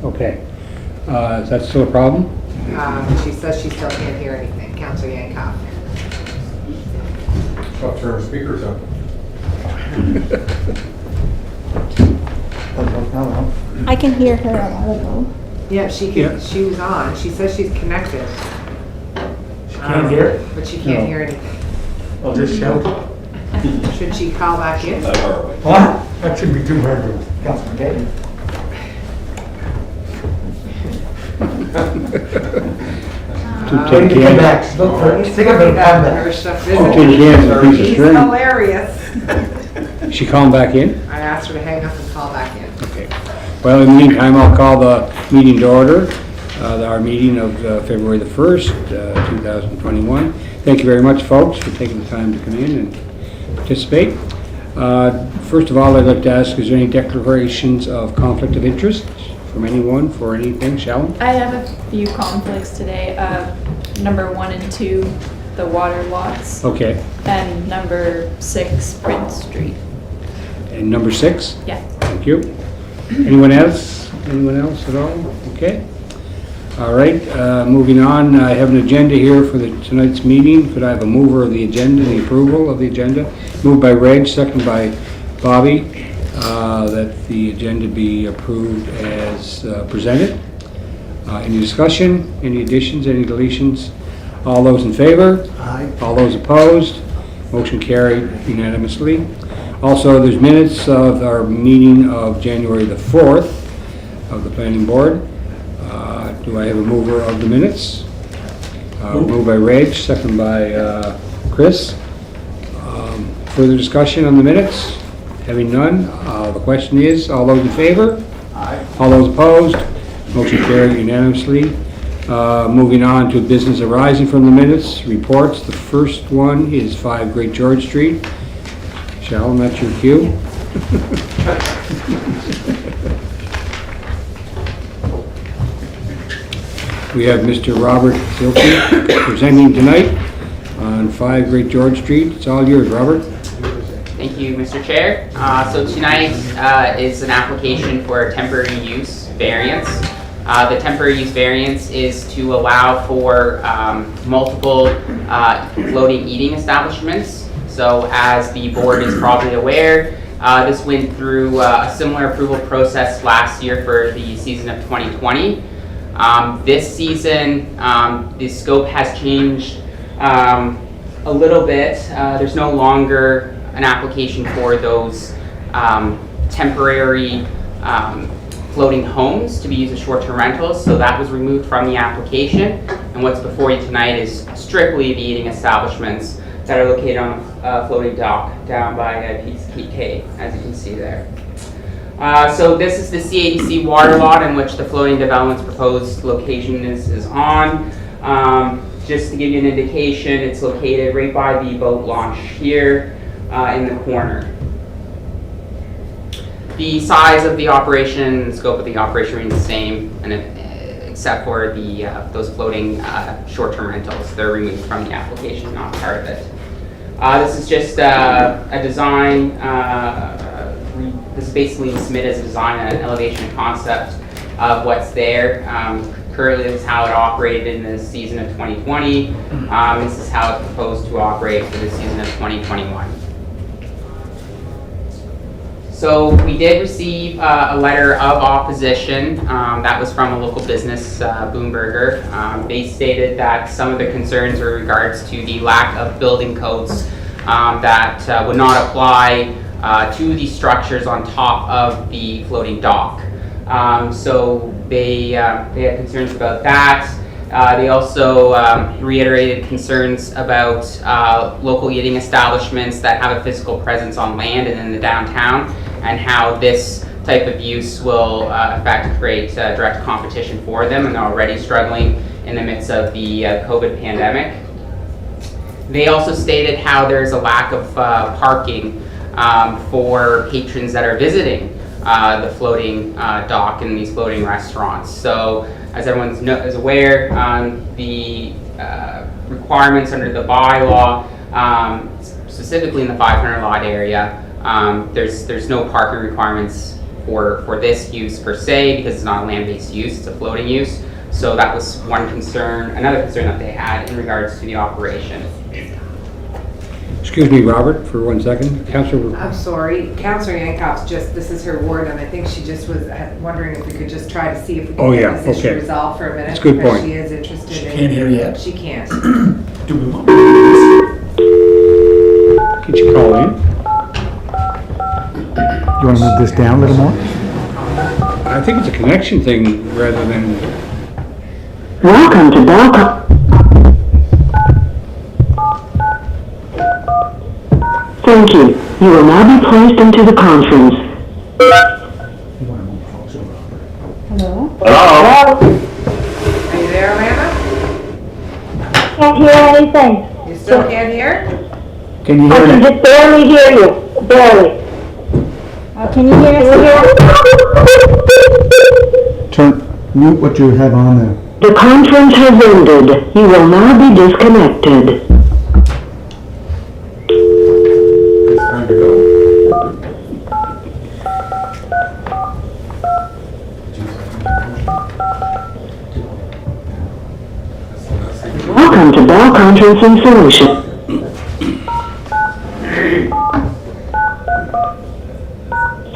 Okay. Is that still a problem? She says she still can't hear anything. Councilor Yankoff. I'll turn the speakers up. I can hear her a while ago. Yeah, she could, Yeah. she was on. She says she's connected. She can't hear? But she can't No. hear anything. I'll just shout. Should she call back in? What? That shouldn't be too hard to Councilman Gayton. Two When tin you come cans, back, look for, He's think of talking it, about come her back. stuff, two isn't tin he? cans and a piece of He's string. hilarious. She calling back in? I asked her to hang up and call back in. Okay. Well, in the meantime, I'll call the meeting to order, our meeting of February the 1st, 2021. Thank you very much, folks, for taking the time to come in and participate. First of all, I'd like to ask, is there any declarations of conflict of interest from anyone for anything? Shallon? I have a few conflicts today. Number 1 and 2, the water lots, Okay. and number 6, Prince Street. And number 6? Yeah. Thank you. Anyone else? Anyone else at all? Okay. All right, moving on, I have an agenda here for tonight's meeting. Could I have a mover of the agenda, the approval of the agenda? Moved by Reg, second by Bobby, that the agenda be approved as presented. Any discussion, any additions, any deletions? All those in favor? Aye. All those opposed? Motion carried unanimously. Also, there's minutes of our meeting of January the 4th of the Planning Board. Do I have a mover of the minutes? Moved by Reg, second by Chris. Further discussion on the minutes? Having none, the question is, all those in favor? Aye. All those opposed? Motion carried unanimously. Moving on to business arising from the minutes, reports. The first one is 5 Great George Street. Shallon, that's your cue. We have Mr. Robert Silky presenting tonight on 5 Great George Street. It's all yours, Robert. Thank you, Mr. Chair. So tonight is an application for a temporary use variance. The temporary use variance is to allow for multiple floating eating establishments. So as the board is probably aware, this went through a similar approval process last year for the season of 2020. This season, the scope has changed a little bit. There's no longer an application for those temporary floating homes to be used as short-term rentals, so that was removed from the application. And what's before you tonight is strictly the eating establishments that are located on a floating dock down by Pete's Cay, as you can see there. So this is the CADC water lot in which the floating development's proposed location is on. Just to give you an indication, it's located right by the boat launch here in the corner. The size of the operation, the scope of the operation remains the same, and except for the those floating short-term rentals. They're removed from the application, not part of it. This is just a design. This is basically submitted as a design and an elevation concept of what's there. Currently, this is how it operated in the season of 2020. This is how it's proposed to operate for the season of 2021. So we did receive a letter of opposition that was from a local business, Boomberger. They stated that some of the concerns were in regards to the lack of building codes that would not apply to the structures on top of the floating dock. So they had concerns about that. They also reiterated concerns about local eating establishments that have a physical presence on land and in the downtown, and how this type of use will in fact create direct competition for them, and they're already struggling in the midst of the COVID pandemic. They also stated how there's a lack of parking for patrons that are visiting the floating dock and these floating restaurants. So as everyone is aware, the requirements under the bylaw, specifically in the 500 lot area, there's no parking requirements for this use per se, because it's not a land-based use, it's a floating use. So that was one concern, another concern that they had in regards to the operation. Excuse me, Robert, for 1 second. Councillor, I'm sorry, Counselor Yankoff's this is her ward, and I think she just was wondering if we could just try to see if we Oh, can yeah, get this issue okay. resolved for a minute. That's a good because point. She is interested She in. can't hear yet? She can't. Do we want? could you call in? You want to move this down a little more? I think it's a connection thing rather than, Welcome to Belcom. Thank you. You will now be placed into the conference. You want to move closer, Robert? Hello? Are you there, Amanda? Can't hear anything. You still can't hear? Can you I hear can me? just barely hear you, barely. Can you hear us? Turn, mute what you have on there. The conference has ended. You will now be disconnected. It's time to go. Welcome to Bell Conferencing Solution.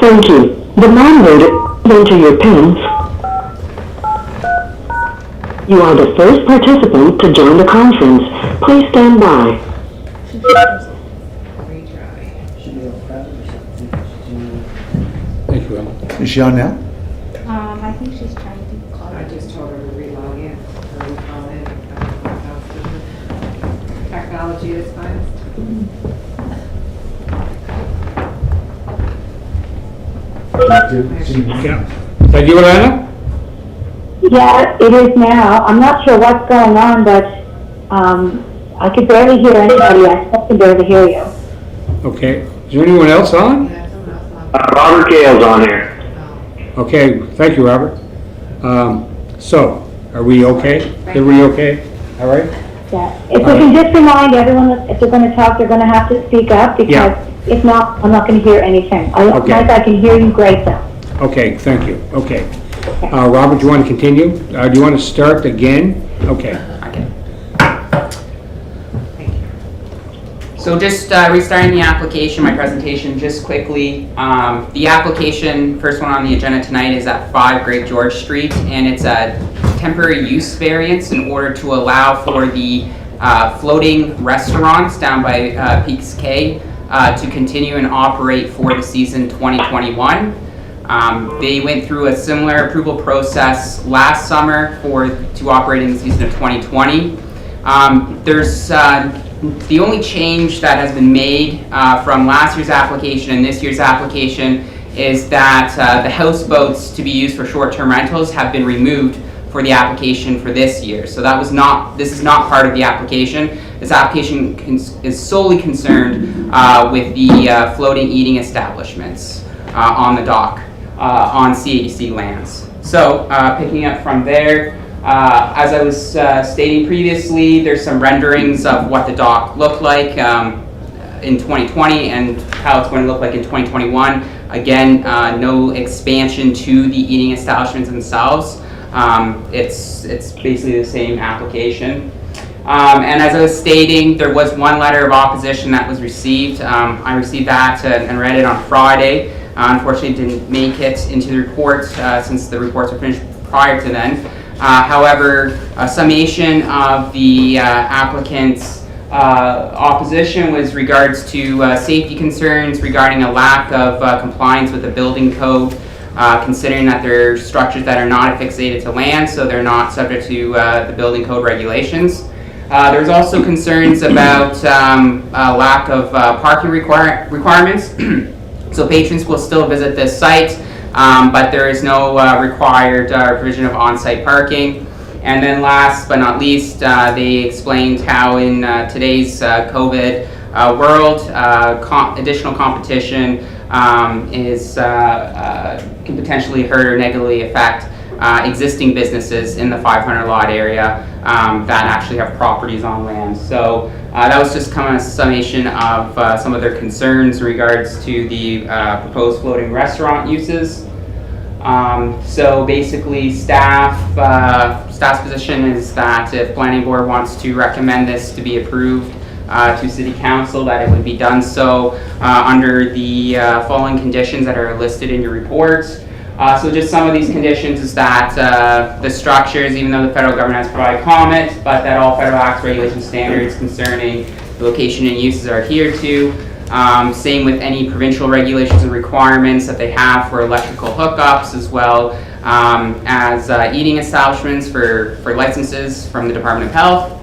Thank you. The moderator, enter your pins. You are the first participant to join the conference. Please stand by. Retry. thank you, Ellen. Is she on now? I think she's trying to call. I just told her to re-log in, or re-call in. Technology is fine. Yeah. Is that you, Alana? Yeah, it is now. I'm not sure what's going on, but I could barely hear anybody. I can barely hear you. Okay. Is there anyone else on? Yeah, someone else on. Robert Gale's on here. Oh. Okay, thank you, Robert. So, are we okay? Are we okay? All right? Yeah. If we can just remind everyone that if they're going to talk, they're going to have to speak up because Yeah. if not, I'm not going to hear anything. Okay. Mike, I can hear you great though. Okay, thank you. Okay. Robert, do you want to continue? Do you want to start again? Okay. Okay. So just restarting the application, my presentation just quickly. The application, first one on the agenda tonight is at 5 Great George Street, and it's a temporary use variance in order to allow for the floating restaurants down by Peaks Cay to continue and operate for the season 2021. They went through a similar approval process last summer to operate in the season of 2020. There's the only change that has been made from last year's application and this year's application is that the houseboats to be used for short-term rentals have been removed for the application for this year. So this is not part of the application. This application is solely concerned with the floating eating establishments on the dock on CADC lands. So picking up from there, as I was stating previously, there's some renderings of what the dock looked like in 2020 and how it's going to look like in 2021. Again, no expansion to the eating establishments themselves. It's basically the same application. And as I was stating, there was one letter of opposition that was received. I received that and read it on Friday. Unfortunately, didn't make it into the report since the reports were finished prior to then. However, a summation of the applicant's opposition was regards to safety concerns regarding a lack of compliance with the building code, considering that they're structures that are not affixated to land, so they're not subject to the building code regulations. There's also concerns about lack of parking requirements. So patrons will still visit this site, but there is no required provision of on-site parking. And then last but not least, they explained how in today's COVID world, additional competition can potentially hurt or negatively affect existing businesses in the 500 lot area that actually have properties on land. So that was just kind of a summation of some of their concerns in regards to the proposed floating restaurant uses. So basically, staff's position is that if planning board wants to recommend this to be approved to city council, that it would be done so under the following conditions that are listed in your reports. So just some of these conditions is that the structures, even though the federal government has provided comment, but that all federal acts, regulations, standards concerning the location and uses are adhered to. Same with any provincial regulations and requirements that they have for electrical hookups, as well as eating establishments for licenses from the Department of Health.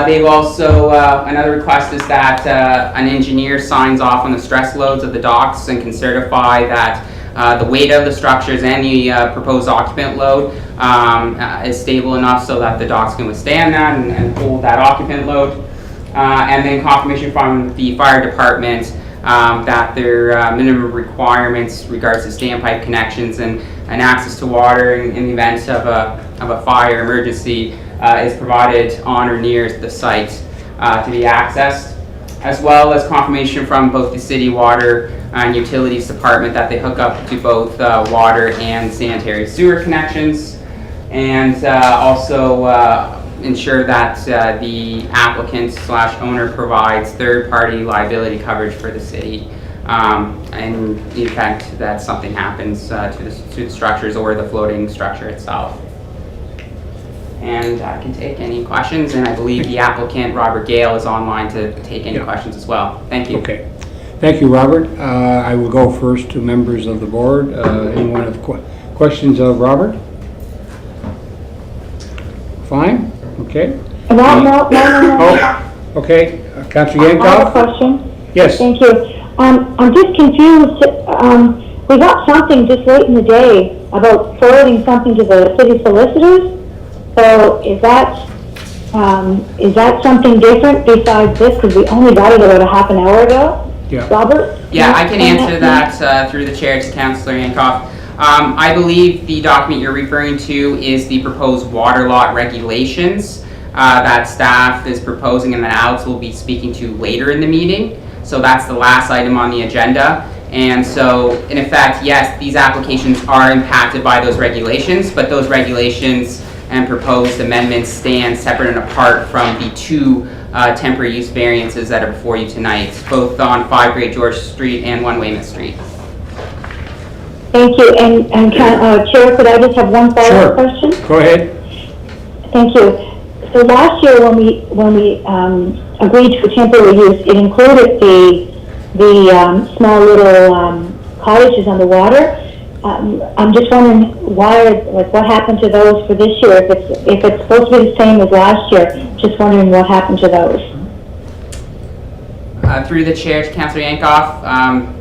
They've also, another request is that an engineer signs off on the stress loads of the docks and can certify that the weight of the structures and the proposed occupant load is stable enough so that the docks can withstand that and hold that occupant load. And then confirmation from the fire department that their minimum requirements regards to standpipe connections and access to water in the event of a fire emergency is provided on or near the site to be accessed, as well as confirmation from both the city water and utilities department that they hook up to both water and sanitary sewer connections, and also ensure that the applicant / owner provides third-party liability coverage for the city in the event that something happens to the structures or the floating structure itself. And I can take any questions, and I believe the applicant, Robert Gale, is online to take any questions as well. Thank you. Okay. Thank you, Robert. I will go first to members of the board. Anyone have questions of Robert? Fine? Okay. No. Oh, okay. Councillor I have a Yankoff? question. Yes. Thank you. I'm just confused. We got something just late in the day about forwarding something to the city solicitors. So is that something different besides this? Because we only got it about a half an hour ago. Yeah. Robert? Yeah, I can answer that through the chair to Councillor Yankoff. I believe the document you're referring to is the proposed water lot regulations that staff is proposing and that Alex will be speaking to later in the meeting. So that's the last item on the agenda. And so, in effect, yes, these applications are impacted by those regulations, but those regulations and proposed amendments stand separate and apart from the two temporary use variances that are before you tonight, both on 5 Great George Street and 1 Weymouth Street. Thank you. And Chair, could I just have one follow-up question? Sure. Go ahead. Thank you. So last year when we agreed to temporary use, it included the small little cottages on the water. I'm just wondering what happened to those for this year? If it's supposed to be the same as last year, just wondering what happened to those. Through the chair to Councillor Yankoff,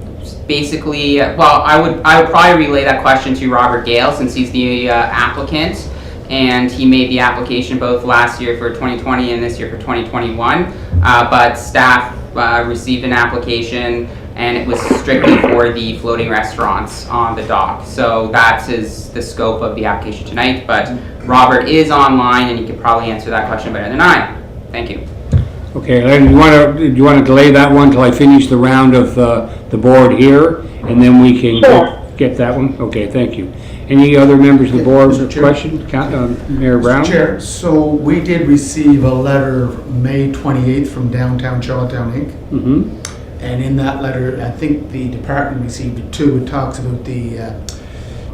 basically, well, I would probably relay that question to Robert Gale since he's the applicant, and he made the application both last year for 2020 and this year for 2021. But staff received an application, and it was strictly for the floating restaurants on the dock. So that is the scope of the application tonight. But Robert is online, and he could probably answer that question better than I. Thank you. Okay, and do you want to delay that one till I finish the round of the board here, and then we can Sure. get that one? Okay, thank you. Any other members of the board Mr. Chair. question? Mayor Brown? Chair, so we did receive a letter May 28th from Downtown Charlottetown Inc. Mm-hmm. And in that letter, I think the department received it too. It talks about the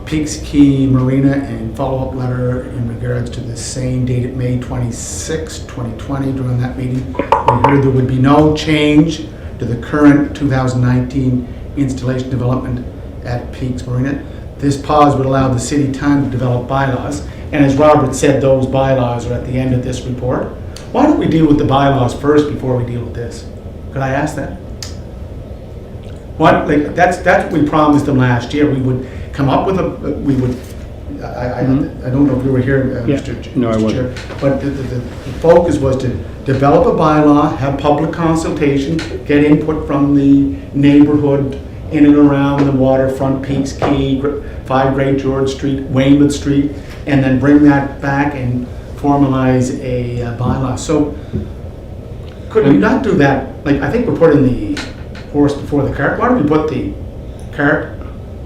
Peaks Key Marina and follow-up letter in regards to the same dated May 26, 2020 during that meeting. We heard there would be no change to the current 2019 installation development at Peaks Marina. This pause would allow the city time to develop bylaws. And as Robert said, those bylaws are at the end of this report. Why don't we deal with the bylaws first before we deal with this? Could I ask that? That's what we promised them last year. We would come up with I don't know if you were here, Yeah. Mr. No, I Mr. wasn't. Chair, but the focus was to develop a bylaw, have public consultation, get input from the neighborhood in and around the waterfront, Peaks Key, 5 Great George Street, Weymouth Street, and then bring that back and formalize a bylaw. So could we not do that? Like, I think we're putting the horse before the cart. Why don't we put the cart,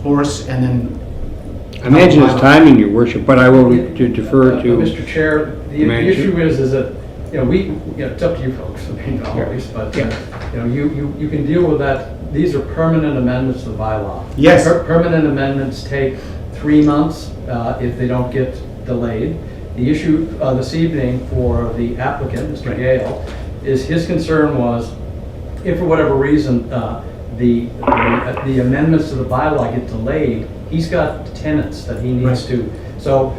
horse, and then I imagine it's timing, your worship, but I will defer to... Mr. Chair, the Manager. issue is that, it's up to you folks, I mean, always, but, you can deal with that. These are permanent amendments to the bylaw. Yes. Permanent amendments take 3 months if they don't get delayed. The issue this evening for the applicant, Mr. Gale, is his concern was, if for whatever reason, the amendments to the bylaw get delayed, he's got tenants that he needs to, so,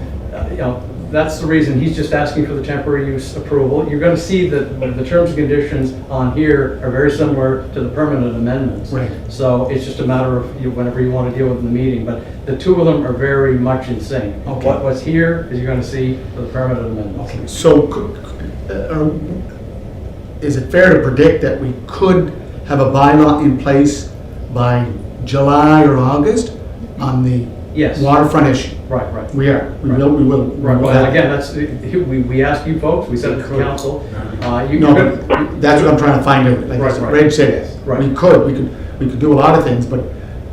that's the reason he's just asking for the temporary use approval. You're gonna see that the terms and conditions on here are very similar to the permanent amendments. Right. So it's just a matter of whenever you wanna deal with the meeting, but the two of them are very much in sync. Okay. What's here is you're gonna see for the permanent amendments. Okay, so is it fair to predict that we could have a bylaw in place by July or August on the Yes. waterfront issue? Right. We are, we will. Right, well, again, that's, we ask you folks, we said it to the council. No, but that's what I'm trying to find out. Like Right. Reg said, Right. we could do a lot of things, but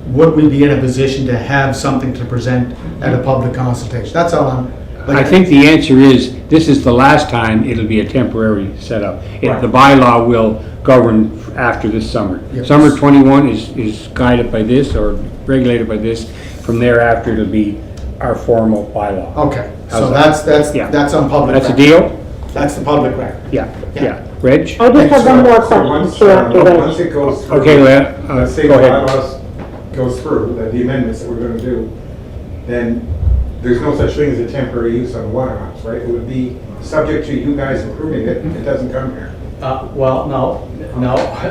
would we be in a position to have something to present at a public consultation? That's all I'm. I think the answer is, this is the last time it'll be a temporary setup. Right. The bylaw will govern after this summer. Yes. Summer 21 is guided by this, or regulated by this. From thereafter, it'll be our formal bylaw. Okay, so How's that? Yeah. that's on public. That's a record. deal? That's the public record. Yeah. Reg? I just have one more question Once too after Reg. once it goes through. Okay, Let's say go the ahead. bylaws goes through, the amendments that we're gonna do, then there's no such thing as a temporary use on water lots, right? It would be subject to you guys approving it, it doesn't come here. Well, no,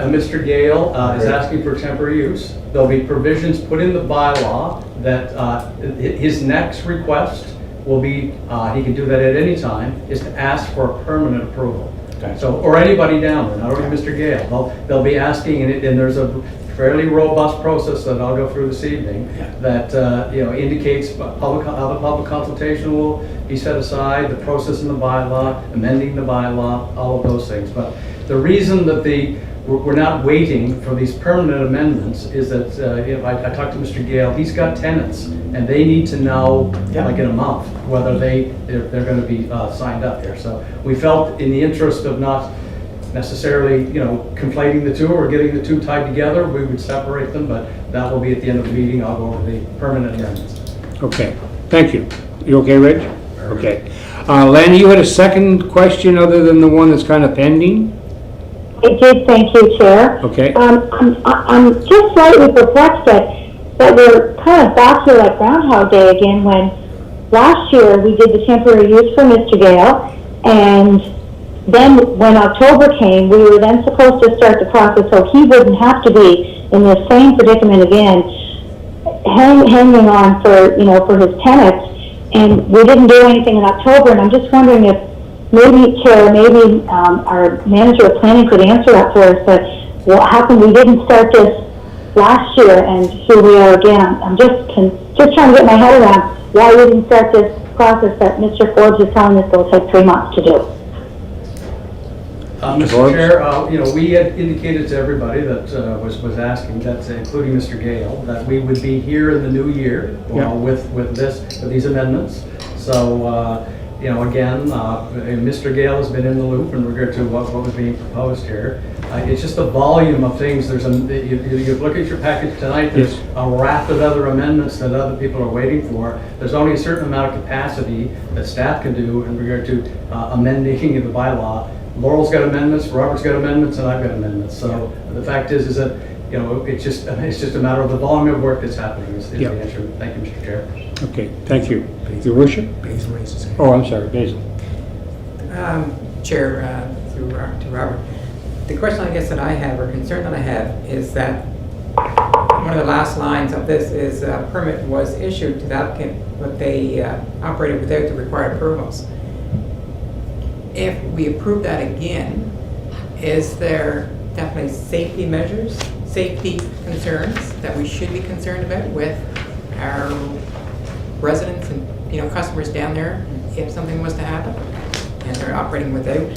Mr. Gale is asking for temporary use. There'll be provisions put in the bylaw that his next request will be, he can do that at any time, is to ask for a permanent approval. So, or anybody down there, not only Mr. Gale, they'll be asking, and there's a fairly robust process that I'll go through this evening that, indicates how the public consultation will be set aside, the process in the bylaw, amending the bylaw, all of those things. But the reason that we're not waiting for these permanent amendments is that, I talked to Mr. Gale, he's got tenants, and they need to know, like in a month, whether they're gonna be signed up here. So we felt, in the interest of not necessarily, conflating the two or getting the two tied together, we would separate them, but that will be at the end of the meeting. I'll go over the permanent amendments. Okay, thank you. You okay, Reg? Okay. Len, you had a second question other than the one that's kind of pending? I did, thank you, Chair. Okay. I'm just slightly perplexed that we're kind of back here like Groundhog Day again, when last year we did the temporary use for Mr. Gale, and then when October came, we were then supposed to start the process so he wouldn't have to be in the same predicament again, hanging on for his tenants, and we didn't do anything in October, and I'm just wondering if maybe, Chair, our manager of planning could answer that for us, but how come we didn't start this last year, and here we are again? I'm just trying to get my head around why we didn't start this process that Mr. Forbes is telling us will take 3 months to do. Mr. Chair, we had indicated to everybody that was asking, that's including Mr. Gale, that we would be here in the new year with these amendments. So, again, Mr. Gale has been in the loop in regard to what was being proposed here. It's just the volume of things. You look at your package tonight, there's a raft of other amendments that other people are waiting for. There's only a certain amount of capacity that staff can do in regard to amending the bylaw. Laurel's got amendments, Robert's got amendments, and I've got amendments. So the fact is that, it's just a matter of the volume of work that's happening is the answer. Thank you, Mr. Chair. Okay, thank you. Your worship? Basil raised his hand. Oh, I'm sorry, Basil. Chair, to Robert, the question I guess that I have, or concern that I have, is that one of the last lines of this is a permit was issued to the applicant, but they operated without the required approvals. If we approve that again, is there definitely safety measures, safety concerns that we should be concerned about with our residents and customers down there if something was to happen and they're operating without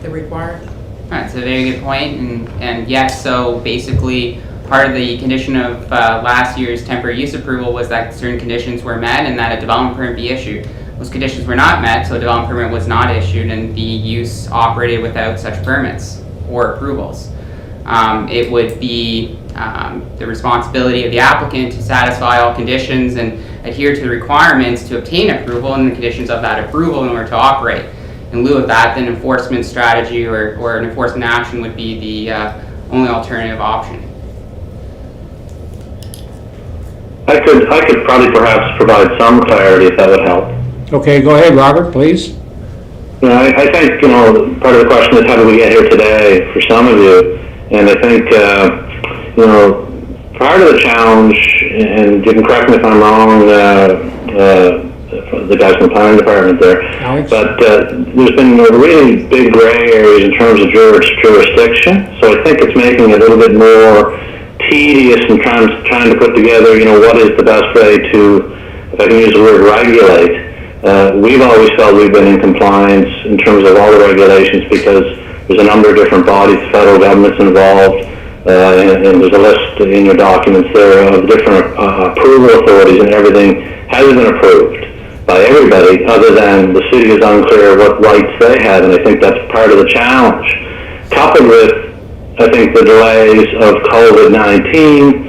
the required? That's a very good point, and yes, so basically, Part of the condition of last year's temporary use approval was that certain conditions were met and that a development permit be issued. Those conditions were not met, so a development permit was not issued and the use operated without such permits or approvals. It would be the responsibility of the applicant to satisfy all conditions and adhere to the requirements to obtain approval and the conditions of that approval in order to operate. In lieu of that, then enforcement strategy or an enforcement action would be the only alternative option. I could probably perhaps provide some clarity if that would help. Okay, go ahead, Robert, please. You know, I think, you know, part of the question is how did we get here today for some of you? And I think, you know, part of the challenge, and you can correct me if I'm wrong, the guys from the planning department there, Alex? but there's been really big gray areas in terms of jurisdiction. So I think it's making it a little bit more tedious and trying to put together, you know, what is the best way to, if I can use the word, regulate. We've always felt we've been in compliance in terms of all the regulations because there's a number of different bodies, federal government's involved, and there's a list in your documents there of different approval authorities, and everything has been approved by everybody other than the city is unclear what rights they have, and I think that's part of the challenge. Coupled with, I think, the delays of COVID-19,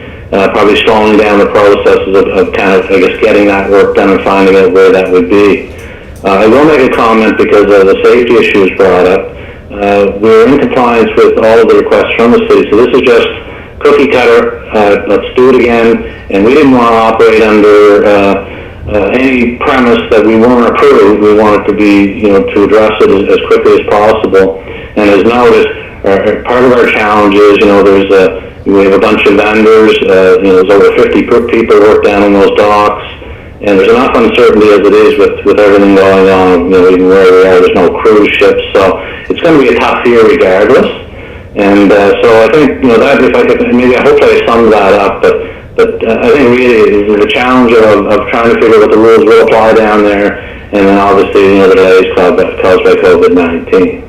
probably slowing down the processes of kind of, I guess, getting that work done and finding out where that would be. I will make a comment because the safety issue is brought up. We're in compliance with all of the requests from the city, so this is just cookie cutter, let's do it again, and we didn't want to operate under any premise that we weren't approved. We wanted to be, you know, to address it as quickly as possible. And as noticed, part of our challenge is, you know, we have a bunch of vendors, you know, there's over 50 people work down on those docks, and there's enough uncertainty as it is with everything going on, you know, even where we are, there's no cruise ships, so it's going to be a tough year regardless. And so I think, you know, that if I could, maybe I hope I summed that up, but I think really the challenge of trying to figure out what the rules will apply down there, and then obviously, you know, the delays caused by COVID-19.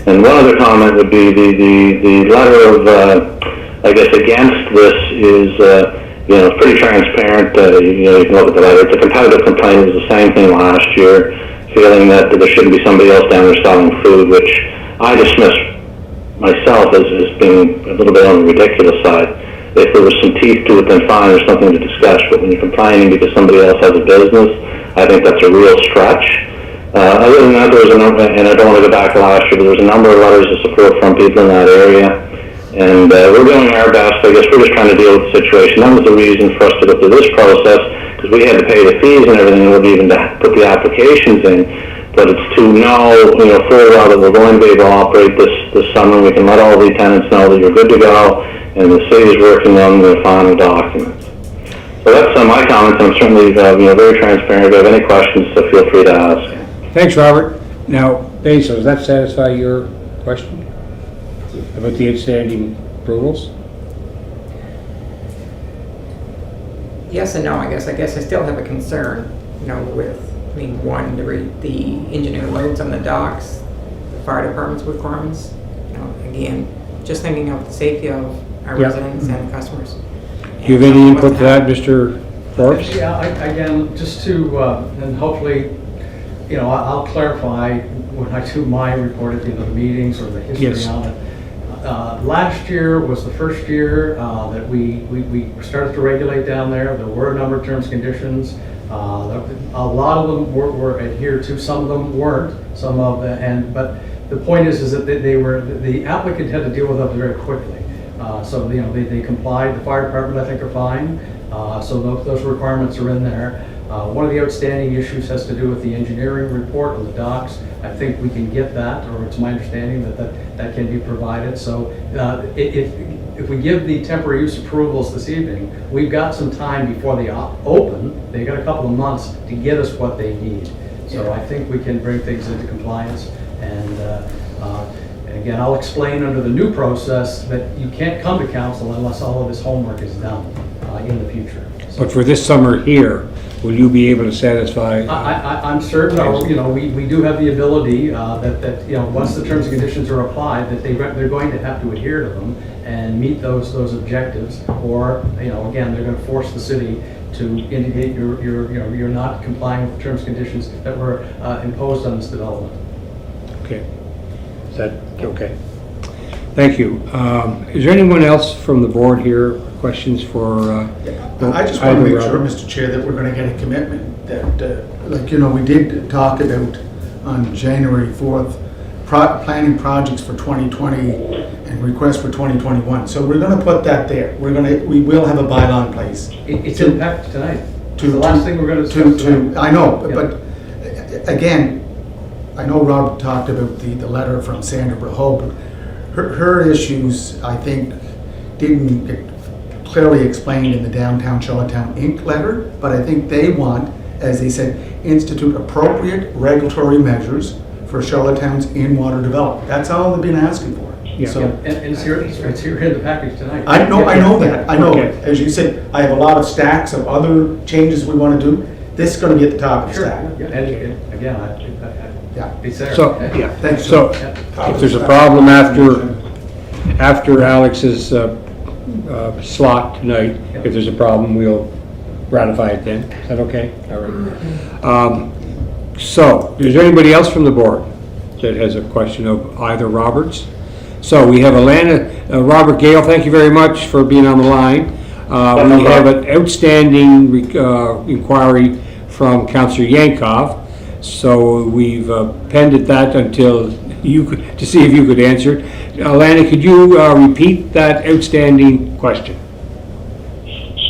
And one other comment would be the letter of, I guess, against this is, you know, pretty transparent. You know, you can look at the letter. It's a competitive complaint. It was the same thing last year, feeling that there shouldn't be somebody else down there selling food, which I dismiss myself as being a little bit on the ridiculous side. If there was some teeth to it, then fine, there's something to discuss. But when you're complaining because somebody else has a business, I think that's a real stretch. Other than that, there was a number, and I don't want to go back to last year, but there was a number of letters of support from people in that area. And we're doing our best. I guess we're just trying to deal with the situation. That was the reason for us to go through this process, because we had to pay the fees and everything in order even to put the applications in. But it's to know, you know, full well that we're going to be able to operate this summer. We can let all the tenants know that you're good to go, and the city is working on the final documents. So that's my comments. I'm certainly, you know, very transparent. If you have any questions, so feel free to ask. Thanks, Robert. Now, Basil, does that satisfy your question about the outstanding approvals? Yes and no, I guess. I guess I still have a concern, you know, with, I mean, one, the engineer loads on the docks, the fire department's requirements, you know, again, just thinking of the safety of our Yeah. residents and customers. Do you have any input to that, Mr. Forbes? Yeah, again, just to, and hopefully, you know, I'll clarify when I do my report at the end of the meetings or the history Yes. on it. Last year was the first year that we started to regulate down there. There were a number of terms and conditions. A lot of them were adhered to, some of them weren't. Some of the, but the point is that the applicant had to deal with them very quickly. So, you know, they complied. The fire department, I think, are fine. So those requirements are in there. One of the outstanding issues has to do with the engineering report on the docks. I think we can get that, or it's my understanding that can be provided. So if we give the temporary use approvals this evening, we've got some time before they open. They got a couple of months to get us what they need. So I think we can bring things into compliance. And again, I'll explain under the new process that you can't come to council unless all of this homework is done. in the future. But for this summer here, will you be able to satisfy? I'm certain, we do have the ability that once the terms and conditions are applied, that they're going to have to adhere to them and meet those objectives, or, again, they're going to force the city to indicate you're not complying with the terms and conditions that were imposed on this development. Okay. Is that okay? Thank you. Is there anyone else from the board here? Questions for? I just want to make sure, Robert? Mr. Chair, that we're going to get a commitment that, we did talk about on January 4th, planning projects for 2020 and requests for 2021. So we're going to put that there. We will have a bylaw in place. It's in fact tonight. The last thing we're going to discuss tonight. I know, but again, I know Rob talked about the letter from Sandra Braho, but her issues, I think, didn't get clearly explained in the Downtown Charlottetown Inc. letter, but I think they want, as they said, institute appropriate regulatory measures for Charlottetown's in-water development. That's all they've been asking for. Yeah. So, And it's here in the package tonight. I know that. I know. Okay. As you said, I have a lot of stacks of other changes we want to do. This is going to be at the top of the Sure, stack. yeah, and again, Yeah. it's there. So, yeah, Thanks. so if there's a problem after Alex's slot tonight, if there's a problem, we'll ratify it then. Is that okay? All right. So, is there anybody else from the board that has a question of either Roberts? So we have Robert Gale, thank you very much for being on the line. We have an outstanding inquiry from Councillor Yankoff. So we've pended that until to see if you could answer it. Lana, could you repeat that outstanding question?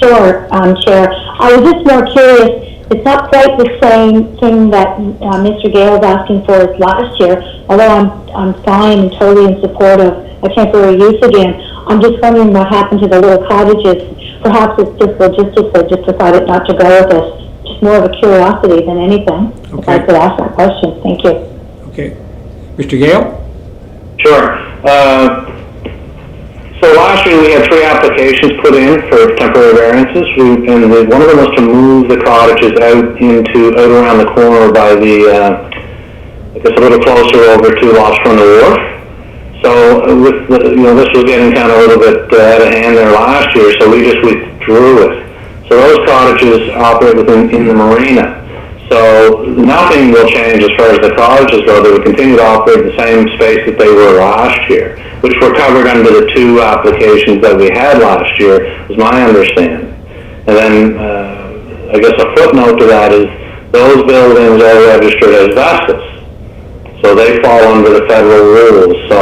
Sure, Chair. I was just more curious. It's not quite the same thing that Mr. Gale is asking for as last year, although I'm fine and totally in support of a temporary use again. I'm just wondering what happened to the little cottages. Perhaps it's just logistics. They just decided not to go with it. Just more of a curiosity than anything. If I could ask that question. Thank you. Okay. Mr. Gale? Sure. So last year we had 3 applications put in for temporary variances. One of them was to move the cottages out around the corner by I guess a little closer over to Lost from the Wharf. So with this was getting kind of a little bit out of hand there last year, so we just withdrew it. So those cottages operate in the marina. So nothing will change as far as the cottages go. They will continue to operate the same space that they were last year, which were covered under the 2 applications that we had last year, was my understanding. And then I guess a footnote to that is those buildings are registered as vessels. So they fall under the federal rules. So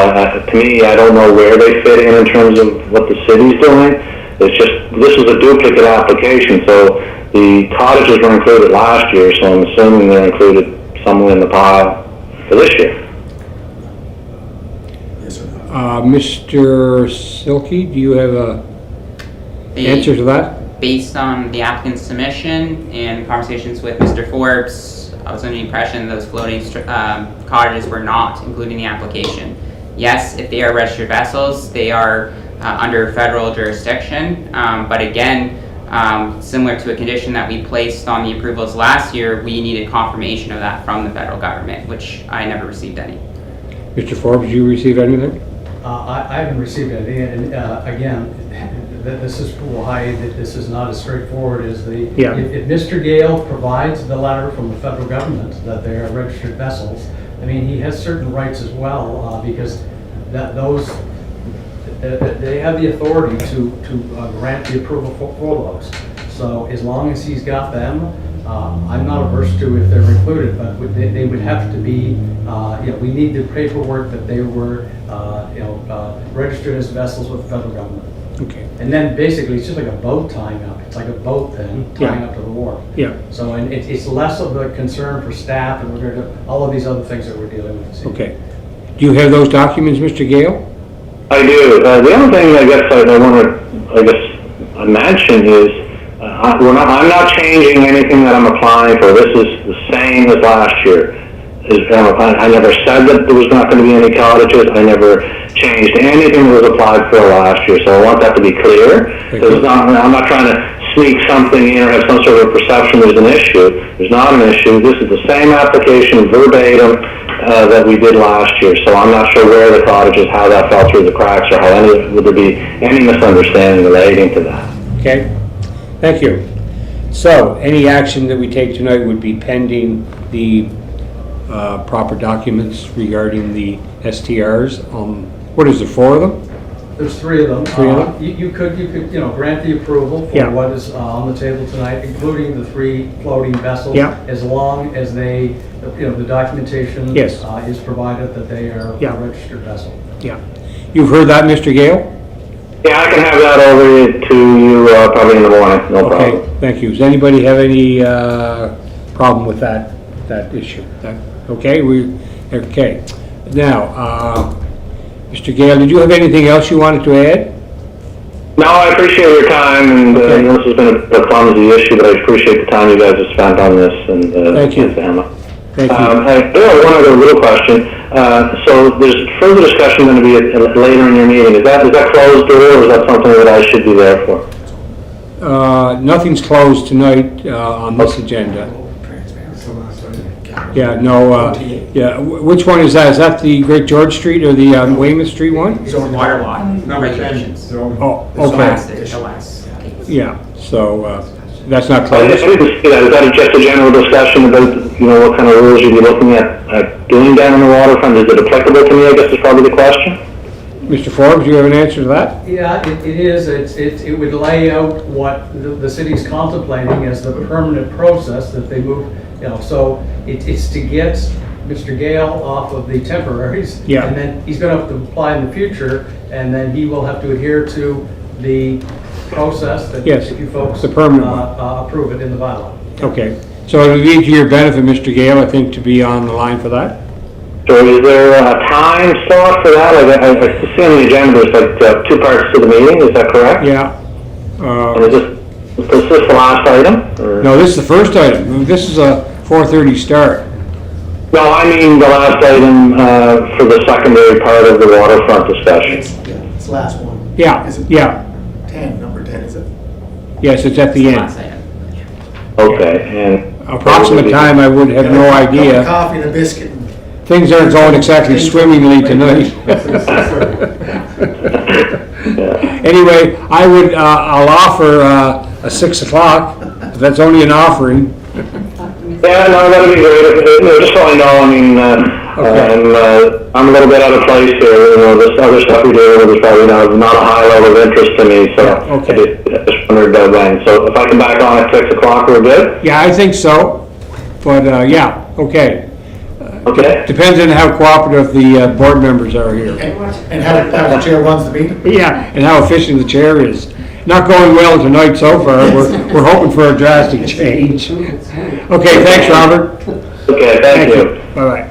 to me, I don't know where they fit in terms of what the city's doing. It's just, this was a duplicate application, so the cottages were included last year, so I'm assuming they're included somewhere in the pile for this year. Yes, sir. Mr. Silky, do you have a answer to that? Based on the applicant's submission and conversations with Mr. Forbes, I was under the impression those floating cottages were not included in the application. Yes, if they are registered vessels, they are under federal jurisdiction, but again, similar to a condition that we placed on the approvals last year, we needed confirmation of that from the federal government, which I never received any. Mr. Forbes, did you receive anything? I haven't received anything, and again, this is why this is not as straightforward as Yeah. If Mr. Gale provides the letter from the federal government that they are registered vessels, I mean, he has certain rights as well, because they have the authority to grant the approval for those. So as long as he's got them, I'm not averse to if they're included, but they would have to be, we need the paperwork that they were, registered as vessels with the federal government. Okay. And then basically it's just like a boat tying up. It's like a boat then tying up to the wharf. Yeah. So and it's less of a concern for staff and we're going to all of these other things that we're dealing with. Okay. Do you have those documents, Mr. Gale? I do. The other thing I guess I want to mention is I'm not changing anything that I'm applying for. This is the same as last year. I never said that there was not going to be any cottages. I never changed anything that was applied for last year, so I want that to be clear. I'm not trying to sneak something in or have some sort of perception there's an issue. There's not an issue. This is the same application verbatim that we did last year, so I'm not sure where the cottages, how that fell through the cracks, or would there be any misunderstanding relating to that. Okay, thank you. So, any action that we take tonight would be pending the proper documents regarding the STRs. What is it, 4 of them? There's 3 of them. 3 of them? You could, grant the approval Yeah. for what is on the table tonight, including the 3 floating vessels. Yeah. As long as they, the documentation Yes. is provided that they are Yeah. a registered vessel. Yeah. You've heard that, Mr. Gale? Yeah, I can have that over to you probably in the morning, no Okay, problem. thank you. Does anybody have any problem with that issue? Okay, okay. Now, Mr. Gale, did you have anything else you wanted to add? No, I appreciate your time, and Okay. this has been a clumsy issue, but I appreciate the time you guys have spent on this, and Thank you. Emma. Thank you. I do have one other little question. So there's further discussion going to be later in your meeting. Is that closed door, or is that something that I should be there for? Nothing's closed tonight on this agenda. Yeah, no, yeah, which one is that? Is that the Great George Street or the Weymouth Street one? It's water law regulations. Oh, The okay, last. yeah, so that's not I closed? didn't see that. Is that just a general discussion about, what kind of rules you'd be looking at doing down in the waterfront? Is it applicable to me, I guess is probably the question? Mr. Forbes, do you have an answer to that? Yeah, it is. It would lay out what the city's contemplating as the permanent process that they move, so it's to get Mr. Gale off of the temporaries. Yeah. And then he's going to have to apply in the future, and then he will have to adhere to the process that Yes, if you folks the permanent one. approve it in the bylaw. Okay, so it would be to your benefit, Mr. Gale, I think, to be on the line for that? So is there a time slot for that? I see on the agenda there's like 2 parts to the meeting, is that correct? Yeah. And is this the last item? Or? No, this is the first item. This is a 4:30 start. No, I mean the last item for the secondary part of the waterfront discussion. It's the last one. Yeah, Is it yeah, 10, number 10, is it? yes, it's at the end. Last item. Okay, and... Approximate time, I would have no Cup of idea. coffee and a biscuit. Things aren't going exactly swimmingly tonight. Anyway, I'll offer a 6 o'clock, if that's only an offering. Yeah, no, that'd be great. Just so I know, I mean, I'm a little bit out of place here. This other stuff we do is probably not a high level of interest to me, so Yeah, okay. I just wondered when. So if I come back on at 6 o'clock, we're good? Yeah, I think so, but, yeah, okay. Okay? Depends on how cooperative the board members are here. And how the chair runs the meeting? Yeah, and how efficient the chair is. Not going well tonight so far. We're hoping for a drastic change. Okay, thanks, Robert. Okay, thank you. Bye-bye.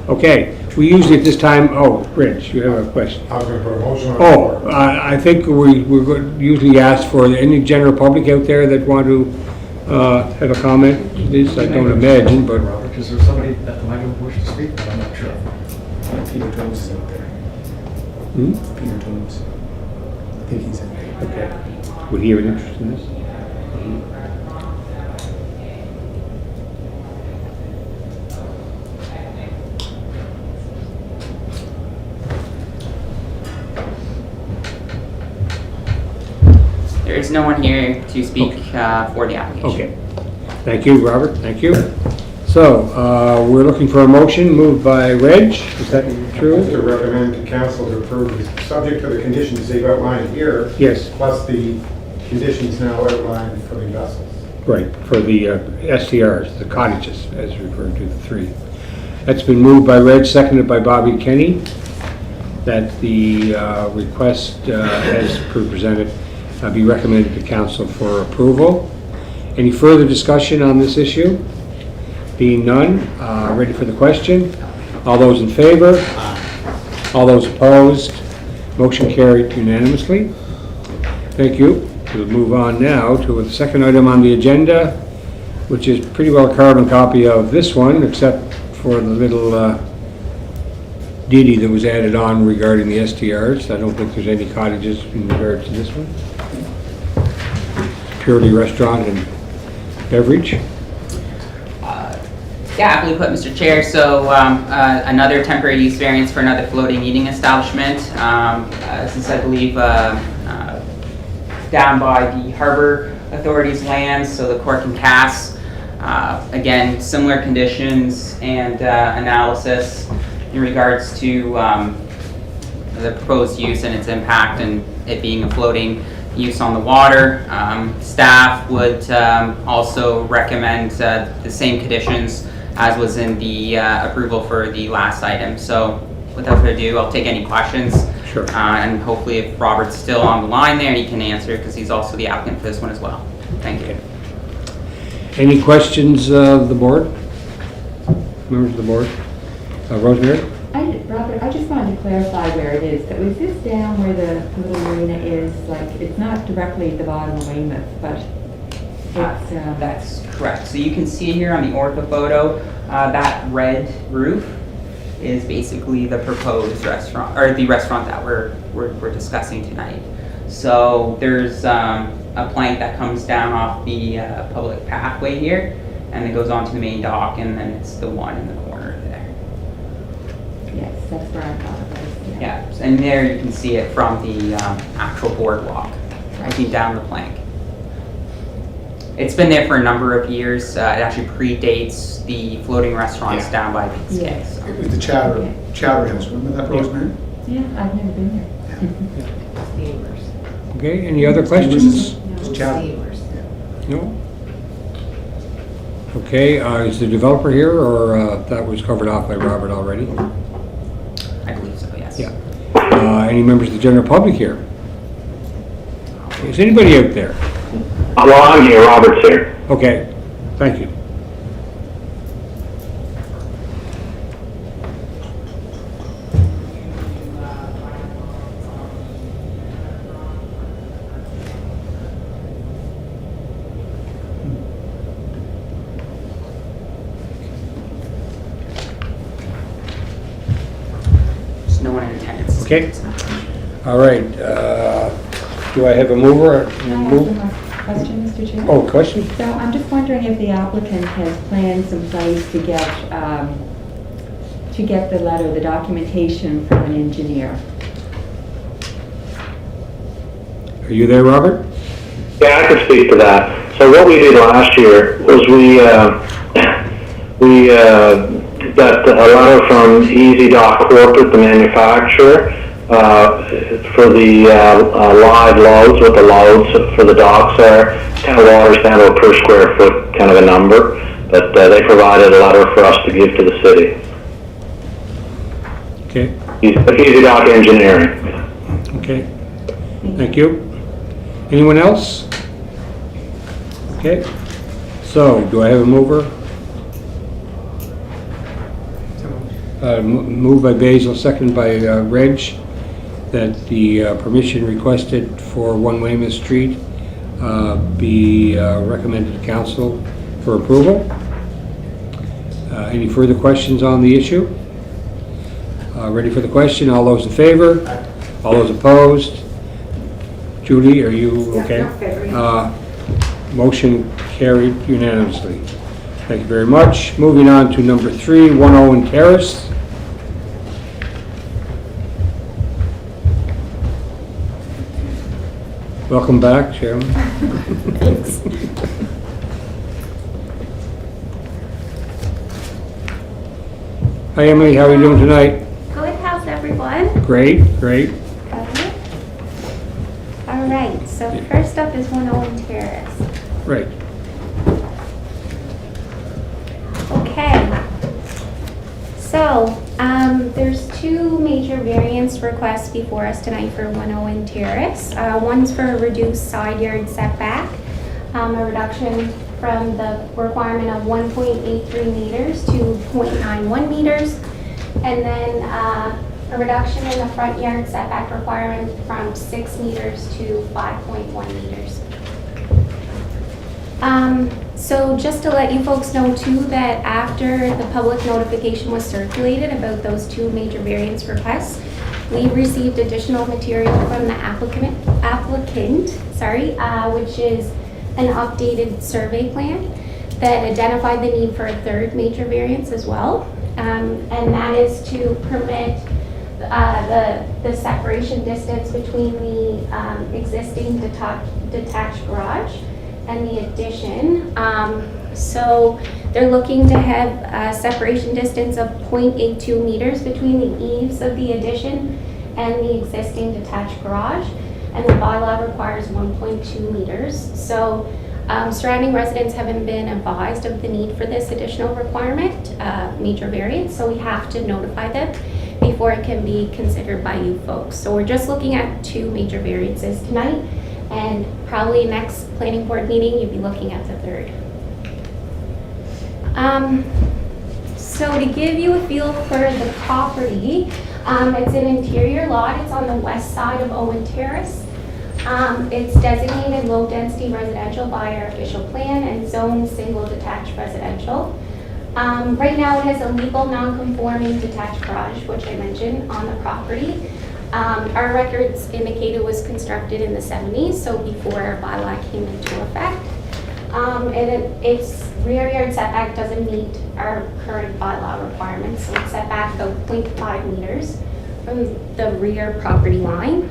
Okay, we usually at this time, Rich, you have a question. I was going to put a motion on the floor. I think we're usually ask for any general public out there that want to have a comment. This I don't imagine, but Robert, is there somebody that might wish to speak? I'm not sure. Peter Toombs is out there. Peter Toombs. I think he's in there. okay. Would he have an interest in this? There is no one here to speak for the application. Okay. Thank you, Robert. Thank you. So, we're looking for a motion moved by Reg. Is that true? To recommend to council to approve, subject to the conditions they've outlined here. Yes. Plus the conditions now outlined for the vessels. Right, for the STRs, the cottages, as referred to, the 3. That's been moved by Reg, seconded by Bobby Kenny, that the request as presented be recommended to council for approval. Any further discussion on this issue? Being none, ready for the question? All those in favor? All those opposed? Motion carried unanimously. Thank you. We'll move on now to the second item on the agenda, which is pretty well a carbon copy of this one, except for the little ditty that was added on regarding the STRs. I don't think there's any cottages in regard to this one. Purely restaurant and beverage. Yeah, happily put, Mr. Chair. So another temporary use variance for another floating eating establishment. This is, I believe, down by the Harbor Authority's lands, so the Cork and Cass. Again, similar conditions and analysis in regards to the proposed use and its impact and it being a floating use on the water. Staff would also recommend the same conditions as was in the approval for the last item. So without further ado, I'll take any questions. Sure. And hopefully if Robert's still on the line there, he can answer because he's also the applicant for this one as well. Thank you. Any questions of the board? Members of the board? Rosemary? Robert, I just wanted to clarify where it is. So is this down where the little marina is? Like, it's not directly at the bottom of Weymouth, but it's... That's correct. So you can see here on the ortho photo, that red roof is basically the proposed restaurant, or the restaurant that we're discussing tonight. So there's a plank that comes down off the public pathway here, and it goes onto the main dock, and then it's the one in the corner there. Yes, that's where I thought it was. Yeah, and there you can see it from the actual boardwalk, looking down the plank. It's been there for a number of years. It actually predates the floating restaurants down by Pete's Cay. Yes. It was the Chowder House, remember that, Rosemary? Yeah, I've never been there. Okay, any other questions? Just Chowder. No? Okay, is the developer here, or that was covered off by Robert already? I believe so, yes. Yeah. Any members of the general public here? Is anybody out there? Well, I'm here, Robert's here. Okay, thank you. There's no one in attendance. Okay. All right, do I have a mover? Can I ask one more question, Mr. Chair? Oh, question? So I'm just wondering if the applicant has plans in place to get the letter, the documentation from an engineer. Are you there, Robert? Yeah, I could speak to that. So what we did last year was we got a letter from Easy Dock Corporate, the manufacturer, for the live loads, what the loads for the docks are. Kind of waters down to a per square foot kind of a number, but they provided a letter for us to give to the city. Okay, Easy Dock Engineering. okay. Thank you. Anyone else? Okay, so do I have a mover? Moved by Basil, seconded by Reg, that the permission requested for 1 Weymouth Street be recommended to council for approval. Any further questions on the issue? Ready for the question? All those in favor? All those opposed? Judy, are you okay? Motion carried unanimously. Thank you very much. Moving on to number 3, 1 Owen Terrace. Welcome back, Chairman. Thanks. Hi, Emily. How are you doing tonight? Good, how's everyone? Great, great. Good. All right, so first up is 1 Owen Terrace. Right. Okay. So, there's 2 major variance requests before us tonight for 1 Owen Terrace. One's for a reduced side yard setback, a reduction from the requirement of 1.83 meters to 0.91 meters, and then a reduction in the front yard setback requirement from 6 meters to 5.1 meters. So just to let you folks know too, that after the public notification was circulated about those two major variance requests, we received additional material from the applicant, which is an updated survey plan that identified the need for a third major variance as well. And that is to permit the separation distance between the existing detached garage and the addition. So they're looking to have a separation distance of 0.82 meters between the eaves of the addition and the existing detached garage, and the bylaw requires 1.2 meters. So surrounding residents haven't been advised of the need for this additional requirement, major variance, so we have to notify them before it can be considered by you folks. So we're just looking at two major variances tonight, and probably next planning board meeting, you'll be looking at the third. So to give you a feel for the property, it's an interior lot. It's on the west side of Owen Terrace. It's designated low-density residential by our official plan and zoned single detached residential. Right now it has a legal non-conforming detached garage, which I mentioned, on the property. Our records indicate it was constructed in the 70s, so before our bylaw came into effect. And its rear yard setback doesn't meet our current bylaw requirements, so it's set back about 0.5 meters from the rear property line.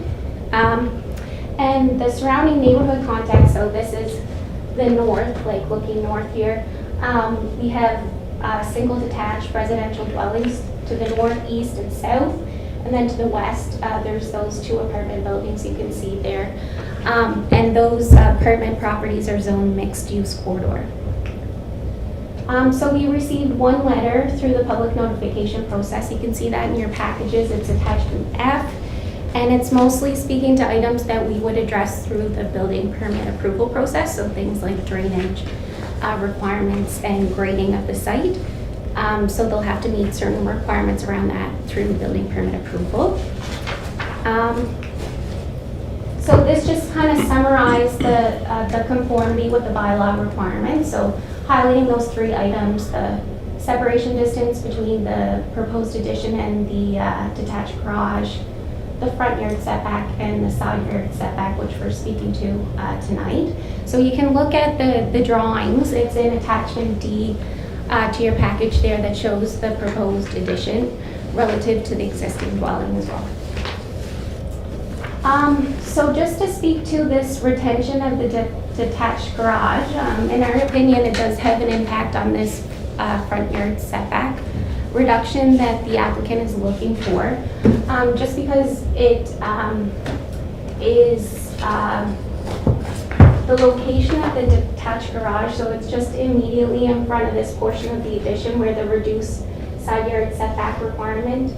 And the surrounding neighborhood context, so this is the north, like looking north here. We have single detached residential dwellings to the north, east, and south. And then to the west, there's those two apartment buildings you can see there. And those apartment properties are zoned mixed-use corridor. So we received one letter through the public notification process. You can see that in your packages. It's attachment F. And it's mostly speaking to items that we would address through the building permit approval process. So things like drainage requirements and grading of the site. So they'll have to meet certain requirements around that through building permit approval. So this just kind of summarized the conformity with the bylaw requirements. So highlighting those three items, the separation distance between the proposed addition and the detached garage, the front yard setback and the side yard setback, which we're speaking to tonight. So you can look at the drawings. It's in attachment D to your package there that shows the proposed addition relative to the existing dwelling as well. So just to speak to this retention of the detached garage, in our opinion, it does have an impact on this front yard setback reduction that the applicant is looking for, just because it is the location of the detached garage, so it's just immediately in front of this portion of the addition where the reduced side yard setback requirement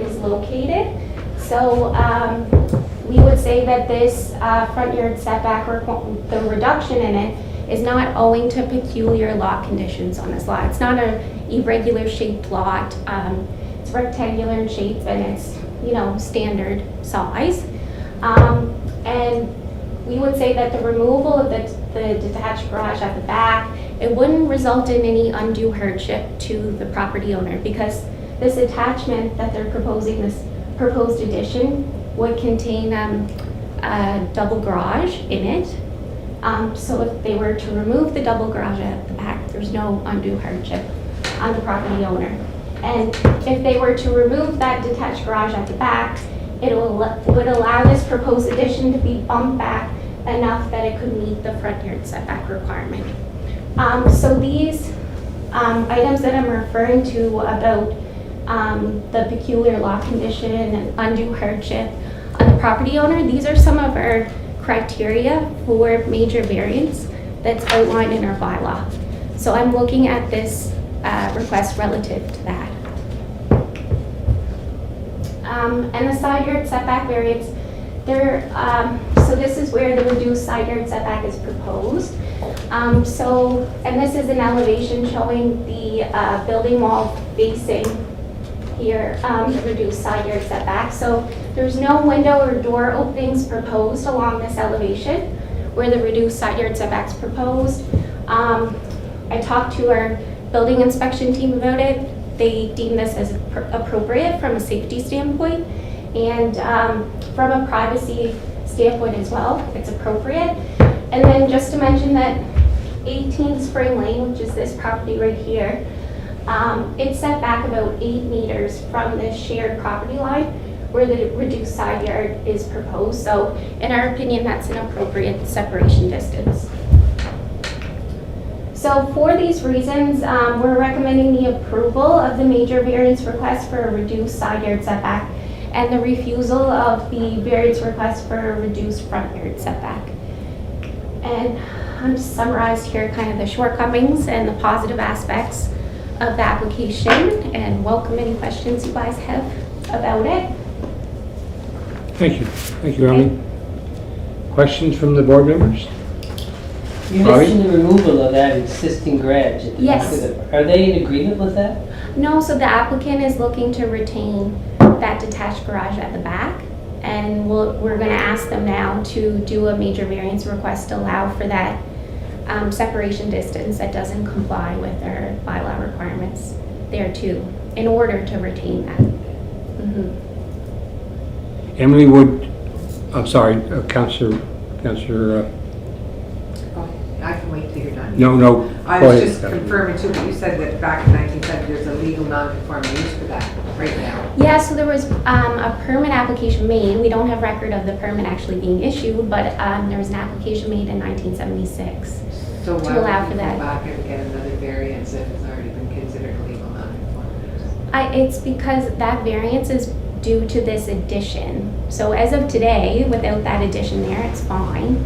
is located. So we would say that this front yard setback, the reduction in it, is not owing to peculiar lot conditions on this lot. It's not an irregular shaped lot. It's rectangular in shape and it's, standard size. And we would say that the removal of the detached garage at the back, it wouldn't result in any undue hardship to the property owner, because this attachment that they're proposing, this proposed addition, would contain a double garage in it. So if they were to remove the double garage at the back, there's no undue hardship on the property owner. And if they were to remove that detached garage at the back, it would allow this proposed addition to be bumped back enough that it could meet the front yard setback requirement. So these items that I'm referring to about the peculiar lot condition and undue hardship on the property owner, these are some of our criteria for major variance that's outlined in our bylaw. So I'm looking at this request relative to that. And the side yard setback variance, so this is where the reduced side yard setback is proposed. And this is an elevation showing the building wall facing here, the reduced side yard setback. So there's no window or door openings proposed along this elevation, where the reduced side yard setbacks proposed. I talked to our building inspection team about it. They deem this as appropriate from a safety standpoint, and from a privacy standpoint as well, it's appropriate. And then just to mention that 18 Spring Lane, which is this property right here, it's set back about 8 meters from the shared property line where the reduced side yard is proposed. So in our opinion, that's an appropriate separation distance. So for these reasons, we're recommending the approval of the major variance request for a reduced side yard setback and the refusal of the variance request for a reduced front yard setback. And I'm just summarized here kind of the shortcomings and the positive aspects of the application, and welcome any questions you guys have about it. Thank you. Thank you, Amy. Questions from the board members? You mentioned the removal of that existing garage at the back of it. Are they in agreement with that? No, so the applicant is looking to retain that detached garage at the back, and we're going to ask them now to do a major variance request to allow for that separation distance that doesn't comply with our bylaw requirements there too, in order to retain that. Emily would, I'm sorry, Councillor, I can wait till you're done. no. I go was ahead, just Councillor. confirming too, but you said that back in 1970, there's a legal non-conforming use for that right now. Yeah, so there was a permit application made. We don't have record of the permit actually being issued, but there was an application made in 1976 So to why allow would for you go that. back and get another variance if it's already been considered a legal non-conforming use? It's because that variance is due to this addition. So as of today, without that addition there, it's fine.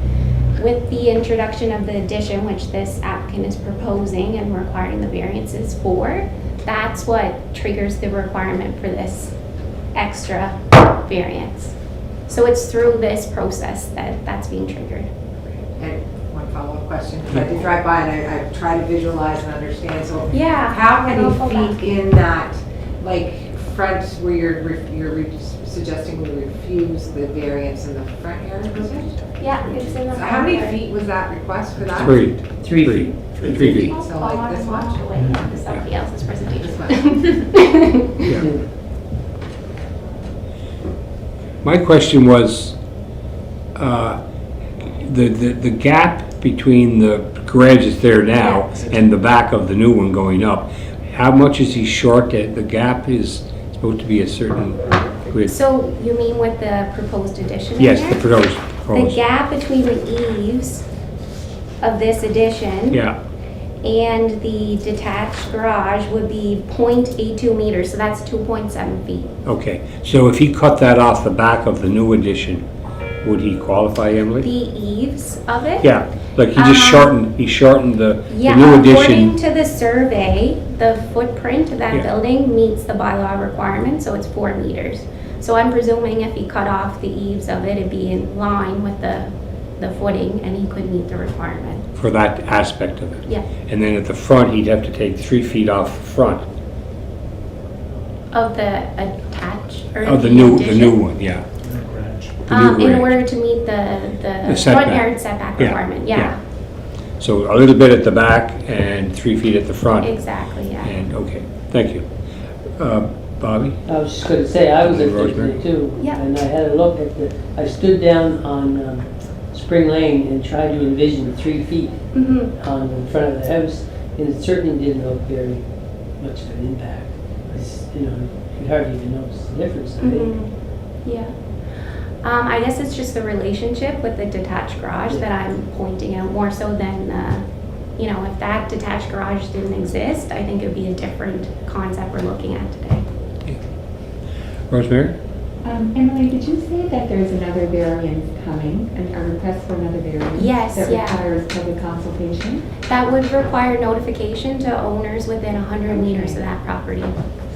With the introduction of the addition, which this applicant is proposing and requiring the variances for, that's what triggers the requirement for this extra variance. So it's through this process that that's being triggered. And one follow-up question, because I did drive by and I try to visualize and understand, so Yeah. how and I'll go many back. feet in that, like, front where you're suggesting we refuse the variance in the front yard, was it? Yeah, it's in the. So how many front yard. feet was that request for that? 3 3 feet. So like this much? I'll wait on somebody else's presentation. This much? Yeah. My question was, the gap between the garage that's there now and the back of the new one going up, how much is he short? The gap is supposed to be a certain width. So you mean with the proposed addition in Yes, there? the proposed. The gap between the eaves of this addition Yeah, and the detached garage would be 0.82 meters, so that's 2.7 feet. okay. So if he cut that off the back of the new addition, would he qualify, Emily? The eaves of it? Yeah, like he just shortened the Yeah, new according addition. to the survey, the footprint of that Yeah. building meets the bylaw requirement, so it's 4 meters. So I'm presuming if he cut off the eaves of it, it'd be in line with the footing and he could meet the requirement. For that aspect of it. Yeah, And then at the front, he'd have to take 3 feet off the front of the attached or of the new addition. one, yeah. The new In garage. order to meet the front setback. yard setback Yeah, requirement, yeah. yeah, So a little bit at the back and 3 feet at the front. exactly, yeah. And, okay, thank you. Bobby? I was just going to say, I was at Rosemary? 52, Yeah. and I had a look at I stood down on Spring Lane and tried to envision 3 feet Mhm. on the front of the house, and it certainly didn't look very much of an impact. You could hardly even notice the difference, I think. Mhm. Yeah. I guess it's just the relationship with the detached garage that I'm pointing out more so than, if that detached garage didn't exist, I think it would be a different concept we're looking at today. Rosemary? Emily, did you say that there's another variance coming, a request for another variance? Yes, That yeah. requires public consultation? That would require notification to owners within 100 meters of that property.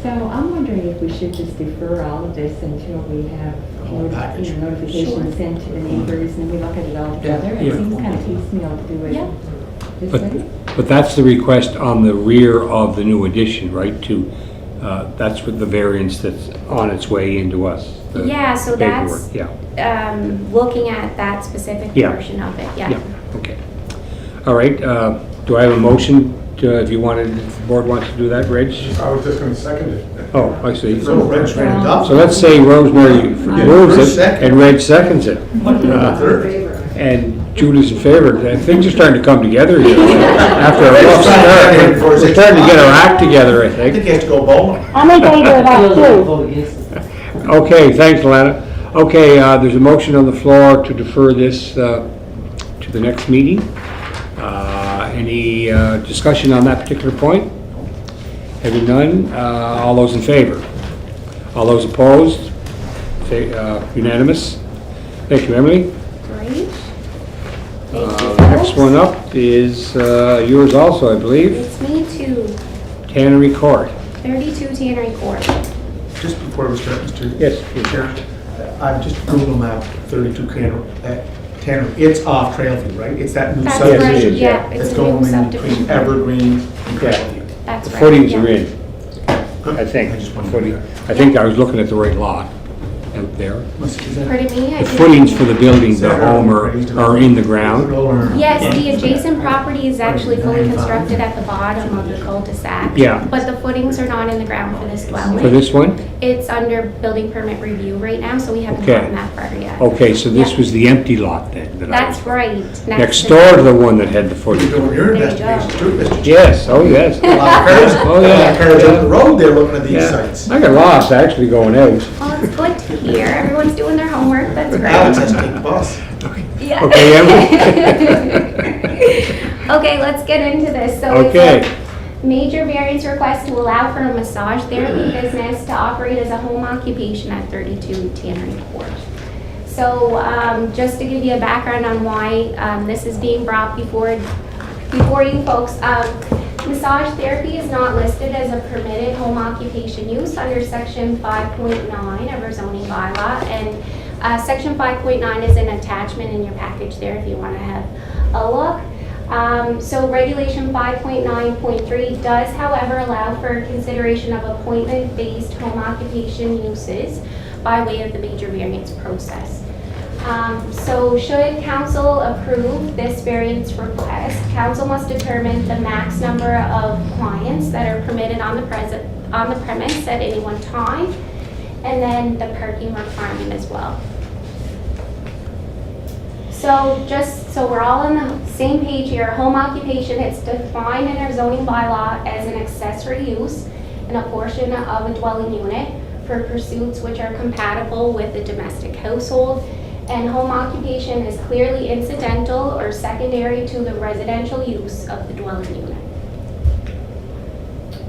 So I'm wondering if we should just defer all of this until we have package. notification Sure. sent to the neighbors and we look at it all together. Yeah. It seems kind of piecemeal to do it Yeah. this But, way. but that's the request on the rear of the new addition, right? To That's what the variance that's on its way into us. the Yeah, so paperwork. that's, Yeah, looking at that specific Yeah. portion of it, yeah, okay. All right, do I have a motion, if you wanted, if the board wants to do that, Reg? I was just gonna second it. Oh, I see. So Reg ran it up. So let's say Rosemary moves Bruce it second. and Reg seconds it. Third. And Julie's in favor. Things are starting to come together here after a rough Reg's trying to start. get in before We're it's starting to get our act together, I I think think. he has to go bowling. I'm in favor of that too. Vote against it. Okay, thanks, Lana. Okay, there's a motion on the floor to defer this to the next meeting. Any discussion on that particular point? Having none, all those in favor? All those opposed? Unanimous? Thank you, Emily. great. Next one up is yours also, I believe, It's me too, Tannery Court. 32 Tannery Court. Just before we start, Mr. Yes, please. Chair, I've just Google mapped 32 Tanner. It's off Trailview, right? It's that new That's Yes, it right, is, subdivision yeah. yeah, it's that's a going new in subdivision. between Evergreen and Yeah. Trailview. That's The right. footings yeah. are in, I think. I just wanted to Footing- do I think I was looking at the right lot out there. Is that- Pardon me? I The didn't- footings for the building, is the that home raised are in the ground. or- Yes, the adjacent property is actually fully constructed at the bottom of the cul-de-sac. Yeah. But the footings are not in the ground for this dwelling. For this one? It's under building permit review right now, so we haven't Okay. gotten that far yet. Okay, so this Yeah. was the empty lot then? that I was- That's right. Next to door to the- the one that had the You're footing. doing your There you investigations go. too, Mr. Chair. Yes, oh yes. A lot of cars, Oh, a lot yeah. of cars up the road there looking at these Yeah. sites. I got lost actually going out. Well, it's good to hear. Everyone's doing their homework. That's Alex great. has to take the bus. Yeah. Okay, Okay, let's get into this. So Okay. it's a major variance request to allow for a massage therapy business to operate as a home occupation at 32 Tannery Court. So just to give you a background on why this is being brought before you folks, massage therapy is not listed as a permitted home occupation use under section 5.9 of our zoning bylaw, and section 5.9 is an attachment in your package there if you want to have a look. So regulation 5.9.3 does, however, allow for consideration of appointment-based home occupation uses by way of the major variance process. So should council approve this variance request, council must determine the max number of clients that are permitted on the premise at any one time, and then the parking requirement as well. So just so we're all on the same page here, home occupation, it's defined in our zoning bylaw as an accessory use in a portion of a dwelling unit for pursuits which are compatible with the domestic household. And home occupation is clearly incidental or secondary to the residential use of the dwelling unit.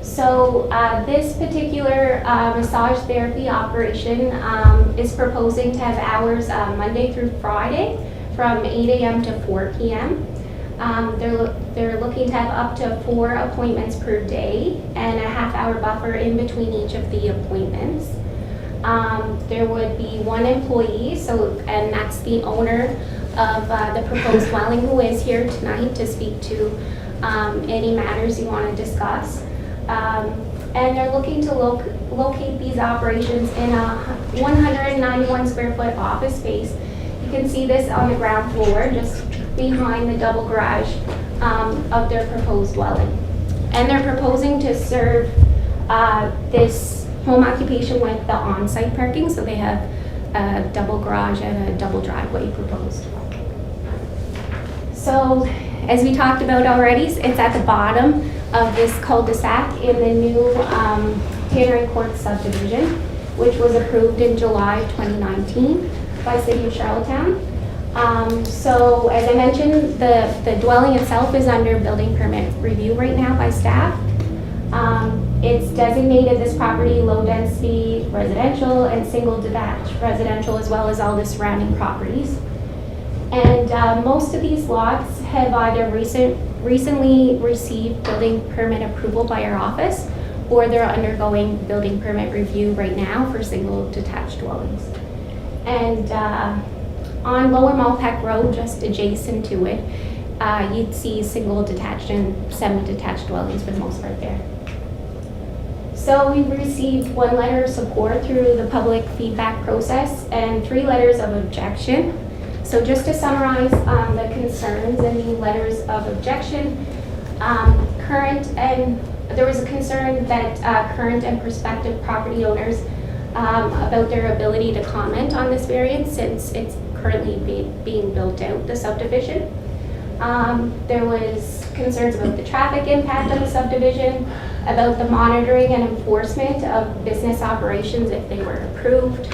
So this particular massage therapy operation is proposing to have hours Monday through Friday from 8 a.m. to 4 p.m. They're looking to have up to 4 appointments per day and a half-hour buffer in between each of the appointments. There would be 1 employee, and that's the owner of the proposed dwelling, who is here tonight to speak to any matters you want to discuss. And they're looking to locate these operations in a 191 square foot office space. You can see this on the ground floor, just behind the double garage of their proposed dwelling. And they're proposing to serve this home occupation with the on-site parking, so they have a double garage and a double driveway proposed. So, as we talked about already, it's at the bottom of this cul-de-sac in the new Tannery Court subdivision, which was approved in July 2019 by City of Charlottetown. So, as I mentioned, the dwelling itself is under building permit review right now by staff. It's designated this property low density residential and single detached residential, as well as all the surrounding properties. And most of these lots have either recently received building permit approval by our office, or they're undergoing building permit review right now for single detached dwellings. And on Lower Malpeque Road, just adjacent to it, you'd see single detached and semi-detached dwellings for the most part there. So we received 1 letter of support through the public feedback process and 3 letters of objection. So just to summarize the concerns in the letters of objection, there was a concern that current and prospective property owners about their ability to comment on this variance since it's currently being built out, the subdivision. There was concerns about the traffic impact of the subdivision, about the monitoring and enforcement of business operations if they were approved.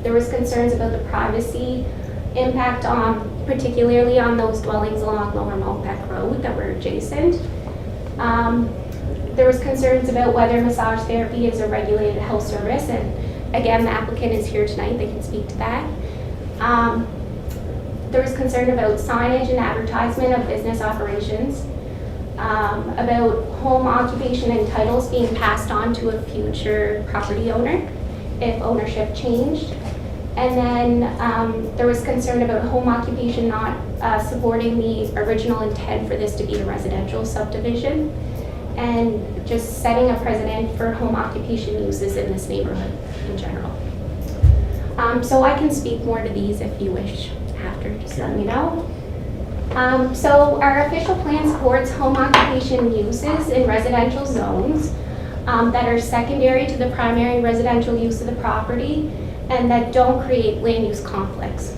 There was concerns about the privacy impact particularly on those dwellings along Lower Malpeque Road that were adjacent. There was concerns about whether massage therapy is a regulated health service, and again, the applicant is here tonight, they can speak to that. There was concern about signage and advertisement of business operations, about home occupation and titles being passed on to a future property owner if ownership changed. And then there was concern about home occupation not supporting the original intent for this to be a residential subdivision, and just setting a precedent for home occupation uses in this neighborhood in general. So I can speak more to these if you wish after, just let me know. So our official plan supports home occupation uses in residential zones that are secondary to the primary residential use of the property and that don't create land use conflicts.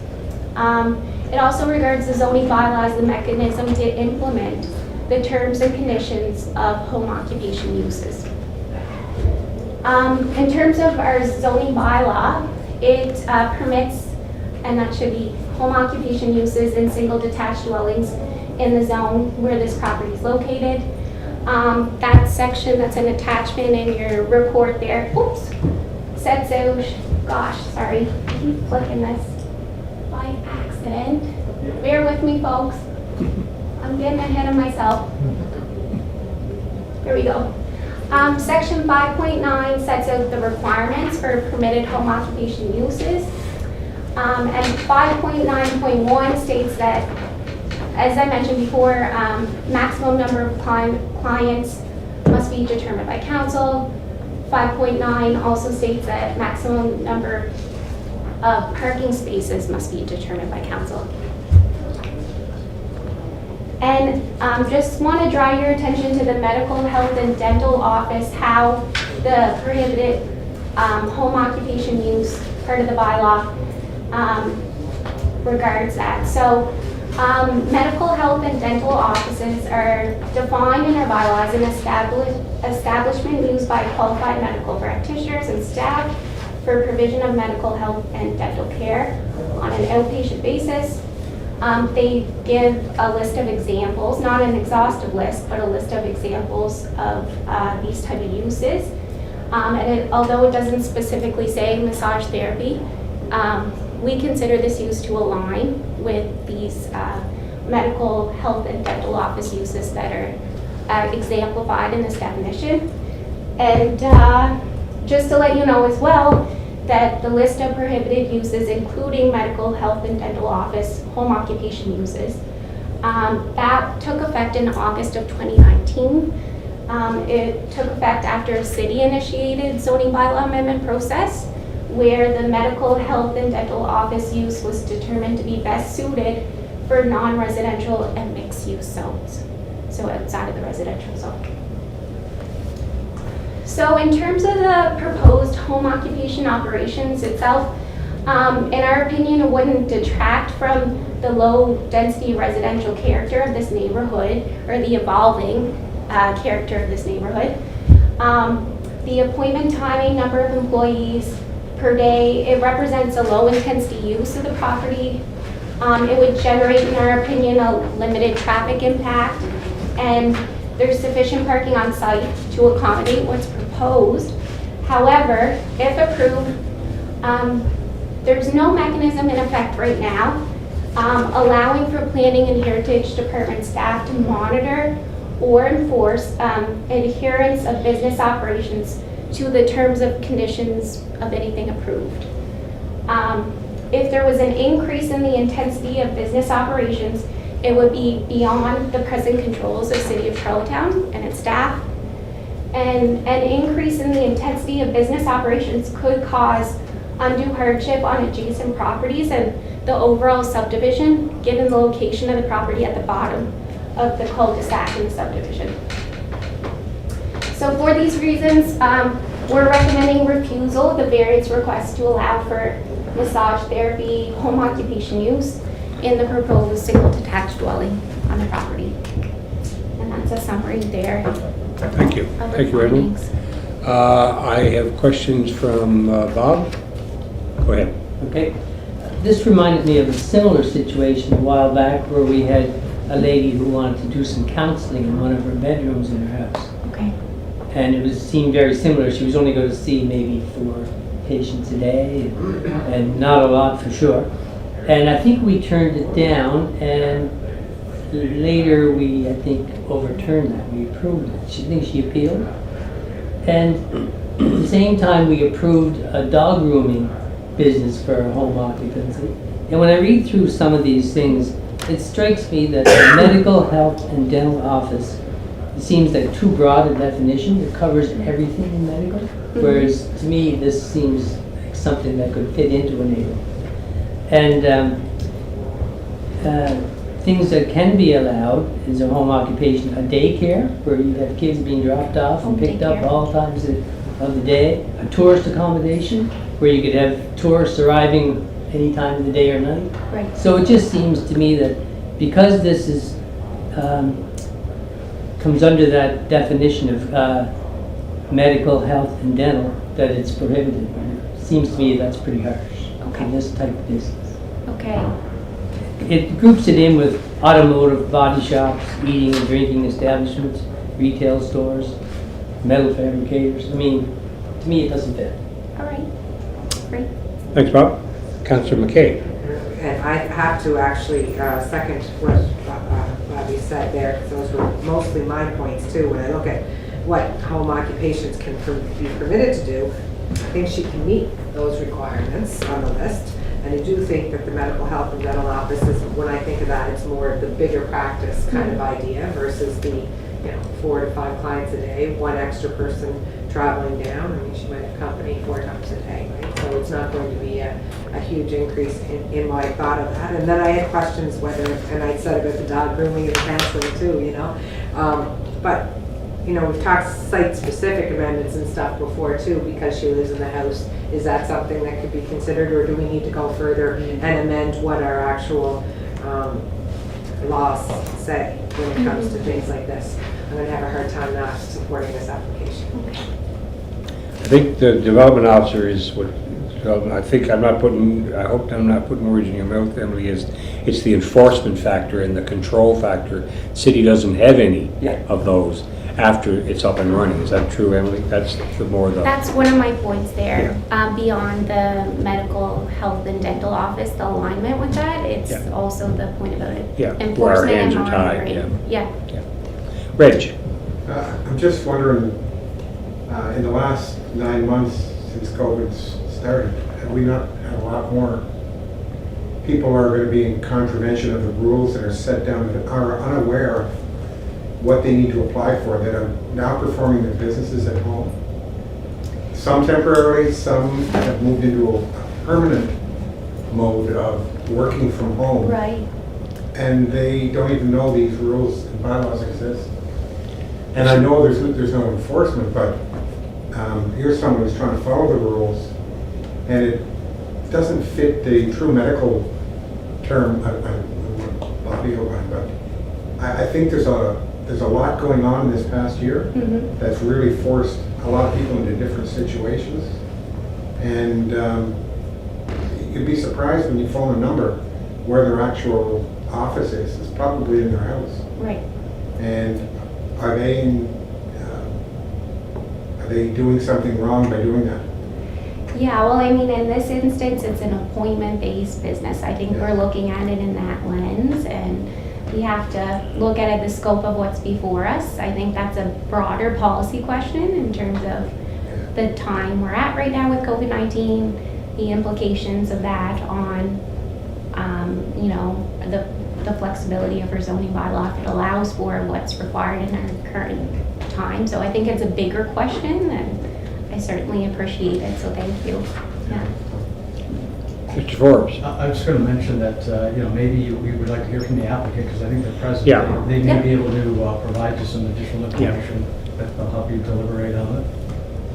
It also regards the zoning bylaw as the mechanism to implement the terms and conditions of home occupation uses. In terms of our zoning bylaw, it permits, and that should be home occupation uses in single detached dwellings in the zone where this property is located. That section that's an attachment in your report there, sets out, gosh, sorry, I keep flicking this by accident. Bear with me, folks. I'm getting ahead of myself. Here we go. Section 5.9 sets out the requirements for permitted home occupation uses. And 5.9.1 states that, as I mentioned before, maximum number of clients must be determined by council. 5.9 also states that maximum number of parking spaces must be determined by council. And just want to draw your attention to the medical, health, and dental office, how the prohibited home occupation use part of the bylaw regards that. So medical, health, and dental offices are defined in our bylaws as an establishment used by qualified medical practitioners and staff for provision of medical, health, and dental care on an outpatient basis. They give a list of examples, not an exhaustive list, but a list of examples of these type of uses. Although it doesn't specifically say massage therapy, we consider this use to align with these medical, health, and dental office uses that are exemplified in this definition. And just to let you know as well, that the list of prohibited uses, including medical, health, and dental office home occupation uses, that took effect in August of 2019. It took effect after a city-initiated zoning bylaw amendment process where the medical, health, and dental office use was determined to be best suited for non-residential and mixed-use zones, so outside of the residential zone. So in terms of the proposed home occupation operations itself, in our opinion, it wouldn't detract from the low-density residential character of this neighborhood or the evolving character of this neighborhood. The appointment timing, number of employees per day, it represents a low-intensity use of the property. It would generate, in our opinion, a limited traffic impact, and there's sufficient parking on site to accommodate what's proposed. However, if approved, there's no mechanism in effect right now allowing for planning and heritage department staff to monitor or enforce adherence of business operations to the terms of conditions of anything approved. If there was an increase in the intensity of business operations, it would be beyond the present controls of City of Charlottetown and its staff. And an increase in the intensity of business operations could cause undue hardship on adjacent properties and the overall subdivision, given the location of the property at the bottom of the cul-de-sac in the subdivision. So for these reasons, we're recommending refusal of the variance request to allow for massage therapy home occupation use in the proposed single detached dwelling on the property. And that's a summary there. Thank you. of the Thank you, Evelyn. findings. I have questions from Bob. Go ahead. Okay. This reminded me of a similar situation a while back where we had a lady who wanted to do some counseling in one of her bedrooms in her house. Okay. And it seemed very similar. She was only going to see maybe 4 patients a day and not a lot for sure. And I think we turned it down, and later we, I think, overturned that. We approved it. I think she appealed. And at the same time, we approved a dog grooming business for home occupancy. And when I read through some of these things, it strikes me that the medical, health, and dental office, it seems like too broad a definition. It covers everything in medical. Whereas to me, this seems like something that could fit into a neighborhood. And things that can be allowed is a home occupation, a daycare where you have kids being dropped off and picked up all times of the day, a tourist accommodation where you could have tourists arriving any time of the day or night. Right. So it just seems to me that because this is comes under that definition of medical, health, and dental, that it's prohibited. It seems to me that's pretty harsh in this type of business. Okay. It groups it in with automotive body shops, eating and drinking establishments, retail stores, metal fabricators. I mean, to me, it doesn't fit. All right. Great. Thanks, Bob. Councillor McKay. And I have to actually second what Bobby said there, because those were mostly my points too. When I look at what home occupations can be permitted to do, I think she can meet those requirements on the list. And I do think that the medical health and dental offices, when I think of that, it's more the bigger practice kind of idea versus the 4 to 5 clients a day, 1 extra person traveling down. I mean, she might have company 4 times a day, right? So it's not going to be a huge increase in what I thought of that. And then I had questions whether, and I said about the dog grooming and counseling too, but we've talked site-specific amendments and stuff before too, because she lives in the house. Is that something that could be considered, or do we need to go further and amend what our actual laws say when it comes to things like this? I'm going to have a hard time not supporting this application. I think the development officer is what, I hope I'm not putting words in your mouth, Emily, it's the enforcement factor and the control factor. City doesn't have any of those after it's up and running. Is that true, Emily? That's That's one of my points there. Beyond the medical, health, and dental office, the alignment with that, it's also the point about it. Yeah, where our Enforcement hands and are tied. monitoring. Yeah. Reg. I'm just wondering, in the last 9 months since COVID started, have we not had a lot more people are going to be in contravention of the rules that are set down that are unaware of what they need to apply for, that are now performing their businesses at home? Some temporarily, some have moved into a permanent mode of working from home. Right. And they don't even know these rules and bylaws exist. And I know there's no enforcement, but here's someone who's trying to follow the rules, and it doesn't fit the true medical term. Bobby outlined, but I think there's a lot going on in this past year that's really forced a lot of people into different situations, and you'd be surprised when you phone a number where their actual office is. It's probably in their house. Right. And are they doing something wrong by doing that? Yeah, well, I mean, in this instance, it's an appointment-based business. I think we're looking at it in that lens, and we have to look at the scope of what's before us. I think that's a broader policy question in terms of the time we're at right now with COVID-19, the implications of that on, the flexibility of our zoning bylaw if it allows for what's required in our current time. So I think it's a bigger question, and I certainly appreciate it, so thank you. Yeah. Mr. Forbes? I was going to mention that, maybe we would like to hear from the applicant, because I think they're present. Yeah. They may Yeah. be able to provide you some additional information that will help you deliberate on it.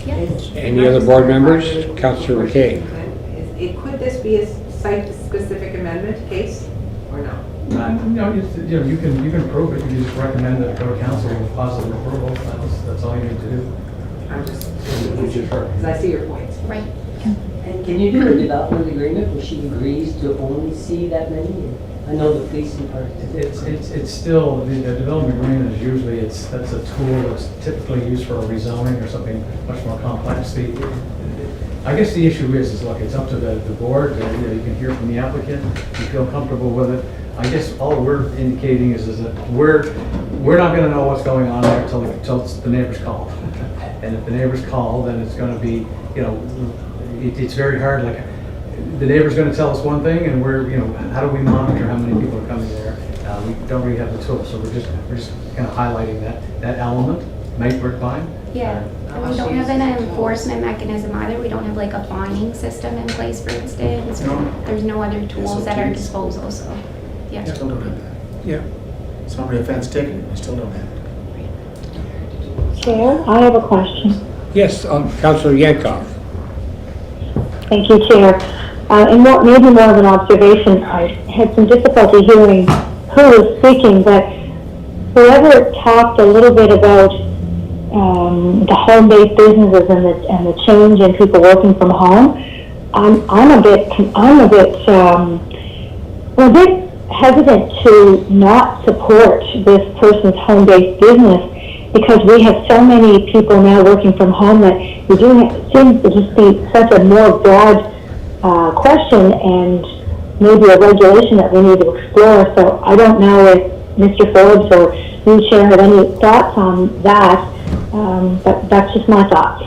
Yes. Any other board members? Councillor McKay? Could this be a site-specific amendment case, or no? You can approve it, you just recommend that it go to council with positive approval, that's all you need to do. I'm just, because I see your points. Right. And can you do a development agreement where she agrees to only see that many? I know the police department. It's still, the development agreement is usually, that's a tool that's typically used for a rezoning or something much more complex. I guess the issue is look, it's up to the board, you can hear from the applicant, you feel comfortable with it. I guess all we're indicating is that we're not gonna know what's going on there till the neighbors call. And if the neighbors call, then it's gonna be, it's very hard, like, the neighbor's gonna tell us one thing, and we're, how do we monitor how many people are coming there? We don't really have the tools, so we're just kind of highlighting that element. Might work fine. Yeah, and we don't have an enforcement mechanism either. We don't have like a fining system in place, for instance. No. There's no other tools at our disposal, so, yeah. Still don't have that. Yeah. Somebody offense ticket, we still don't have it. Chair, I have a question. Yes, Councillor Yankoff. Thank you, Chair. And maybe more of an observation, I had some difficulty hearing who was speaking, but whoever talked a little bit about the home-based businesses and the change in people working from home, I'm a bit hesitant to not support this person's home-based business, because we have so many people now working from home that we do seems to just be such a more broad question and maybe a regulation that we need to explore. So I don't know if Mr. Forbes or you, Chair, have any thoughts on that, but that's just my thoughts.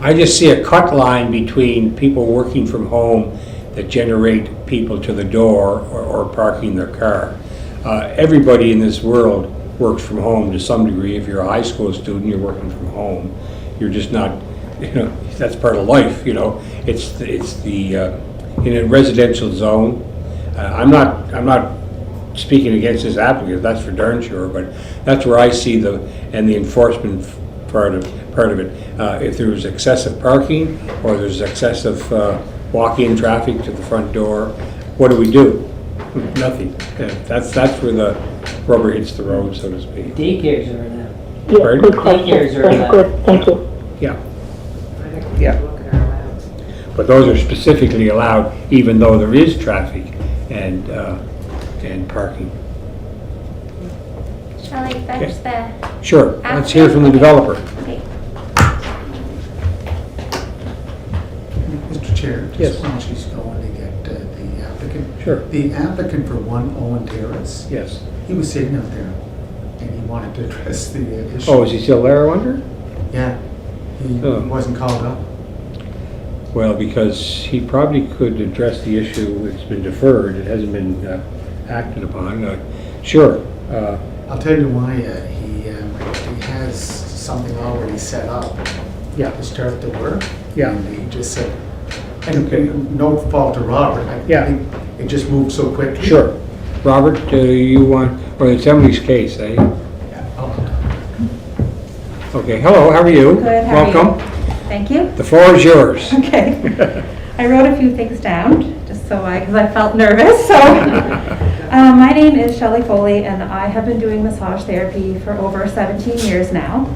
I just see a cut line between people working from home that generate people to the door or parking their car. Everybody in this world works from home to some degree. If you're a high school student, you're working from home. You're just not, that's part of life, It's the in a residential zone. I'm not speaking against this applicant, that's for darn sure, but that's where I see the enforcement part of it. If there was excessive parking or there's excessive walk-in traffic to the front door, what do we do? Nothing. That's where the rubber hits the road, so to speak. Daycares are allowed. Yeah, Pardon? good question. Daycares are That's allowed. good, thank you. Yeah, I think we Yeah. need to look at our allowance. but those are specifically allowed even though there is traffic and parking. Shall I fetch the? Sure, let's hear from the developer. Okay. Mr. Chair, Yes. just while she's going to get the applicant. Sure. The applicant for 1 Owen Terrace, Yes. he was sitting out there and he wanted to address the issue. Oh, is he still there, I wonder? Yeah, he Oh. wasn't called up. Well, because he probably could address the issue, it's been deferred, it hasn't been acted upon. Sure. I'll tell you why, he has something already set up Yeah. to start the work. Yeah. And he just said, and no fault to Robert, I Yeah. think it just moved so quickly. Sure. Robert, you want, or it's Emily's case, eh? Yeah. Oh. Okay, hello, how are you? Good, how are you? Welcome. Thank you. The floor is yours. Okay. I wrote a few things down, just because I felt nervous, so. My name is Shelley Foley, and I have been doing massage therapy for over 17 years now.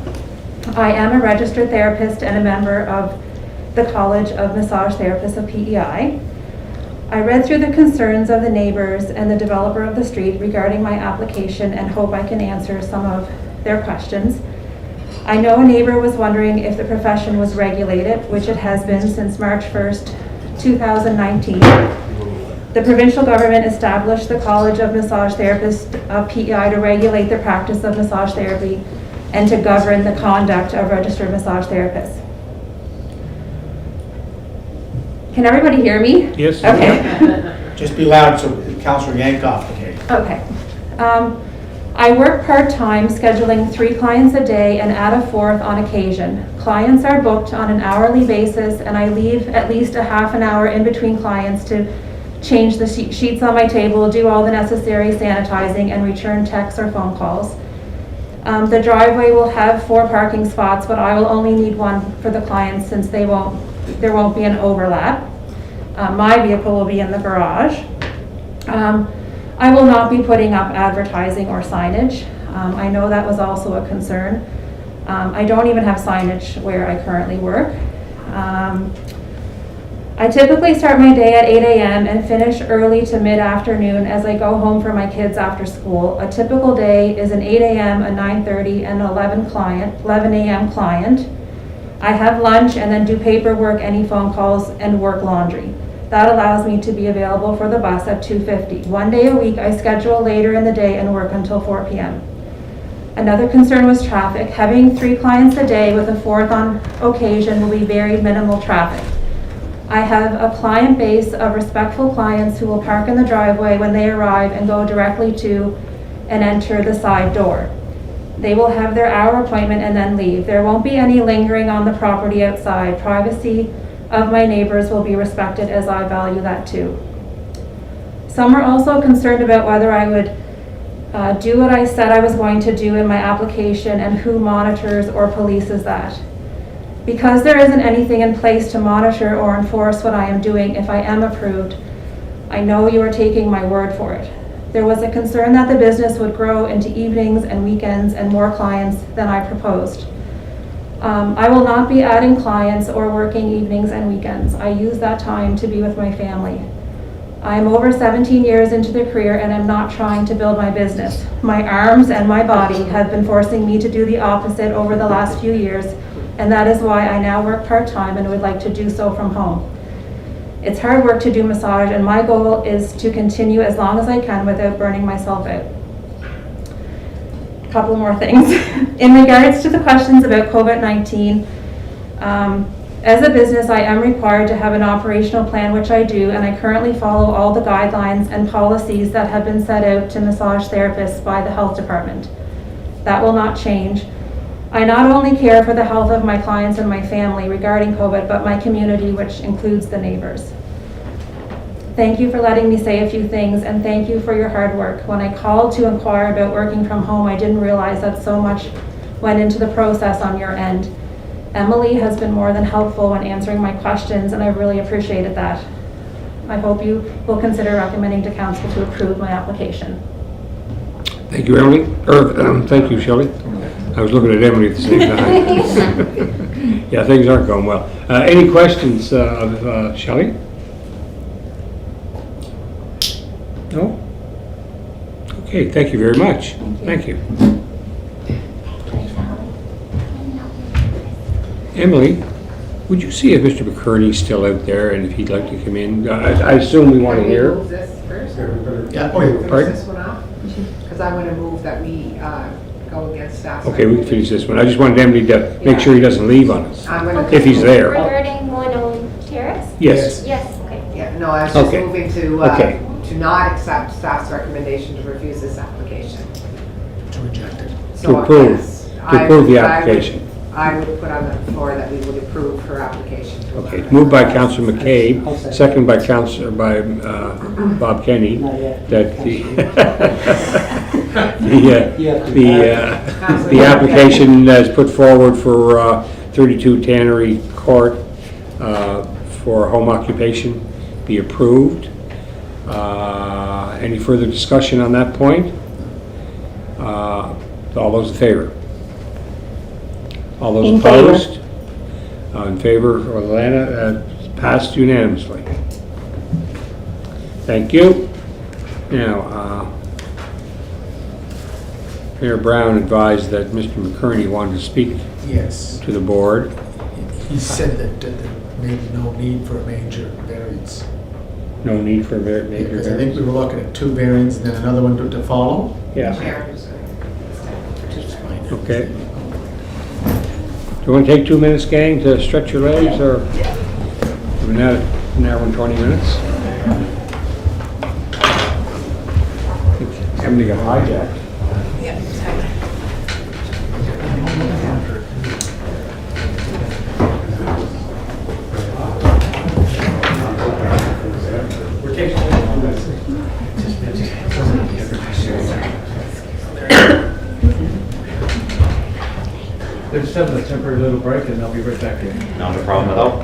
I am a registered therapist and a member of the College of Massage Therapists of PEI. I read through the concerns of the neighbors and the developer of the street regarding my application and hope I can answer some of their questions. I know a neighbor was wondering if the profession was regulated, which it has been since March 1st, 2019. The provincial government established the College of Massage Therapists of PEI to regulate the practice of massage therapy and to govern the conduct of registered massage therapists. Can everybody hear me? Yes. Okay. Just be loud so Councillor Yankoff can hear you. Okay. I work part-time, scheduling 3 clients a day and add a 4th on occasion. Clients are booked on an hourly basis, and I leave at least a half an hour in between clients to change the sheets on my table, do all the necessary sanitizing, and return texts or phone calls. The driveway will have 4 parking spots, but I will only need 1 for the clients since there won't be an overlap. My vehicle will be in the garage. I will not be putting up advertising or signage. I know that was also a concern. I don't even have signage where I currently work. I typically start my day at 8 a.m. and finish early to mid-afternoon as I go home for my kids after school. A typical day is an 8 a.m., a 9:30, and 11 a.m. client. I have lunch and then do paperwork, any phone calls, and work laundry. That allows me to be available for the bus at 2:50. 1 day a week, I schedule later in the day and work until 4 p.m. Another concern was traffic. Having 3 clients a day with a 4th on occasion will be very minimal traffic. I have a client base of respectful clients who will park in the driveway when they arrive and go directly to and enter the side door. They will have their hour appointment and then leave. There won't be any lingering on the property outside. Privacy of my neighbors will be respected, as I value that too. Some were also concerned about whether I would do what I said I was going to do in my application and who monitors or polices that. Because there isn't anything in place to monitor or enforce what I am doing if I am approved, I know you are taking my word for it. There was a concern that the business would grow into evenings and weekends and more clients than I proposed. I will not be adding clients or working evenings and weekends. I use that time to be with my family. I am over 17 years into the career and I'm not trying to build my business. My arms and my body have been forcing me to do the opposite over the last few years, and that is why I now work part-time and would like to do so from home. It's hard work to do massage, and my goal is to continue as long as I can without burning myself out. A couple more things. In regards to the questions about COVID-19, as a business, I am required to have an operational plan, which I do, and I currently follow all the guidelines and policies that have been set out to massage therapists by the health department. That will not change. I not only care for the health of my clients and my family regarding COVID, but my community, which includes the neighbors. Thank you for letting me say a few things, and thank you for your hard work. When I called to inquire about working from home, I didn't realize that so much went into the process on your end. Emily has been more than helpful when answering my questions, and I really appreciated that. I hope you will consider recommending to council to approve my application. Thank you, Emily. Thank you, Shelley. I was looking at Emily at the same time. Yeah, things aren't going well. Any questions of Shelley? No? Okay, thank you very much. Thank you. Emily, would you see if Mr. McCurney's still out there and if he'd like to come in? I assume we want to hear. Can we move this first? Yeah, Finish Pardon? this one off? Because I want to move that we go against staff. Okay, we can finish this one. I just wanted Emily to make sure he doesn't leave on us, I'm gonna- if he's there. Regarding 101 Terrace? Yes. Yes, okay. Yeah, no, I was just Okay. moving Okay. to not accept staff's recommendation to refuse this application. To reject it. So, To approve, yes, to approve the I would- application. I would put on the floor that we would approve her application. to Okay, allow moved by her- Councillor McCabe, second by Bob Kenny, that the application as put forward for 32 Tannery Court for home occupation be approved. Any further discussion on that point? All those in favor? All those In favor. opposed? In favor, Orlana, passed unanimously. Thank you. Now, Mayor Brown advised that Mr. McCurney wanted to speak Yes. to the board. He said that there may be no need for a major variance. No need for a major Because I think variance. we were looking at 2 variants and then another one to follow. Yeah, Sharon's, okay. Do you want to take 2 minutes, gang, to stretch your legs, or we're now at an hour and 20 minutes? Emily got hijacked. Yeah, exactly. They're just having a temporary little break and they'll be right back in. Not a problem at all.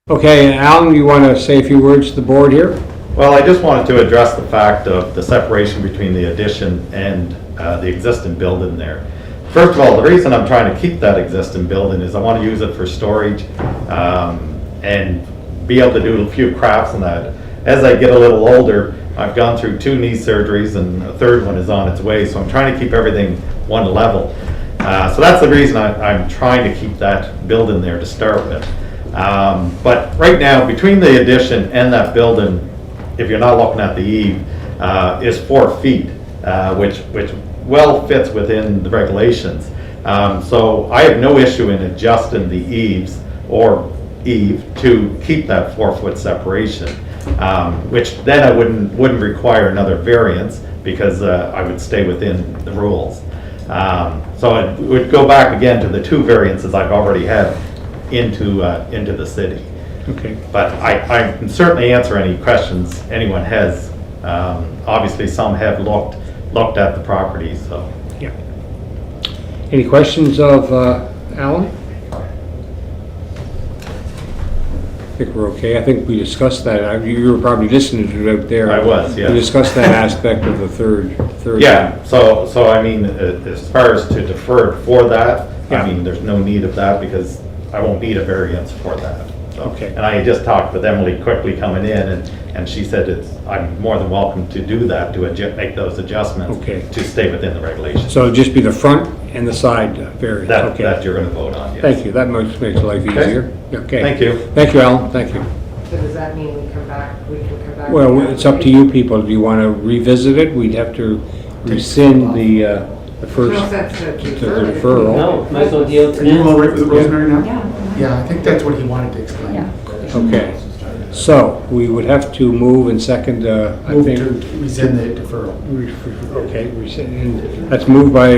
Okay, Alan, you want to say a few words to the board here? Well, I just wanted to address the fact of the separation between the addition and the existing building there. First of all, the reason I'm trying to keep that existing building is I want to use it for storage and be able to do a few crafts and that. As I get a little older, I've gone through 2 knee surgeries and a third one is on its way, so I'm trying to keep everything one level. So that's the reason I'm trying to keep that building there to start with. But right now, between the addition and that building, if you're not looking at the eave, is 4 feet, which well fits within the regulations. So I have no issue in adjusting the eaves or eve to keep that 4-foot separation. which then I wouldn't require another variance because I would stay within the rules. So it would go back again to the 2 variances I've already had into the city. Okay. But I can certainly answer any questions anyone has. Obviously, some have looked at the property, so. Yeah. Any questions of Alan? I think we're okay. I think we discussed that. You were probably listening to it out there. I was, yes. We discussed that aspect of the third. Yeah, so I mean, as far as to defer for that, Yeah. I mean, there's no need of that because I won't need a variance for that. So, Okay. and I just talked with Emily quickly coming in, and she said I'm more than welcome to do that, to make those adjustments. Okay. To stay within the regulations. So it'll just be the front and the side variance? Okay. That you're gonna vote on, yes. Thank you. That makes life easier. Okay. Thank you. Thank you, Alan. Thank you. So does that mean we can come back? Well, it's up to you people. Do you want to revisit it? We'd have to rescind the first No sense to the defer it. deferral. No, might as well deal with Are you all right with it. Rosemary now? Yeah. Yeah, I think that's what he wanted to explain. Yeah. Okay. So we would have to move and second, I Move think. to rescind the deferral. Okay, rescind. And that's moved by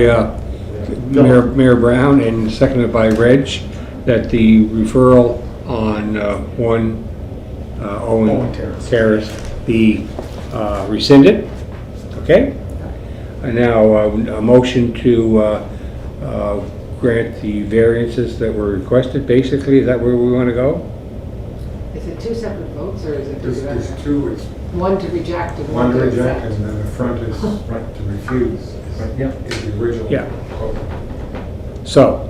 Mayor Brown and seconded by Reg, that the referral on Owen Owen Terrace. Terrace be rescinded. Okay? And now a motion to grant the variances that were requested, basically. Is that where we want to go? Is it 2 separate votes or is it? There's 2, it's One to reject and one one to to reject, accept? and then the front is right to refuse. Yeah. Is the original. Yeah. proposal. So,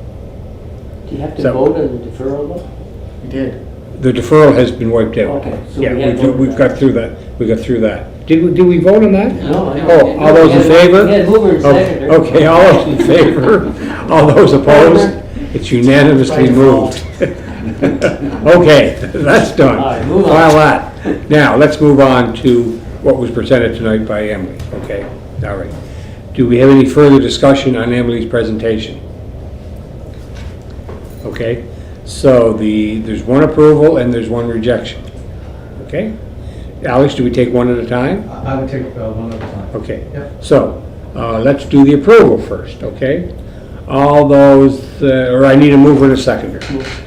Do you have to So- vote on the deferral though? We did. the deferral has been wiped out. Okay, so Yeah, we have voted we've that. got through that. We got through that. Did we vote on that? No, I Oh, all those in favor? Yeah, mover and Okay, seconder. okay, all those in favor? All those opposed? It's unanimously moved. Okay, that's done. All right, move on. File that. Now, let's move on to what was presented tonight by Emily, okay? All right. Do we have any further discussion on Emily's presentation? Okay, so there's one approval and there's one rejection, okay? Alex, do we take one at a time? I would take one at a time. Okay, Yep. so, let's do the approval first, okay? All those, or I need a mover and a seconder.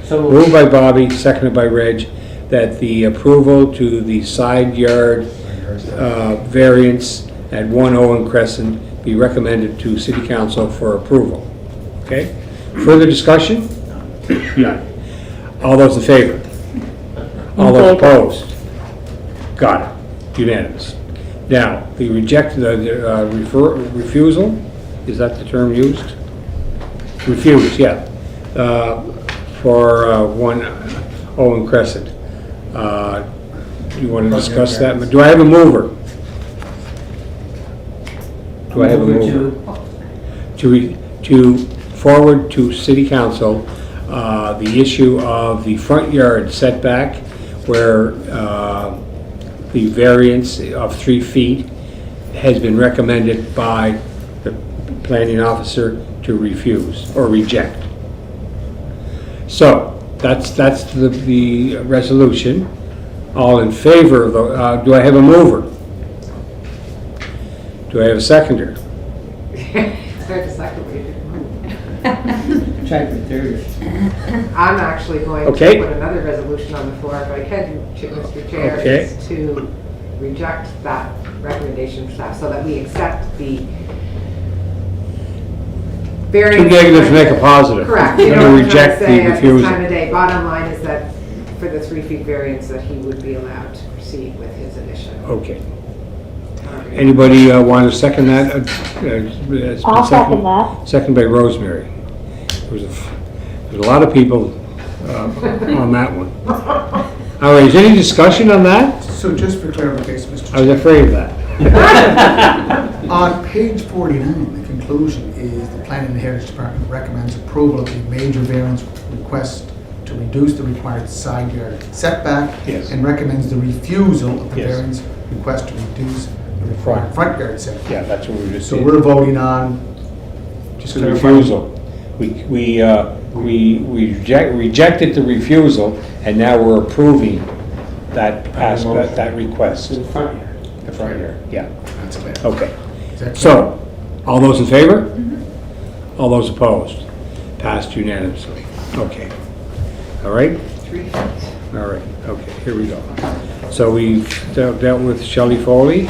So Moved by Bobby, seconded by Reg, that the approval to the side yard variance at 1 Owen Crescent be recommended to City Council for approval, okay? Further discussion? None. All those in favor? All those opposed? Got it. Unanimous. Now, the refusal, is that the term used? Refuse, yeah. For 1 Owen Crescent. You want to discuss that? Do I have a mover? Do I have a mover? To forward to City Council the issue of the front yard setback where the variance of 3 feet has been recommended by the planning officer to refuse or reject. So, that's the resolution. All in favor of the, do I have a mover? Do I have a seconder? It's hard to second what you didn't move. try for third. I'm actually going Okay. to put another resolution on the floor, if I could, Mr. Chair, Okay. is to reject that recommendation of staff, so that we accept the variance. Two negatives make a positive. Correct. You're You gonna know what I'm reject trying to say the at this refusal. time of day. Bottom line is that for the 3 feet variance, that he would be allowed to proceed with his addition. Okay. Anybody want to second that? It's been I'll second that. Second by Rosemary. There's a lot of people on that one. All right, is any discussion on that? So just for clarification, Mr. I was afraid of that. On page 49, the conclusion is the Planning and Heritage Department recommends approval of the major variance request to reduce the required side yard setback. Yes. And recommends the refusal of the Yes. variance request to reduce the required front yard setback. Yeah, that's what we just So did. we're voting on just The clarifying. refusal. We rejected the refusal, and now we're approving that aspect, that request. The front here. The front here, yeah. That's clear. Okay. Is that So, all those in favor? All those opposed? Passed unanimously. Okay. All right? 3 votes. All right, okay, here we go. So we've dealt with Shelley Foley.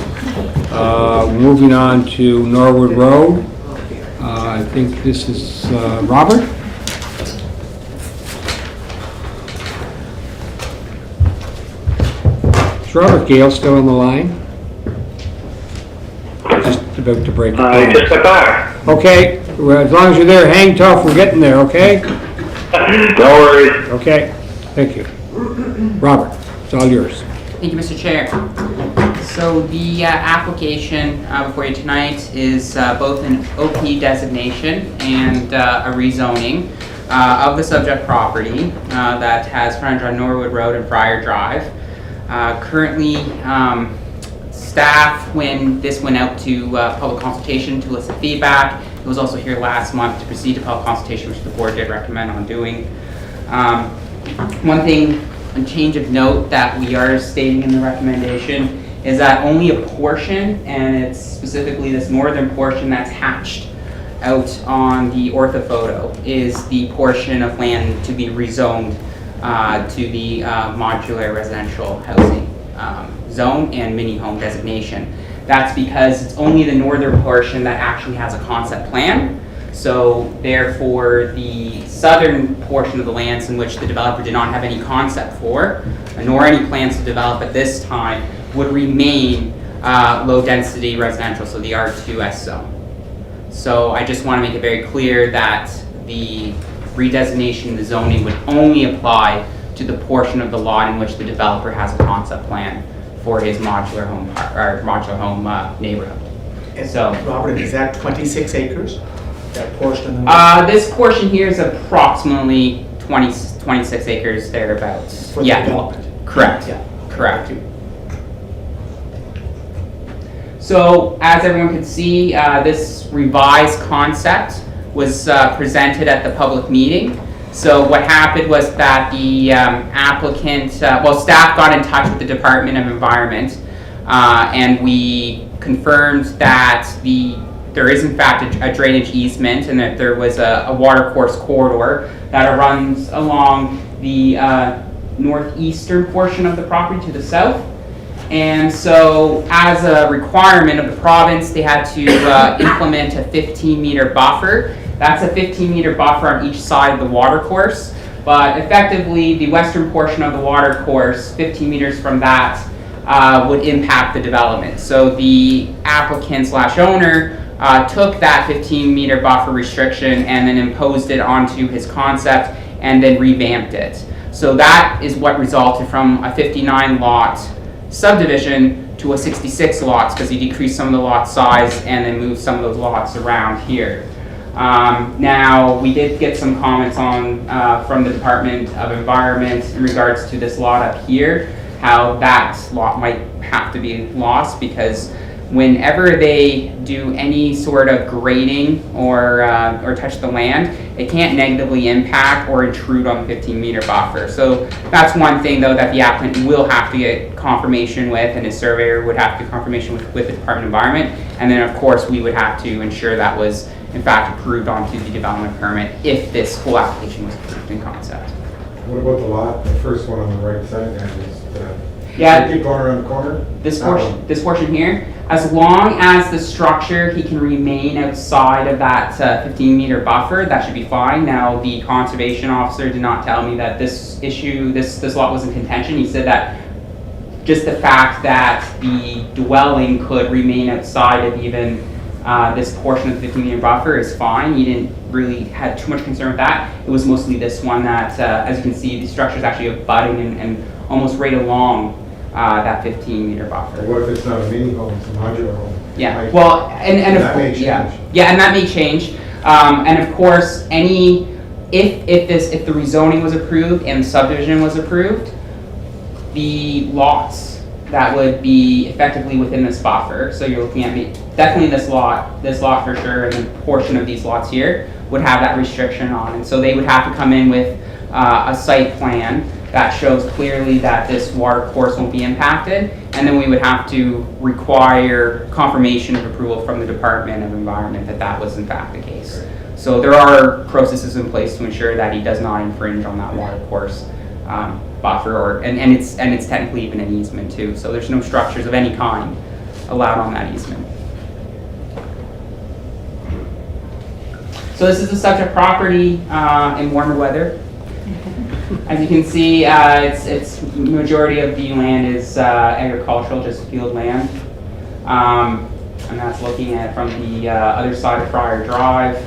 Moving on to Norwood Road. I think this is Robert? Is Robert Gale still on the line? Just about to break. I just got back. Okay, well, as long as you're there, hang tough, we're getting there, okay? No worries. Okay, thank you. Robert, it's all yours. Thank you, Mr. Chair. So the application before you tonight is both an OP designation and a rezoning of the subject property that has frontage on Norwood Road and Friar Drive. Currently, staff, when this went out to public consultation to elicit feedback, it was also here last month to proceed to public consultation, which the board did recommend on doing. One thing, a change of note that we are stating in the recommendation is that only a portion, and it's specifically this northern portion that's hatched out on the orthophoto, is the portion of land to be rezoned to the modular residential housing zone and mini home designation. That's because it's only the northern portion that actually has a concept plan. So therefore, the southern portion of the lands in which the developer did not have any concept for, nor any plans to develop at this time, would remain low density residential, so the R2S zone. So I just want to make it very clear that the redesignation of the zoning would only apply to the portion of the lot in which the developer has a concept plan for his modular home neighborhood. And So, Robert, is that 26 acres? That portion? Of the this portion here is approximately 26 acres thereabouts. For the Yeah, development? correct. Yeah. Correct. Thank you. So, as everyone can see, this revised concept was presented at the public meeting. So what happened was that the applicant, staff got in touch with the Department of Environment, and we confirmed that there is in fact a drainage easement, and that there was a water course corridor that runs along the northeastern portion of the property to the south. And so, as a requirement of the province, they had to implement a 15-meter buffer. That's a 15-meter buffer on each side of the water course. But effectively, the western portion of the water course, 15 meters from that, would impact the development. So the applicant/owner took that 15-meter buffer restriction and then imposed it onto his concept and then revamped it. So that is what resulted from a 59-lot subdivision to a 66 lots, because he decreased some of the lot size and then moved some of those lots around here. Now, we did get some comments on from the Department of Environment in regards to this lot up here, how that lot might have to be lost, because whenever they do any sort of grading or touch the land, it can't negatively impact or intrude on the 15-meter buffer. So that's one thing, though, that the applicant will have to get confirmation with, and his surveyor would have to get confirmation with the Department of Environment. And then, of course, we would have to ensure that was, in fact, approved onto the development permit if this whole application was approved in concept. What about the lot, the first one on the right side, that is, Yeah. keep going around the corner? This portion here, as long as the structure, he can remain outside of that 15-meter buffer, that should be fine. Now, the conservation officer did not tell me that this lot was in contention. He said that just the fact that the dwelling could remain outside of even this portion of the 15-meter buffer is fine. He didn't really have too much concern with that. It was mostly this one that, as you can see, the structure is actually abutting and almost right along that 15-meter buffer. What if it's not a mini home, it's a modular home? Yeah, Like, well, and that may change. Yeah, and that may change. And of course, if the rezoning was approved and the subdivision was approved, the lots that would be effectively within this buffer, so you're looking at definitely this lot for sure, and a portion of these lots here would have that restriction on, and so they would have to come in with a site plan that shows clearly that this water course won't be impacted, and then we would have to require confirmation of approval from the Department of Environment that that was in fact the case. So there are processes in place to ensure that he does not infringe on that water course buffer, and it's technically even an easement too. So there's no structures of any kind allowed on that easement. So this is the subject property in warmer weather. As you can see, it's majority of the land is agricultural, just field land, and that's looking at from the other side of Friar Drive.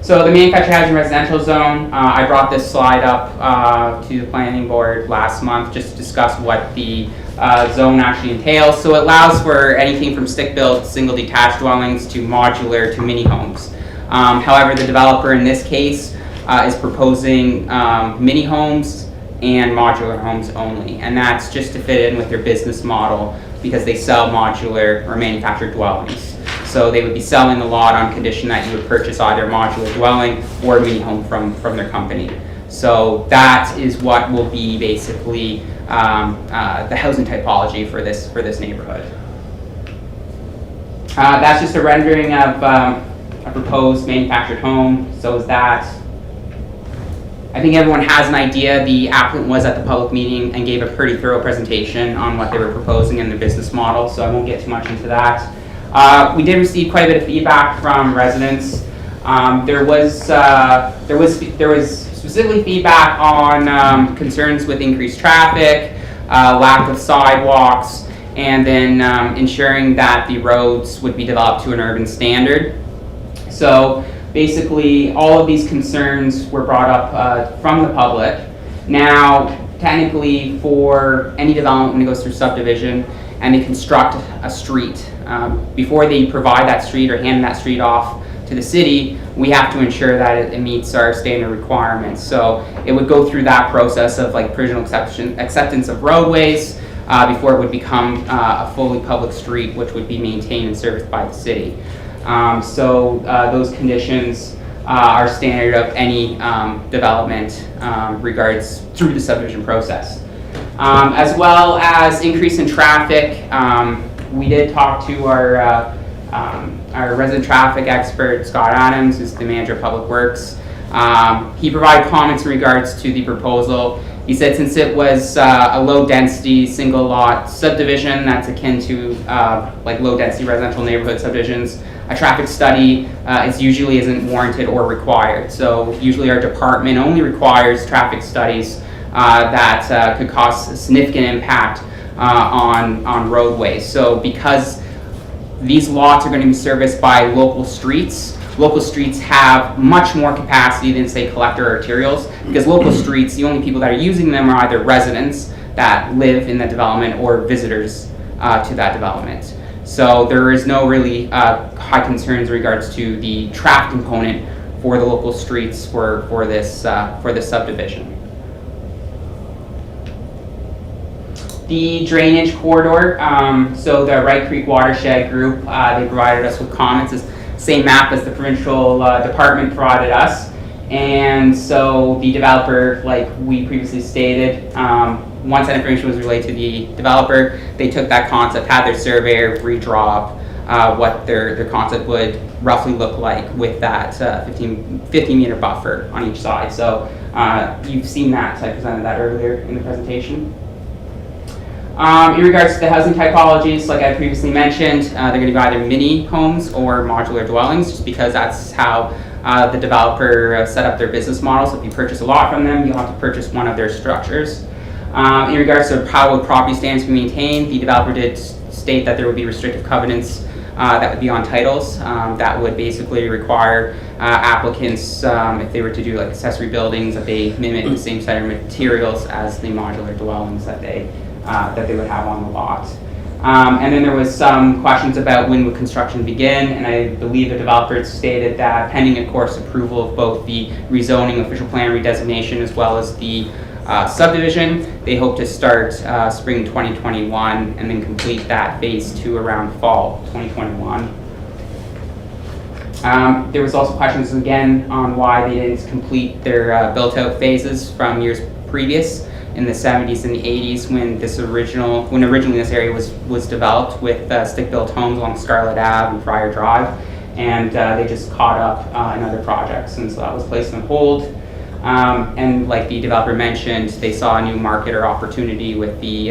So the manufactured housing residential zone, I brought this slide up to the planning board last month just to discuss what the zone actually entails. So it allows for anything from stick-built single detached dwellings to modular to mini homes. However, the developer in this case is proposing mini homes and modular homes only, and that's just to fit in with their business model because they sell modular or manufactured dwellings. So they would be selling the lot on condition that you would purchase either a modular dwelling or a mini home from their company. So that is what will be basically the housing typology for this neighborhood. That's just a rendering of a proposed manufactured home. So is that. I think everyone has an idea. The applicant was at the public meeting and gave a pretty thorough presentation on what they were proposing in their business model, so I won't get too much into that. We did receive quite a bit of feedback from residents. There was specifically feedback on concerns with increased traffic, lack of sidewalks, and then ensuring that the roads would be developed to an urban standard. So basically, all of these concerns were brought up from the public. Now, technically, for any development when it goes through subdivision and they construct a street, before they provide that street or hand that street off to the city, we have to ensure that it meets our standard requirements. So it would go through that process of like provisional acceptance of roadways before it would become a fully public street, which would be maintained and serviced by the city. So those conditions are standard of any development regards through the subdivision process. As well as increase in traffic, we did talk to our resident traffic expert, Scott Adams, who's the manager of Public Works. He provided comments in regards to the proposal. He said since it was a low-density, single-lot subdivision that's akin to like low-density residential neighborhood subdivisions, a traffic study usually isn't warranted or required. So usually our department only requires traffic studies that could cause a significant impact on roadways. So because these lots are going to be serviced by local streets have much more capacity than, say, collector arterials, because local streets, the only people that are using them are either residents that live in the development or visitors to that development. So there is no really high concerns in regards to the traffic component for the local streets for this subdivision. The drainage corridor, so the Wright Creek Watershed Group, they provided us with comments. It's the same map as the provincial department provided us. And so the developer, like we previously stated, once that information was relayed to the developer, they took that concept, had their surveyor redraw what their concept would roughly look like with that 15 meter buffer on each side. So you've seen that, so I presented that earlier in the presentation. In regards to the housing typologies, like I previously mentioned, they're going to be either mini homes or modular dwellings, just because that's how the developer set up their business model. So if you purchase a lot from them, you'll have to purchase one of their structures. In regards to how would property standards be maintained, the developer did state that there would be restrictive covenants that would be on titles that would basically require applicants, if they were to do like accessory buildings, that they mimic the same set of materials as the modular dwellings that they would have on the lot. And then there was some questions about when would construction begin, and I believe the developer had stated that pending, of course, approval of both the rezoning, official plan redesignation, as well as the subdivision, they hope to start spring 2021 and then complete that phase 2 around fall 2021. There was also questions again on why they didn't complete their built-out phases from years previous in the 70s and the 80s when originally this area was developed with stick-built homes along Scarlet Ave and Friar Drive, and they just caught up in other projects, and so that was placed on hold. And like the developer mentioned, they saw a new market or opportunity with the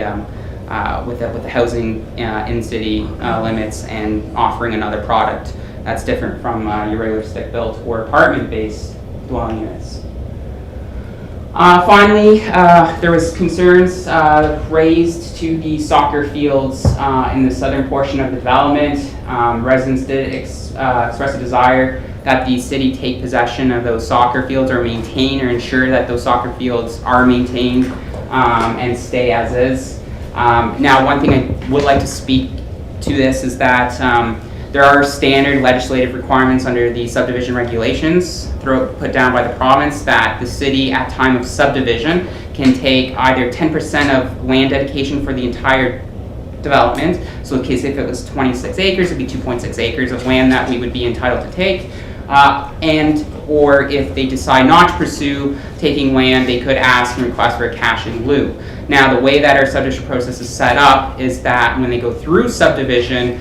housing in city limits and offering another product that's different from your regular stick-built or apartment-based dwelling units. Finally, there was concerns raised to the soccer fields in the southern portion of the development. Residents did express a desire that the city take possession of those soccer fields or maintain or ensure that those soccer fields are maintained and stay as is. Now, one thing I would like to speak to this is that there are standard legislative requirements under the subdivision regulations put down by the province that the city at time of subdivision can take either 10% of land dedication for the entire development. So in case if it was 26 acres, it'd be 2.6 acres of land that we would be entitled to take. Or if they decide not to pursue taking land, they could ask and request for a cash in lieu. Now, the way that our subdivision process is set up is that when they go through subdivision,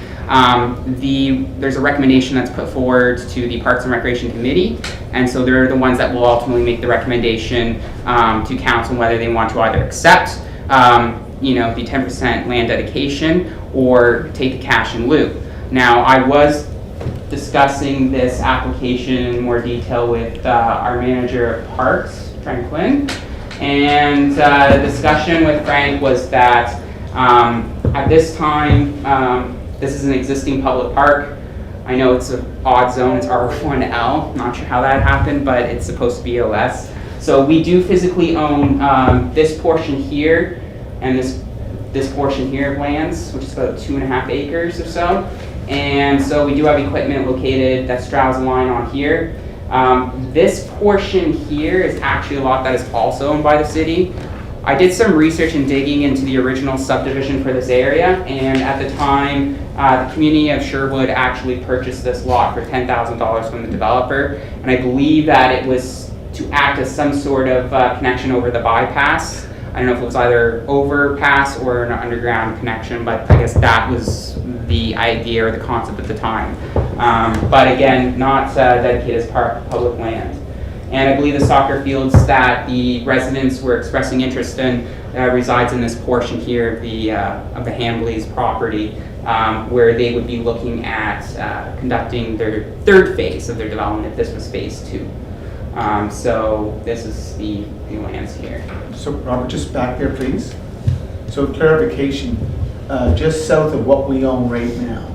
there's a recommendation that's put forward to the Parks and Recreation Committee, and so they're the ones that will ultimately make the recommendation to council whether they want to either accept the 10% land dedication or take the cash in lieu. Now, I was discussing this application in more detail with our manager of Parks, Frank Quinn, and the discussion with Frank was that at this time, this is an existing public park. I know it's an odd zone, it's R1L, not sure how that happened, but it's supposed to be OS. So we do physically own this portion here and this portion here of lands, which is about 2.5 acres or so. And so we do have equipment located that straddles the line on here. This portion here is actually a lot that is also owned by the city. I did some research and digging into the original subdivision for this area, and at the time, the community of Sherwood actually purchased this lot for $10,000 from the developer, and I believe that it was to act as some sort of connection over the bypass. I don't know if it was either overpass or an underground connection, but I guess that was the idea or the concept at the time. But again, not dedicated as public land. And I believe the soccer fields that the residents were expressing interest in resides in this portion here of the Hambleys property, where they would be looking at conducting their third phase of their development if this was phase 2. So this is the lands here. So Robert, just back there, please. So clarification, just south of what we own right now.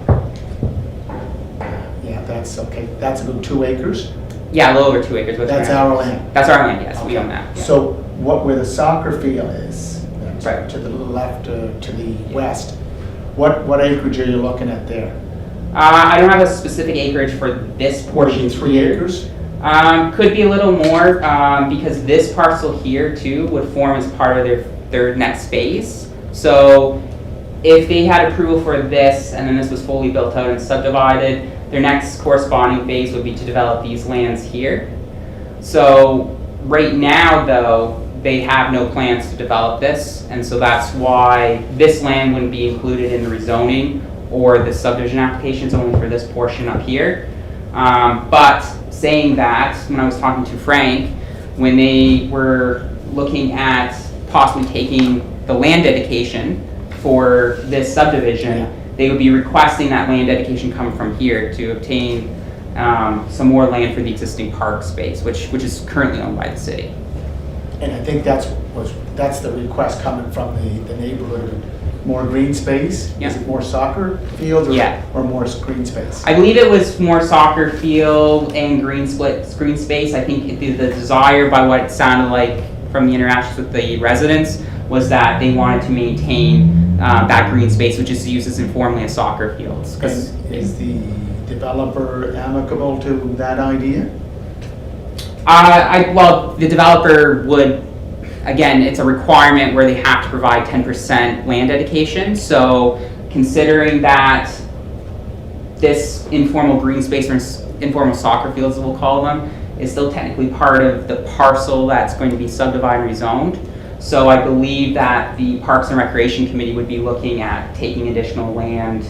Yeah, that's okay. That's about 2 acres. Yeah, a little over 2 acres. That's our land. That's our land, yes. Okay. We own that. Yeah. So where the soccer field is, right to the left, to the west, what acreage are you looking at there? I don't have a specific acreage for this portion. 3 acres? Could be a little more because this parcel here too would form as part of their next phase. So if they had approval for this and then this was fully built out and subdivided, their next corresponding phase would be to develop these lands here. So right now though, they have no plans to develop this, and so that's why this land wouldn't be included in the rezoning or the subdivision applications, only for this portion up here. But saying that, when I was talking to Frank, when they were looking at possibly taking the land dedication for this subdivision, they would be requesting that land dedication come from here to obtain some more land for the existing park space, which is currently owned by the city. And I think that's the request coming from the neighborhood. More green space? Yeah. Is it more soccer field or more green space? I believe it was more soccer field and green space. I think the desire, by what it sounded like from the interactions with the residents, was that they wanted to maintain that green space, which is used as informally as soccer fields. And is the developer amicable to that idea? Well, the developer would, again, it's a requirement where they have to provide 10% land dedication. So considering that this informal green space informal soccer fields, we'll call them, is still technically part of the parcel that's going to be subdivided and rezoned. So I believe that the Parks and Recreation Committee would be looking at taking additional land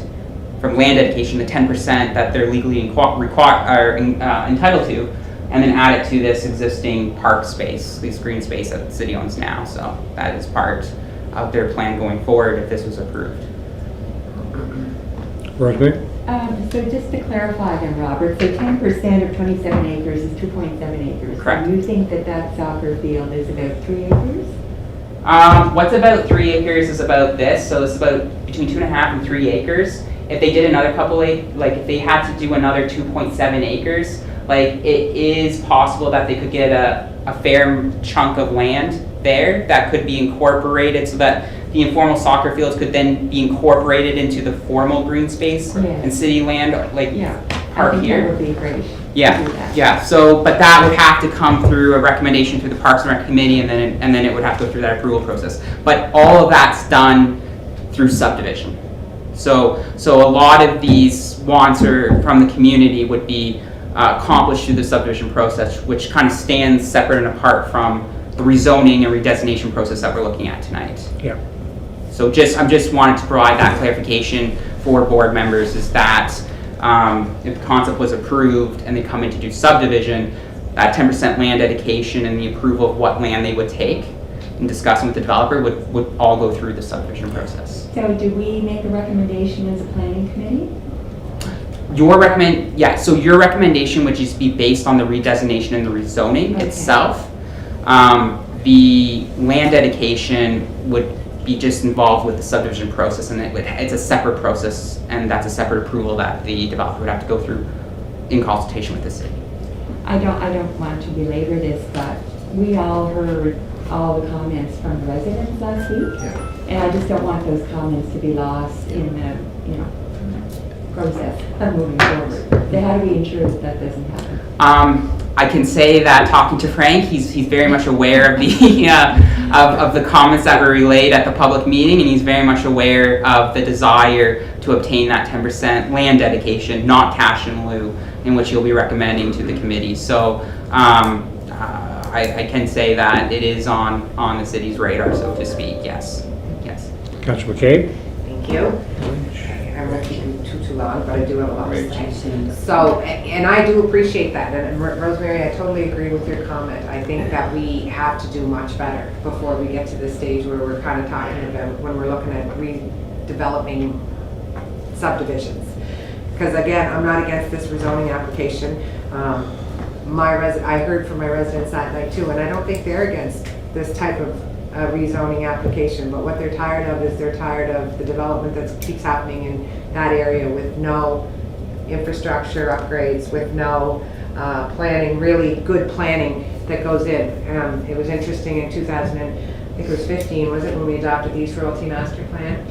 from land dedication, the 10% that they're legally entitled to, and then add it to this existing park space, this green space that the city owns now. So that is part of their plan going forward if this was approved. Rosemary? So just to clarify then, Robert, so 10% of 27 acres is 2.7 acres. Correct. Do you think that that soccer field is about 3 acres? What's about 3 acres is about this, so it's about between 2.5 and 3 acres. If they did another couple, like if they had to do another 2.7 acres, like it is possible that they could get a fair chunk of land there that could be incorporated so that the informal soccer fields could then be incorporated into the formal green space and city land, like park here. That would be great. Yeah. So, but that would have to come through a recommendation through the Parks and Rec Committee, and then it would have to go through that approval process. But all of that's done through subdivision. So a lot of these wants from the community would be accomplished through the subdivision process, which kind of stands separate and apart from the rezoning and redesignation process that we're looking at tonight. Yeah. So I'm just wanted to provide that clarification for board members is that if the concept was approved and they come in to do subdivision, that 10% land dedication and the approval of what land they would take and discussing with the developer would all go through the subdivision process. So do we make a recommendation as a planning committee? So your recommendation would just be based on the redesignation and the rezoning itself. The land dedication would be just involved with the subdivision process, and it's a separate process, and that's a separate approval that the developer would have to go through in consultation with the city. I don't want to belabor this, but we all heard all the comments from the residents last week, and I just don't want those comments to be lost in the process of moving forward. They had to be ensured that that doesn't happen. I can say that talking to Frank, he's very much aware of the of the comments that were relayed at the public meeting, and he's very much aware of the desire to obtain that 10% land dedication, not cash in lieu, in which you'll be recommending to the committee. So I can say that it is on the city's radar, so to speak. Yes. Councilor McCabe? Thank you. I'm not keeping too long, but I do have a lot to say. So, and I do appreciate that. And Rosemary, I totally agree with your comment. I think that we have to do much better before we get to the stage where we're kind of talking about when we're looking at redeveloping subdivisions. Because again, I'm not against this rezoning application. I heard from my residents that night too, and I don't think they're against this type of rezoning application, but what they're tired of is they're tired of the development that keeps happening in that area with no infrastructure upgrades, with no planning, really good planning that goes in. It was interesting in 2015, was it, when we adopted the East Royalty Master Plan?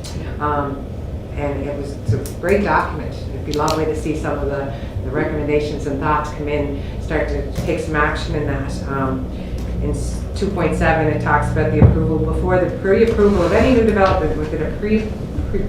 And it's a great document. It'd be lovely to see some of the recommendations and thoughts come in, start to take some action in that. In 2.7, it talks about the approval before the pre-approval of any new development within a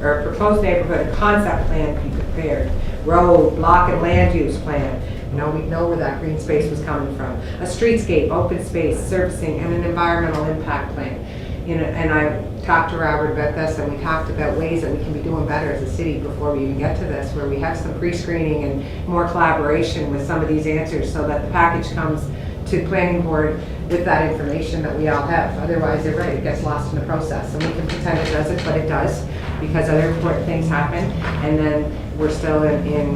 or proposed neighborhood, a concept plan be prepared. Road, block, and land use plan. We know where that green space was coming from. A streetscape, open space, servicing, and an environmental impact plan. And I talked to Robert about this, and we talked about ways that we can be doing better as a city before we even get to this, where we have some pre-screening and more collaboration with some of these answers so that the package comes to planning board with that information that we all have. Otherwise, you're right, it gets lost in the process. And we can pretend it doesn't, but it does, because other important things happen, and then we're still in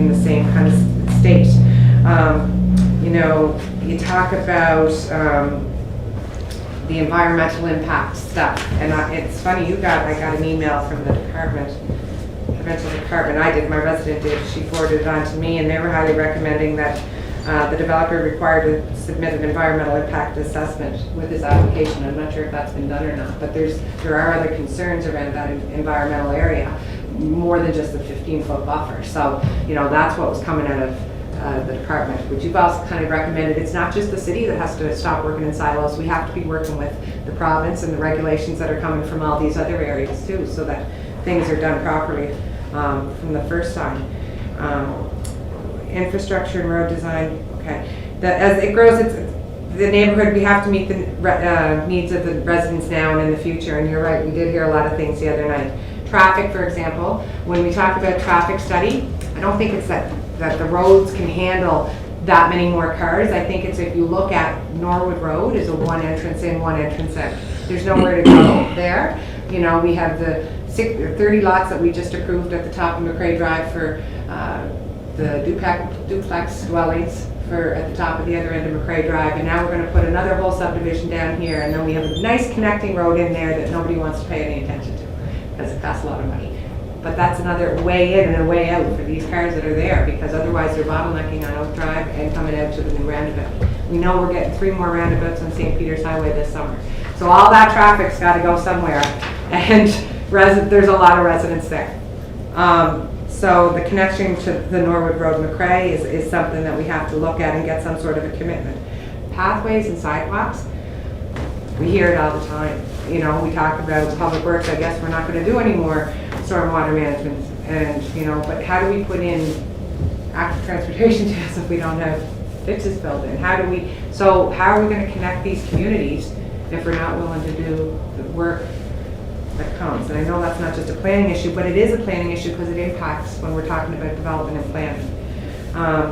the same kind of state. You talk about the environmental impact stuff, and it's funny, I got an email from the provincial department. I did, my resident did, she forwarded it on to me, and they were highly recommending that the developer required to submit an environmental impact assessment with his application. I'm not sure if that's been done or not, but there are other concerns around that environmental area, more than just the 15-foot buffer. So, that's what was coming out of the department, which you've also kind of recommended. It's not just the city that has to stop working in silos. We have to be working with the province and the regulations that are coming from all these other areas too, so that things are done properly from the first side. infrastructure and road design, okay. As it grows, it's the neighborhood, we have to meet the needs of the residents now and in the future, and you're right, we did hear a lot of things the other night. Traffic, for example, when we talk about traffic study, I don't think it's that the roads can handle that many more cars. I think it's if you look at Norwood Road is a one entrance in, one entrance out. There's nowhere to go there. You know, we have the 30 lots that we just approved at the top of McCrae Drive for the duplex dwellings for at the top of the other end of McCrae Drive, and now we're going to put another whole subdivision down here, and then we have a nice connecting road in there that nobody wants to pay any attention to because it costs a lot of money. But that's another way in and a way out for these cars that are there, because otherwise they're bottlenecking on Oak Drive and coming out to the new roundabout. We know we're getting 3 more roundabouts on St. Peter's Highway this summer. So all that traffic's got to go somewhere, and there's a lot of residents there. So the connection to the Norwood Road McCrae is something that we have to look at and get some sort of a commitment. Pathways and sidewalks, we hear it all the time. You know, we talk about public works, I guess we're not going to do any more stormwater management, and, you know, but how do we put in active transportation tails if we don't have fixes built in? How are we going to connect these communities if we're not willing to do the work that comes? And I know that's not just a planning issue, but it is a planning issue because it impacts when we're talking about development and planning.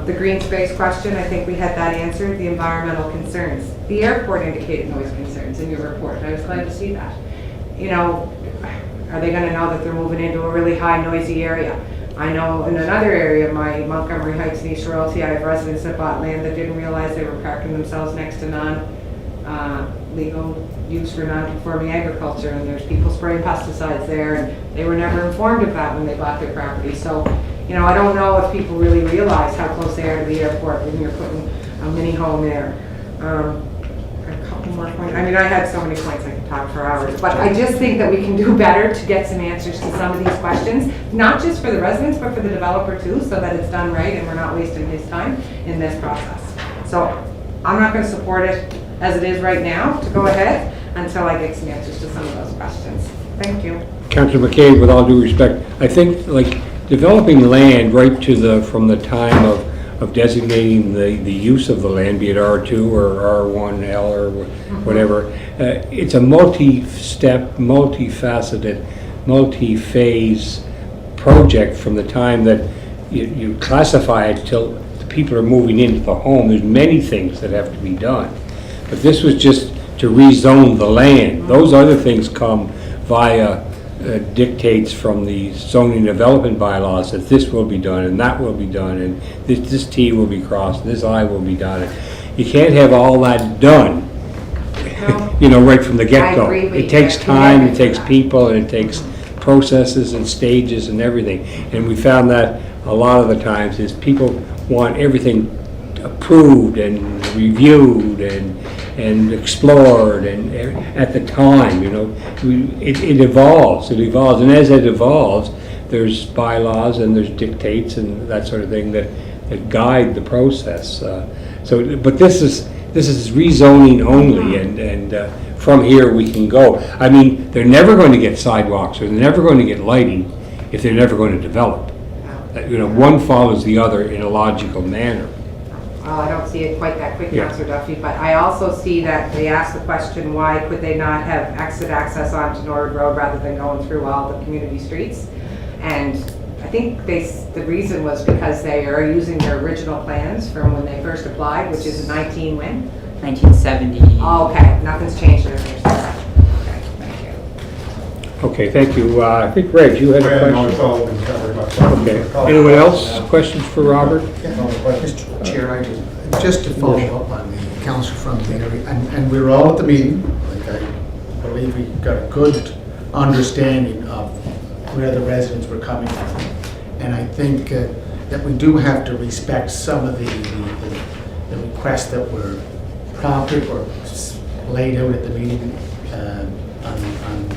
The green space question, I think we had that answered. The environmental concerns. The airport indicated noise concerns in your report. I was glad to see that. You know, are they going to know that they're moving into a really high noisy area? I know in another area, my Montgomery Heights and East Royalty, I have residents that bought land that didn't realize they were parking themselves next to legal use for non-conforming agriculture, and there's people spraying pesticides there, and they were never informed of that when they bought their property. So, you know, I don't know if people really realize how close they are to the airport when you're putting a mini home there. A couple more points. I mean, I had so many points I could talk for hours, but I just think that we can do better to get some answers to some of these questions, not just for the residents, but for the developer too, so that it's done right and we're not wasting his time in this process. So I'm not going to support it as it is right now to go ahead until I get some answers to some of those questions. Thank you. Councillor McCabe, with all due respect, I think like developing land right to from the time of designating the use of the land, be it R2 or R1L or whatever, it's a multi-step, multifaceted, multi-phase project from the time that you classify it till the people are moving into the home. There's many things that have to be done. But this was just to rezone the land. Those other things come via dictates from the zoning development bylaws that this will be done and that will be done and this T will be crossed, this I will be done. You can't have all that done, you know, right from the get-go. It takes time, it takes people, and it takes processes and stages and everything. And we found that a lot of the times is people want everything approved and reviewed and explored and at the time, you know, it evolves, and as it evolves, there's bylaws and there's dictates and that sort of thing that guide the process. But this is rezoning only, and from here we can go. I mean, they're never going to get sidewalks or they're never going to get lighting if they're never going to develop. You know, one follows the other in a logical manner. Well, I don't see it quite that quick, Councillor Duffy, but I also see that they asked the question, why could they not have exit access onto Norwood Road rather than going through all the community streets? And I think the reason was because they are using their original plans from when they first applied, which is 19 when? 1970. Oh, okay, nothing's changed in their Okay, thank you. Okay, thank you. I think, Reg, you had a question? Okay. Anyone else? Questions for Robert? Mr. Chair, just to follow up on the councillor from the area, and we were all at the meeting. Like, I believe we got a good understanding of where the residents were coming from, and I think that we do have to respect some of the requests that were prompted or laid out at the meeting on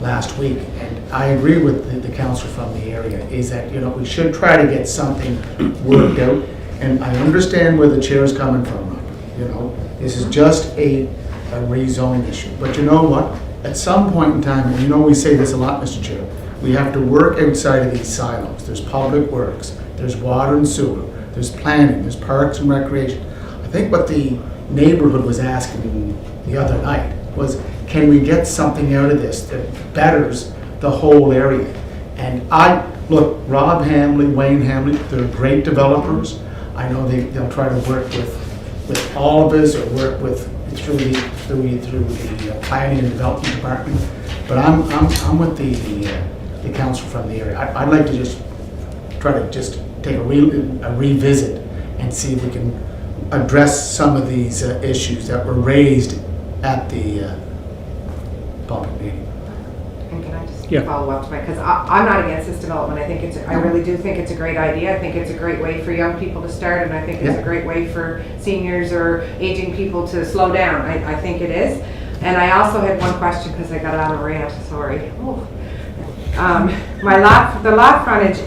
last week. And I agree with the councillor from the area, is that, you know, we should try to get something worked out. And I understand where the chair is coming from, you know, this is just a rezoning issue. But you know what? At some point in time, and you know we say this a lot, Mr. Chair, we have to work outside of these silos. There's public works, there's water and sewer, there's planning, there's parks and recreation. I think what the neighborhood was asking the other night was, can we get something out of this that betters the whole area? And look, Rob Hamley, Wayne Hamley, they're great developers. I know they'll try to work with all of us or work through the planning and development department. But I'm with the council from the area. I'd like to just try to take a revisit and see if we can address some of these issues that were raised at the public meeting. And can I just follow up to my, because I'm not against this development. I really do think it's a great idea. I think it's a great way for young people to start, and I think it's a great way for seniors or aging people to slow down. I think it is. And I also had one question because I got on a rant, sorry. The lot frontage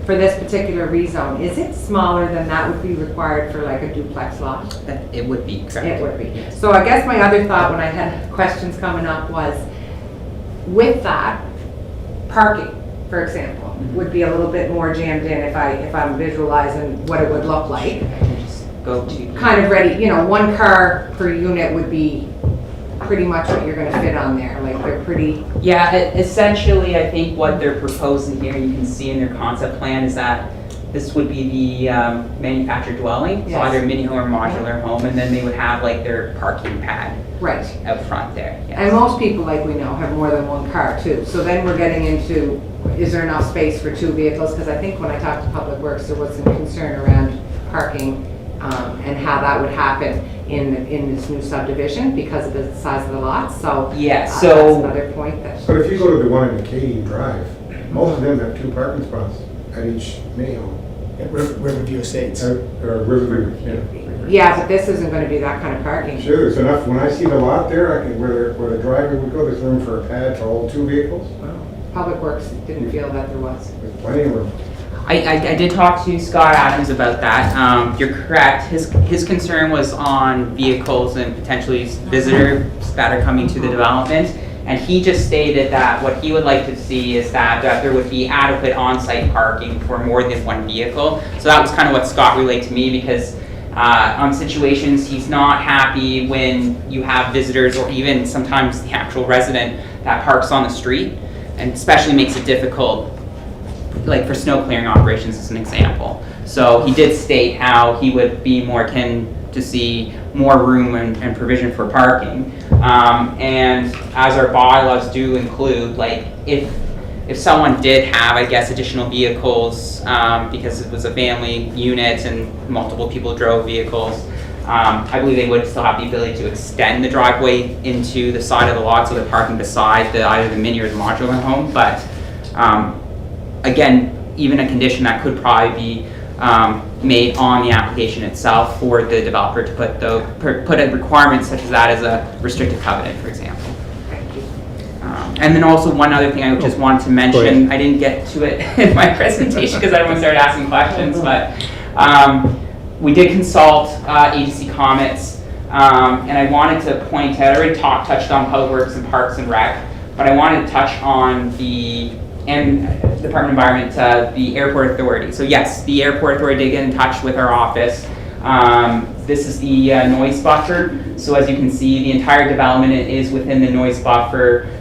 for this particular rezone, is it smaller than that would be required for like a duplex lot? It would be, correct. It would be. So I guess my other thought when I had questions coming up was, with that, parking, for example, would be a little bit more jammed in if I'm visualizing what it would look like. Go to Kind of ready, one car per unit would be pretty much what you're gonna fit on there, like they're pretty. Yeah, essentially, I think what they're proposing here, you can see in their concept plan, is that this would be the manufactured dwelling, so Yes. either mini home or modular home, and then they would have like their parking pad Right. out front there. Yes. And most people, like we know, have more than one car too. So then we're getting into, is there enough space for two vehicles? Because I think when I talked to Public Works, there was some concern around parking and how that would happen in this new subdivision because of the size of the lots. So yeah, that's so another point that. But if you go to the one in Acadian Drive, most of them have 2 parking spots at each main home. At Riverview Estates. Or Riverview, yeah. Yeah, but this isn't going to be that kind of parking. Sure, there's enough, when I see the lot there, where the driveway would go, there's room for a pad to hold 2 vehicles. Public Works didn't feel that there was. There's plenty of room. I did talk to Scott Adams about that. You're correct. His concern was on vehicles and potentially visitors that are coming to the development. And he just stated that what he would like to see is that there would be adequate on-site parking for more than one vehicle. So that was kind of what Scott relayed to me, because on situations he's not happy when you have visitors or even sometimes the actual resident that parks on the street, and especially makes it difficult, like for snow clearing operations as an example. So he did state how he would be more akin to see more room and provision for parking. And as our bylaws do include, like if someone did have, I guess, additional vehicles, because it was a family unit and multiple people drove vehicles, I believe they would still have the ability to extend the driveway into the side of the lot so they're parking beside either the mini or the modular home. But again, even a condition that could probably be made on the application itself for the developer to put a requirement such as that as a restrictive covenant, for example. And then also one other thing I just wanted to mention, I didn't get to it in my presentation because everyone started asking questions, but we did consult agency comments, and I wanted to point out, I already touched on Public Works and Parks and Rec, but I wanted to touch on the Department of Environment, the Airport Authority. So yes, the Airport Authority did get in touch with our office. This is the noise buffer. So as you can see, the entire development is within the noise buffer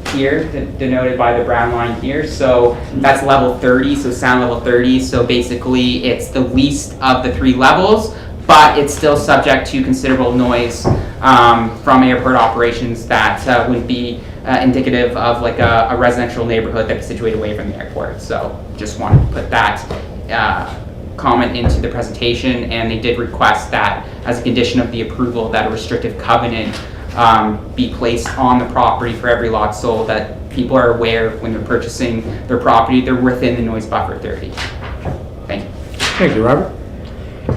here, denoted by the brown line here. So that's level 30, so sound level 30. So basically it's the least of the 3 levels, but it's still subject to considerable noise from airport operations that would be indicative of like a residential neighborhood that's situated away from the airport. So just wanted to put that comment into the presentation, and they did request that as a condition of the approval that a restrictive covenant be placed on the property for every lot sold, that people are aware when they're purchasing their property, they're within the noise buffer 30. Thank you. Thank you, Robert.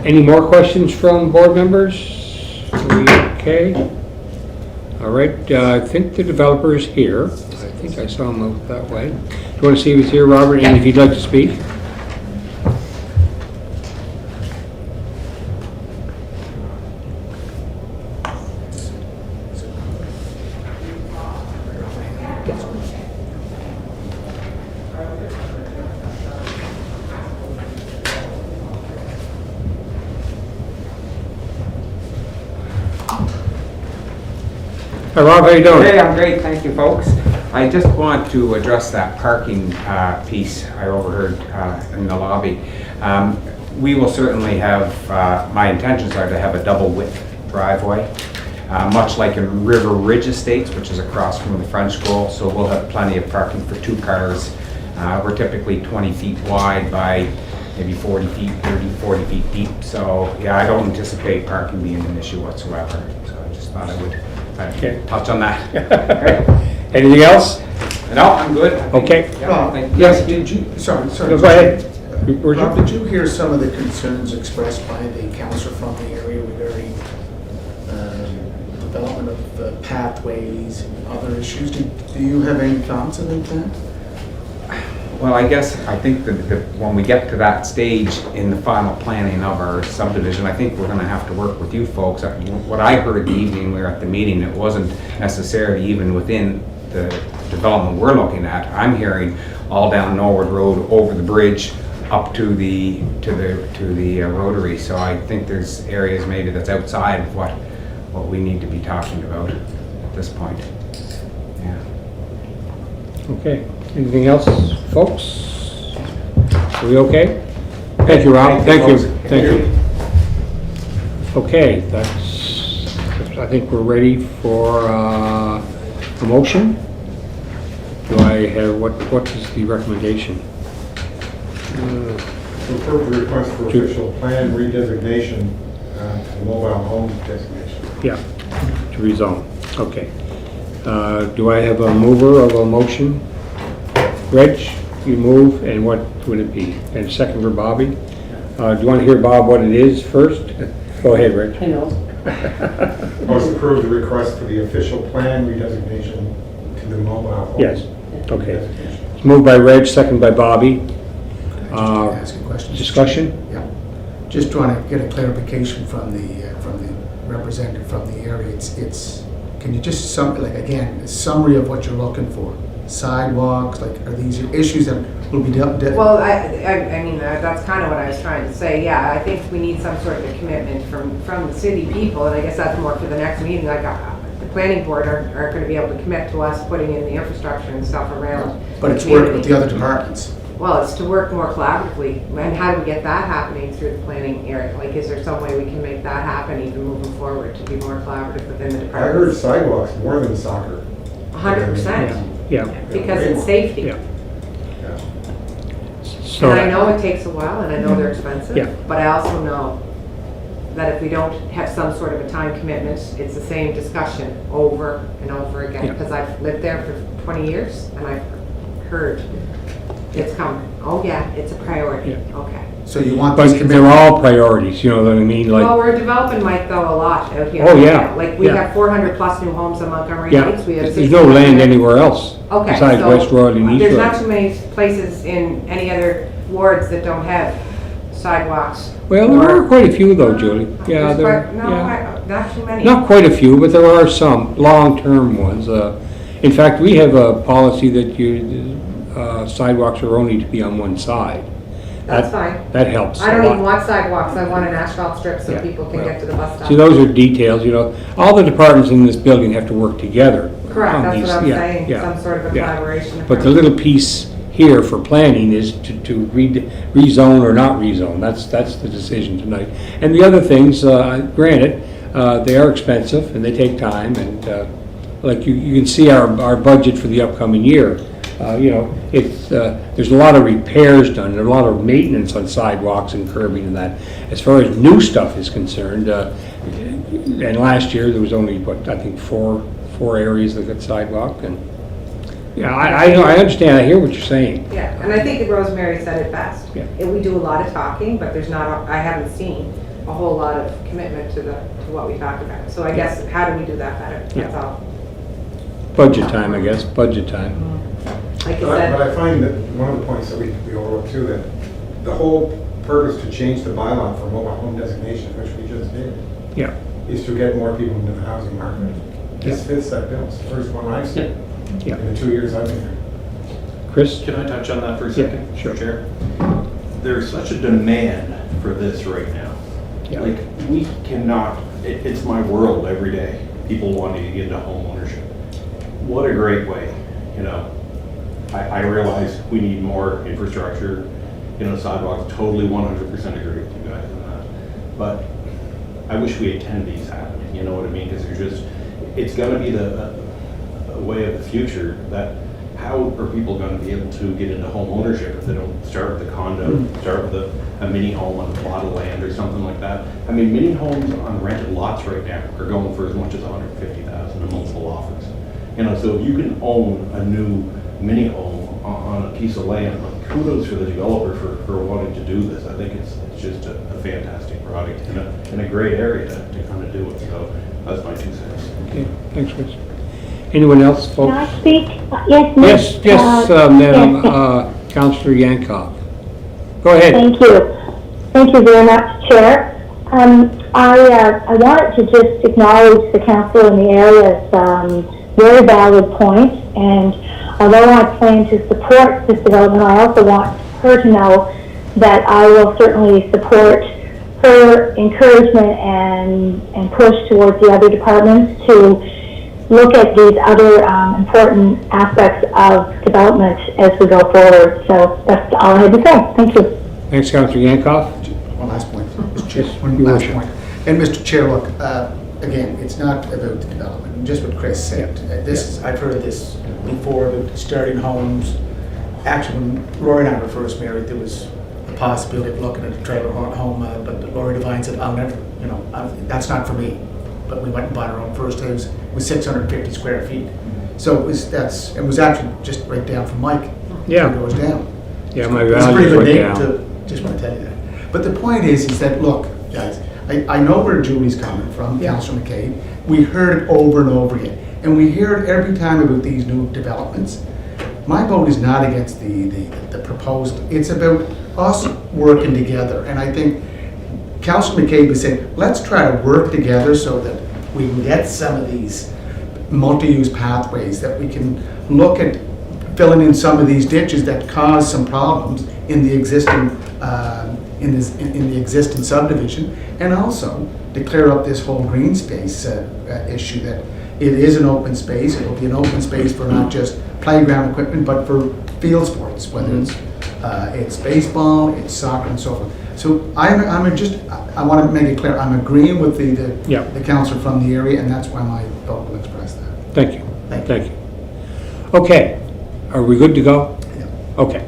Any more questions from board members? Are we okay? All right, I think the developer is here. I think I saw him out that way. Do you want to see if he's here, Robert, and if you'd like to speak? Hi, Rob, how you doing? Hey, I'm great, thank you, folks. I just want to address that parking piece I overheard in the lobby. We will certainly have, my intentions are to have a double width driveway, much like in River Ridge Estates, which is across from the French School, so we'll have plenty of parking for 2 cars. We're typically 20 feet wide by maybe 40 feet, 30, 40 feet deep, so yeah, I don't anticipate parking being an issue whatsoever, so I just thought I would touch on that. Anything else? No, I'm good. Okay. Rob, Thank you. yes, did you, sorry. No, go ahead. Rob, did you hear some of the concerns expressed by the councillor from the area regarding development of pathways and other issues? Do you have any thoughts about that? Well, I guess, I think that when we get to that stage in the final planning of our subdivision, I think we're gonna have to work with you folks. What I heard the evening we were at the meeting, it wasn't necessarily even within the development we're looking at. I'm hearing all down Norwood Road, over the bridge, up to the rotary. So I think there's areas maybe that's outside of what we need to be talking about at this point. Yeah. Okay. Anything else, folks? Are we okay? Thank you, Rob. Thank you. Thank you. Okay, I think we're ready for a motion. Do I have, what is the recommendation? To approve the request for official plan redesignation to mobile home designation. Yeah, to rezone. Okay. Do I have a mover of a motion? Reg, you move, and what would it be? And second for Bobby? Do you want to hear, Bob, what it is first? Go ahead, Reg. I know. Most approve the request for the official plan redesignation to the mobile home. Yes, okay. It's moved by Reg, second by Bobby. Ask a question. Discussion? Yeah. Just trying to get a clarification from the representative from the area. It's can you just a summary of what you're looking for? Sidewalks, are these issues that will be dealt with? Well, I mean, that's kind of what I was trying to say. Yeah, I think we need some sort of a commitment from the city people, and I guess that's more for the next meeting. Like the planning board aren't going to be able to commit to us putting in the infrastructure and stuff around. But it's work with the other departments. Well, it's to work more collaboratively. And how do we get that happening through the planning area? Like, is there some way we can make that happen even moving forward to be more collaborative within the I department? heard sidewalks more than soccer. 100%. Yeah. Because it's safety. Yeah. And I know it takes a while, and I know they're expensive. Yeah. But I also know that if we don't have some sort of a time commitment, it's the same discussion over and over again. Yeah. Because I've lived there for 20 years, and I've heard it's coming. Oh yeah, it's a priority. Yeah. Okay. So you want But this they're all priorities, you know what I mean? Well, we're developing, Mike, though, a lot out here. Oh, yeah. Like, we Yeah. have 400 plus new homes in Montgomery Yeah, Heights. We have there's no land anywhere else Okay, besides so West Royal and East there's Royal. not too many places in any other wards that don't have sidewalks. Well, there are quite a few though, Julie. Yeah, There's there, quite- no, yeah. not too many. Not quite a few, but there are some long-term ones. In fact, we have a policy that sidewalks are only to be on one side. That's fine. That helps I a don't lot. even want sidewalks. I want an asphalt strip so Yeah, people can well, get to the bus stop. See, those are details, all the departments in this building have to work together. Correct, on that's these. what I'm Yeah, saying, yeah, some sort of a yeah. collaboration. But the little piece here for planning is to rezone or not rezone. That's the decision tonight. And the other things, granted, they are expensive and they take time, and like you can see our budget for the upcoming year. There's a lot of repairs done, there's a lot of maintenance on sidewalks and curbing and that. As far as new stuff is concerned, and last year there was only, I think four areas that got sidewalk, and yeah, I understand, I hear what you're saying. Yeah, and I think that Rosemary said it best. Yeah. We do a lot of talking, but I haven't seen a whole lot of commitment to what we talked about. So I guess, how do we do that better? That's Yeah. all. Budget time, I guess, budget time. Like you But said. I find that one of the points that we overlooked too, that the whole purpose to change the bylaw for mobile home designation, which we just did, Yeah. is to get more people into the housing market. This fits that bill. It's the first one I've seen Yeah. in the 2 years I've been here. Chris? Can I touch on that for a Yeah, second? sure. Chair? There's such a demand for this right now. Yeah. Like, we cannot, it's my world every day. people wanting to get into home ownership. What a great way, you know. I realize we need more infrastructure, you know, sidewalks, totally 100% agree with you guys on that. But I wish we had 10 of these happening, you know what I mean? Because it's going to be the way of the future. That how are people going to be able to get into home ownership if they don't start with a condo, start with a mini home on a plot of land or something like that? I mean, mini homes on rented lots right now are going for as much as $150,000 in multiple offers. You know, so if you can own a new mini home on a piece of land, kudos for the developer for wanting to do this. I think it's just a fantastic product and a great area to kind of do it. So that's my 2 cents. Okay, thanks, Chris. Anyone else, folks? Can I speak? Yes, Ms. Yes, Madam Councillor Yankov. Go ahead. Thank you. Thank you very much, Chair. I wanted to just acknowledge the council in the area's very valid point, and although I plan to support this development, I also want her to know that I will certainly support her encouragement and push towards the other departments to look at these other important aspects of development as we go forward. So that's all I had to say. Thank you. Thanks, Councillor Yankov. One last point, Mr. Chair. Yes, One Your last Worship. point. And Mr. Chair, look, again, it's not about the development, just what Chris said. I've heard this before about starting homes. Actually, when Lori and I were first married, there was a possibility of looking at a trailer home, but Lori Devine said, I'll never, that's not for me. But we went and bought our own first house with 650 square feet. So it was actually just right down from Mike. Yeah. It goes down. Yeah, my It's a pretty values good went neighbor down. to, just want to tell you that. But the point is that, look, guys, I know where Julie's coming from, Councillor McCabe. We heard it over and over again. And we hear it every time about these new developments. My vote is not against the proposal. It's about us working together. And I think Councillor McCabe is saying, let's try to work together so that we can get some of these multi-use pathways, that we can look at filling in some of these ditches that cause some problems in the existing in the existing subdivision, and also to clear up this whole green space issue, that it is an open space. It will be an open space for not just playground equipment, but for field sports, whether it's baseball, it's soccer, and so forth. So I want to make it clear, I'm agreeing with the councillor from the area, and that's why my vote will express that. Thank you. Thank you. Okay, are we good to go? Yeah. Okay.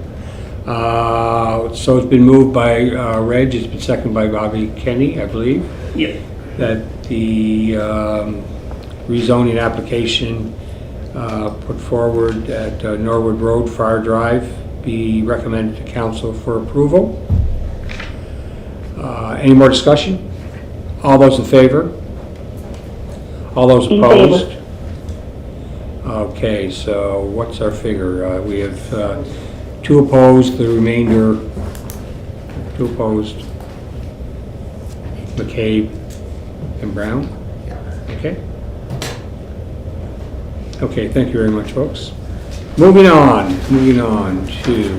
So it's been moved by Reg, it's been seconded by Bobby Kenny, I believe. Yep. That the rezoning application put forward at Norwood Road, Fire Drive, be recommended to council for approval. Any more discussion? All those in favor? All those In opposed? favor. Okay, so what's our figure? We have 2 opposed, the remainder, 2 opposed. McCabe and Brown? Okay. Okay, thank you very much, folks. Moving on to,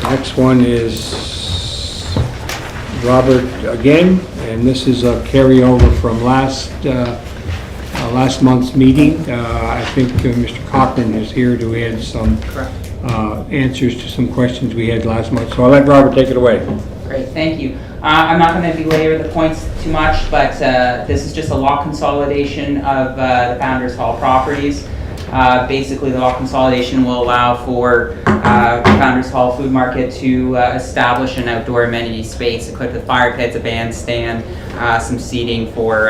next one is Robert again, and this is a carryover from last month's meeting. I think Mr. Cochran is here to add some answers to some questions we had last month. So I'll let Robert take it away. Great, thank you. I'm not going to belabor the points too much, but this is just a lot consolidation of the Founders Hall properties. Basically, the lot consolidation will allow for Founders Hall Food Market to establish an outdoor amenity space equipped with fire pits, a bandstand, some seating for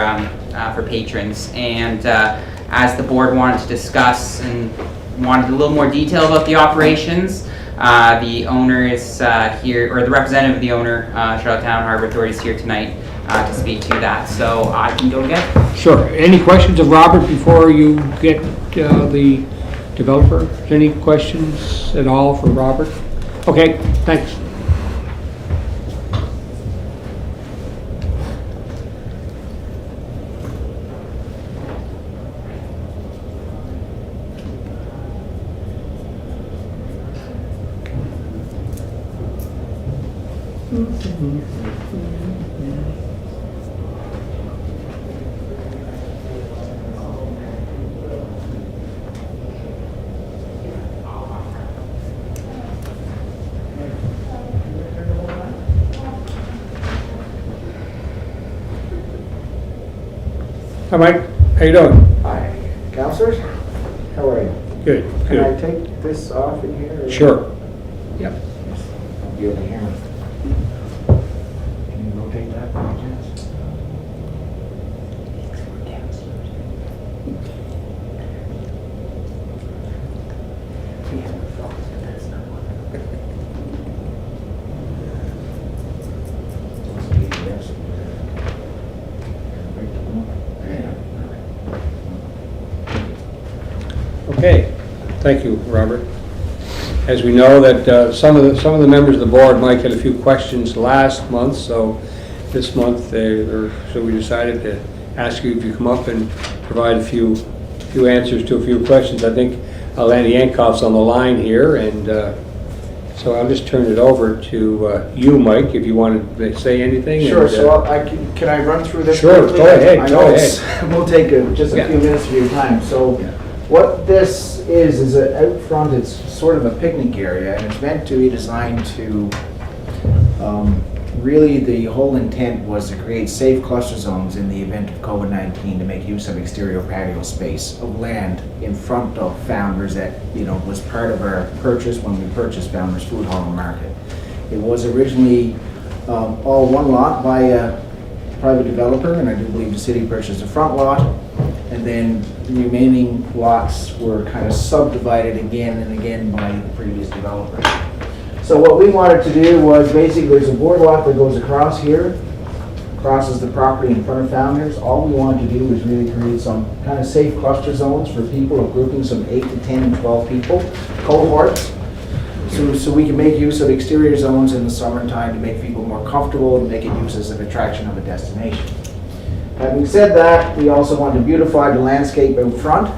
patrons. And as the board wanted to discuss and wanted a little more detail about the operations, the owner is here, or the representative of the owner, Charlottetown Harbor Authority, is here tonight to speak to that. So I can go again. Sure. Any questions of Robert before you get the developer? Any questions at all for Robert? Okay, thanks. Hi, Mike. How you doing? Hi, counselors. How are you? Good, Can I good. take this off in here? or- Sure. Yep. I'll be over here. Can you rotate that by chance? Okay, thank you, Robert. As we know that some of the members of the board, Mike, had a few questions last month, so this month, so we decided to ask you if you come up and provide a few answers to a few questions. I think Lanny Yankoff's on the line here, and so I'll just turn it over to you, Mike, if you want to say anything. Sure, and, so can I run through this? Sure, quickly? go ahead, I go know ahead. we'll take just a Yeah. few minutes of your time. So what this is out front, it's sort of a picnic area, and it's meant to be designed to, really the whole intent was to create safe cluster zones in the event of COVID-19 to make use of exterior patio space of land in front of Founders that, was part of our purchase when we purchased Founders Food Hall and Market. It was originally all one lot by a private developer, and I do believe the city purchased the front lot, and then the remaining lots were kind of subdivided again and again by the previous developer. So what we wanted to do was basically there's a boardwalk that goes across here, crosses the property in front of Founders. All we wanted to do was really create some kind of safe cluster zones for people, of groupings of 8 to 10 and 12 people, cohorts. So we can make use of exterior zones in the summertime to make people more comfortable and make it use as an attraction of a destination. Having said that, we also want to beautify the landscape out front.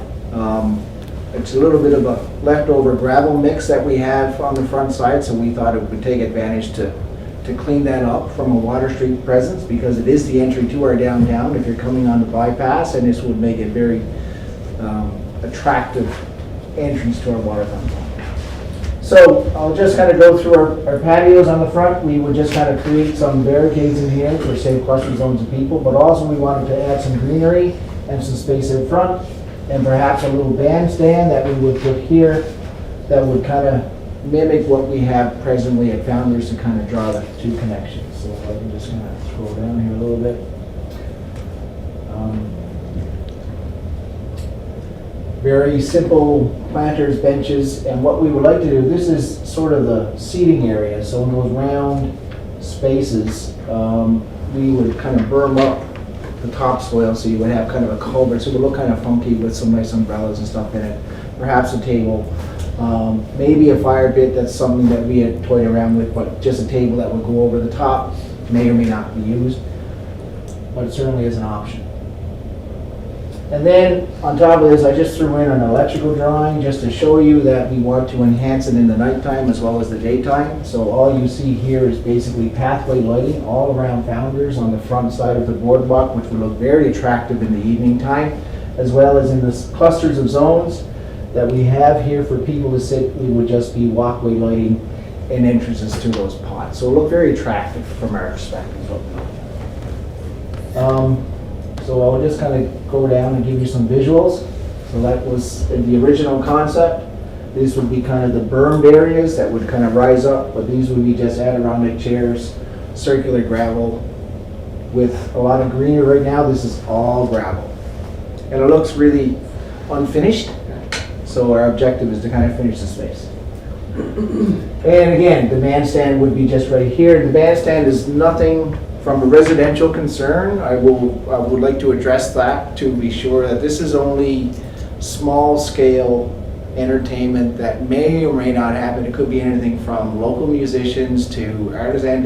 It's a little bit of a leftover gravel mix that we have on the front side, so we thought it would take advantage to clean that up from a Water Street presence, because it is the entry to our downtown if you're coming on the bypass, and this would make it very attractive entrance to our waterfront. So I'll just kind of go through our patios on the front. We would just kind of create some barricades in here for safe cluster zones of people, but also we wanted to add some greenery and some space in front, and perhaps a little bandstand that we would put here that would kind of mimic what we have presently at Founders to kind of draw the two connections. So if I can just kind of scroll down here a little bit. Very simple planters, benches, and what we would like to do, this is sort of the seating area, so in those round spaces, we would kind of berm up the topsoil, so you would have kind of a culvert, so it would look kind of funky with some nice umbrellas and stuff in it. Perhaps a table, maybe a fire pit. That's something that we had toyed around with, but just a table that would go over the top, may or may not be used, but it certainly is an option. And then on top of this, I just threw in an electrical drawing just to show you that we want to enhance it in the nighttime as well as the daytime. So all you see here is basically pathway lighting all around Founders on the front side of the boardwalk, which would look very attractive in the evening time, as well as in the clusters of zones that we have here for people to sit. We would just be walkway lighting and entrances to those pods. So it'll look very attractive from our perspective. So I'll just kind of go down and give you some visuals. So that was the original concept. These would be kind of the bermed areas that would kind of rise up, but these would be just Adirondack chairs, circular gravel with a lot of greenery. Right now, this is all gravel. And it looks really unfinished. So our objective is to kind of finish the space. And again, the bandstand would be just right here. The bandstand is nothing from a residential concern. I would like to address that to be sure that this is only small scale entertainment that may or may not happen. It could be anything from local musicians to artisan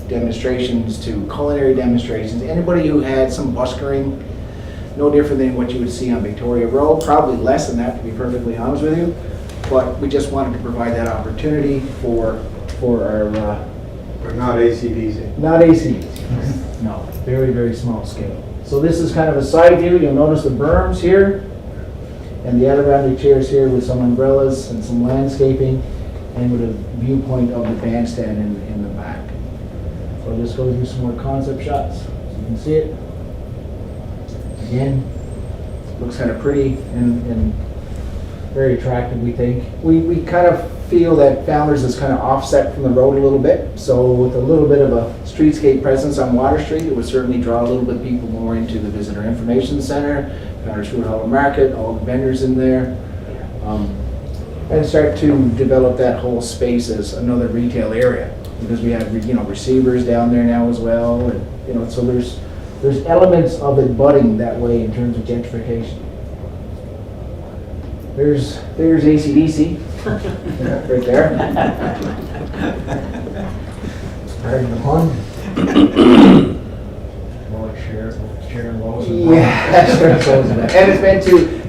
demonstrations to culinary demonstrations. Anybody who had some buskering, no different than what you would see on Victoria Road, probably less than that, to be perfectly honest with you. But we just wanted to provide that opportunity for our but not ACDC. not ACDC. No, very, very small scale. So this is kind of a side view. You'll notice the berms here and the Adirondack chairs here with some umbrellas and some landscaping and with a viewpoint of the bandstand in the back. So I'll just go through some more concept shots so you can see it. Again, looks kind of pretty and very attractive, we think. We kind of feel that Founders is kind of offset from the road a little bit, so with a little bit of a streetscape presence on Water Street, it would certainly draw a little bit of people more into the Visitor Information Center, Founders Food Hall and Market, all the vendors in there, and start to develop that whole space as another retail area, because we have, receivers down there now as well, and, so there's elements of it budding that way in terms of gentrification. There's AC/DC, right there. Pardon the pun. Sharon Lowe's. Yeah, Sharon Lowe's. And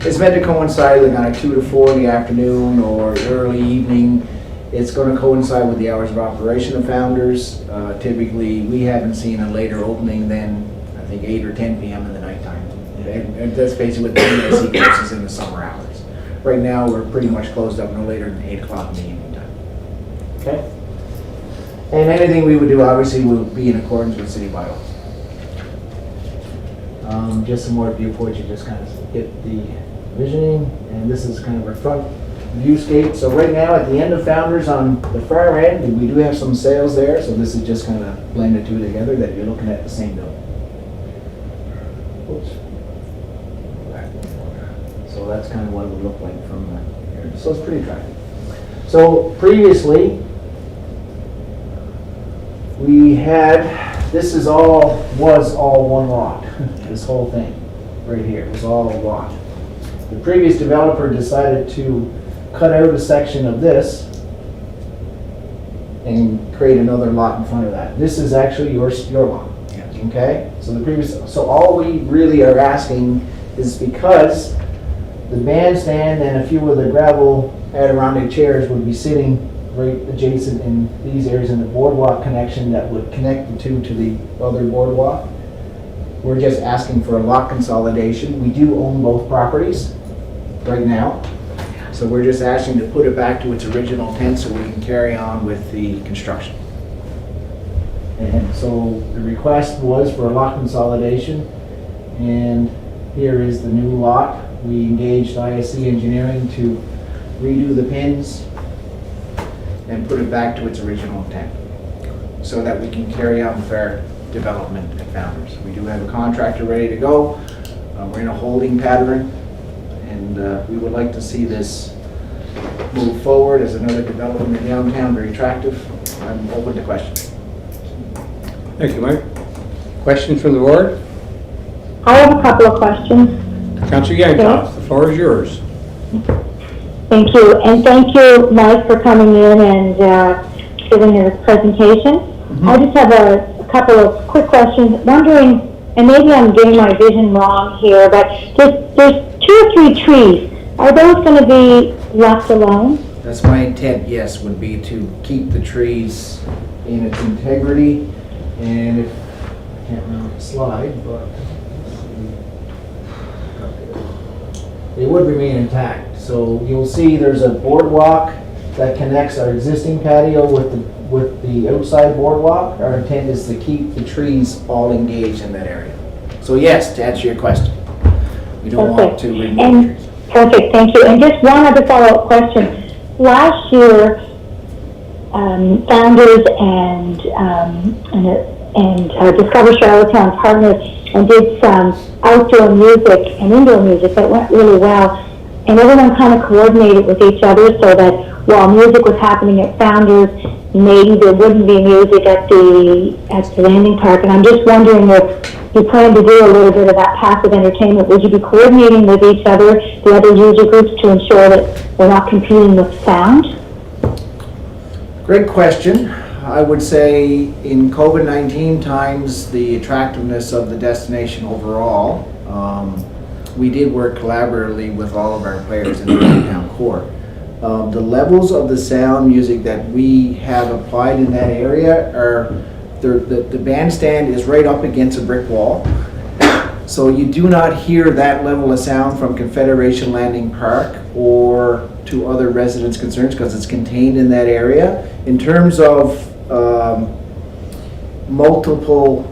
it's meant to coincide like on a 2 to 4 in the afternoon or early evening. It's going to coincide with the hours of operation of Founders. Typically, we haven't seen a later opening than, I think, 8 or 10 p.m. in the nighttime. And that's basically what the DSC courses in the summer hours. Right now, we're pretty much closed up no later than 8 o'clock in the evening time. Okay? And anything we would do, obviously, will be in accordance with city bylaws. Just some more viewpoints, you just kind of get the visioning, and this is kind of our front viewscape. So right now, at the end of Founders on the far end, we do have some sales there, so this is just kind of blended two together that you're looking at the same building. Oops. So that's kind of what it would look like from here. So it's pretty attractive. So previously, we had, was all one lot. This whole thing right here was all a lot. The previous developer decided to cut out a section of this and create another lot in front of that. This is actually your lot. Okay? So all we really are asking is, because the bandstand and a few of the gravel Adirondack chairs would be sitting right adjacent in these areas in the boardwalk connection that would connect the two to the other boardwalk. We're just asking for a lot consolidation. We do own both properties right now. So we're just asking to put it back to its original intent so we can carry on with the construction. And so the request was for a lot consolidation, and here is the new lot. We engaged ISC Engineering to redo the pins and put it back to its original intent so that we can carry on with our development at Founders. We do have a contractor ready to go. We're in a holding pattern, and we would like to see this move forward as another development in downtown, very attractive. I'm open to questions. Thank you, Mike. Questions from the board? I have a couple of questions. Councillor Yankoff, the floor is yours. Thank you, and thank you, Mike, for coming in and giving this presentation. I just have a couple of quick questions. Wondering, and maybe I'm getting my vision wrong here, but there's 2 or 3 trees. Are those going to be left alone? That's my intent, yes, would be to keep the trees in its integrity. And if, I can't remember the slide, but they would remain intact. So you'll see there's a boardwalk that connects our existing patio with the outside boardwalk. Our intent is to keep the trees all engaged in that area. So yes, to answer your question, we don't want to remove trees. Perfect, thank you. And just one other follow-up question. Last year, Founders and Discover Charlottetown partnered and did some outdoor music and indoor music that went really well. And everyone kind of coordinated with each other so that while music was happening at Founders, maybe there wouldn't be music at the landing park. And I'm just wondering if you plan to do a little bit of that passive entertainment. Would you be coordinating with each other, the other user groups, to ensure that we're not competing with sound? Great question. I would say in COVID-19 times, the attractiveness of the destination overall, we did work collaboratively with all of our players in the downtown core. The levels of the sound music that we have applied in that area are, the bandstand is right up against a brick wall. So you do not hear that level of sound from Confederation Landing Park or to other residents' concerns because it's contained in that area. In terms of multiple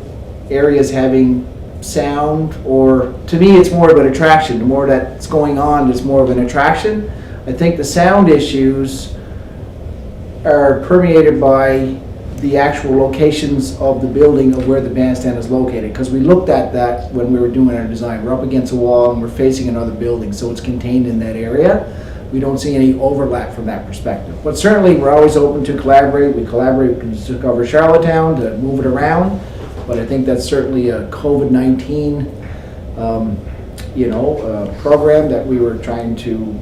areas having sound, or to me, it's more of an attraction. The more that's going on, it's more of an attraction. I think the sound issues are permeated by the actual locations of the building of where the bandstand is located, because we looked at that when we were doing our design. We're up against a wall and we're facing another building, so it's contained in that area. We don't see any overlap from that perspective. But certainly, we're always open to collaborate. We collaborate to cover Charlottetown, to move it around. But I think that's certainly a COVID-19, program that we were trying to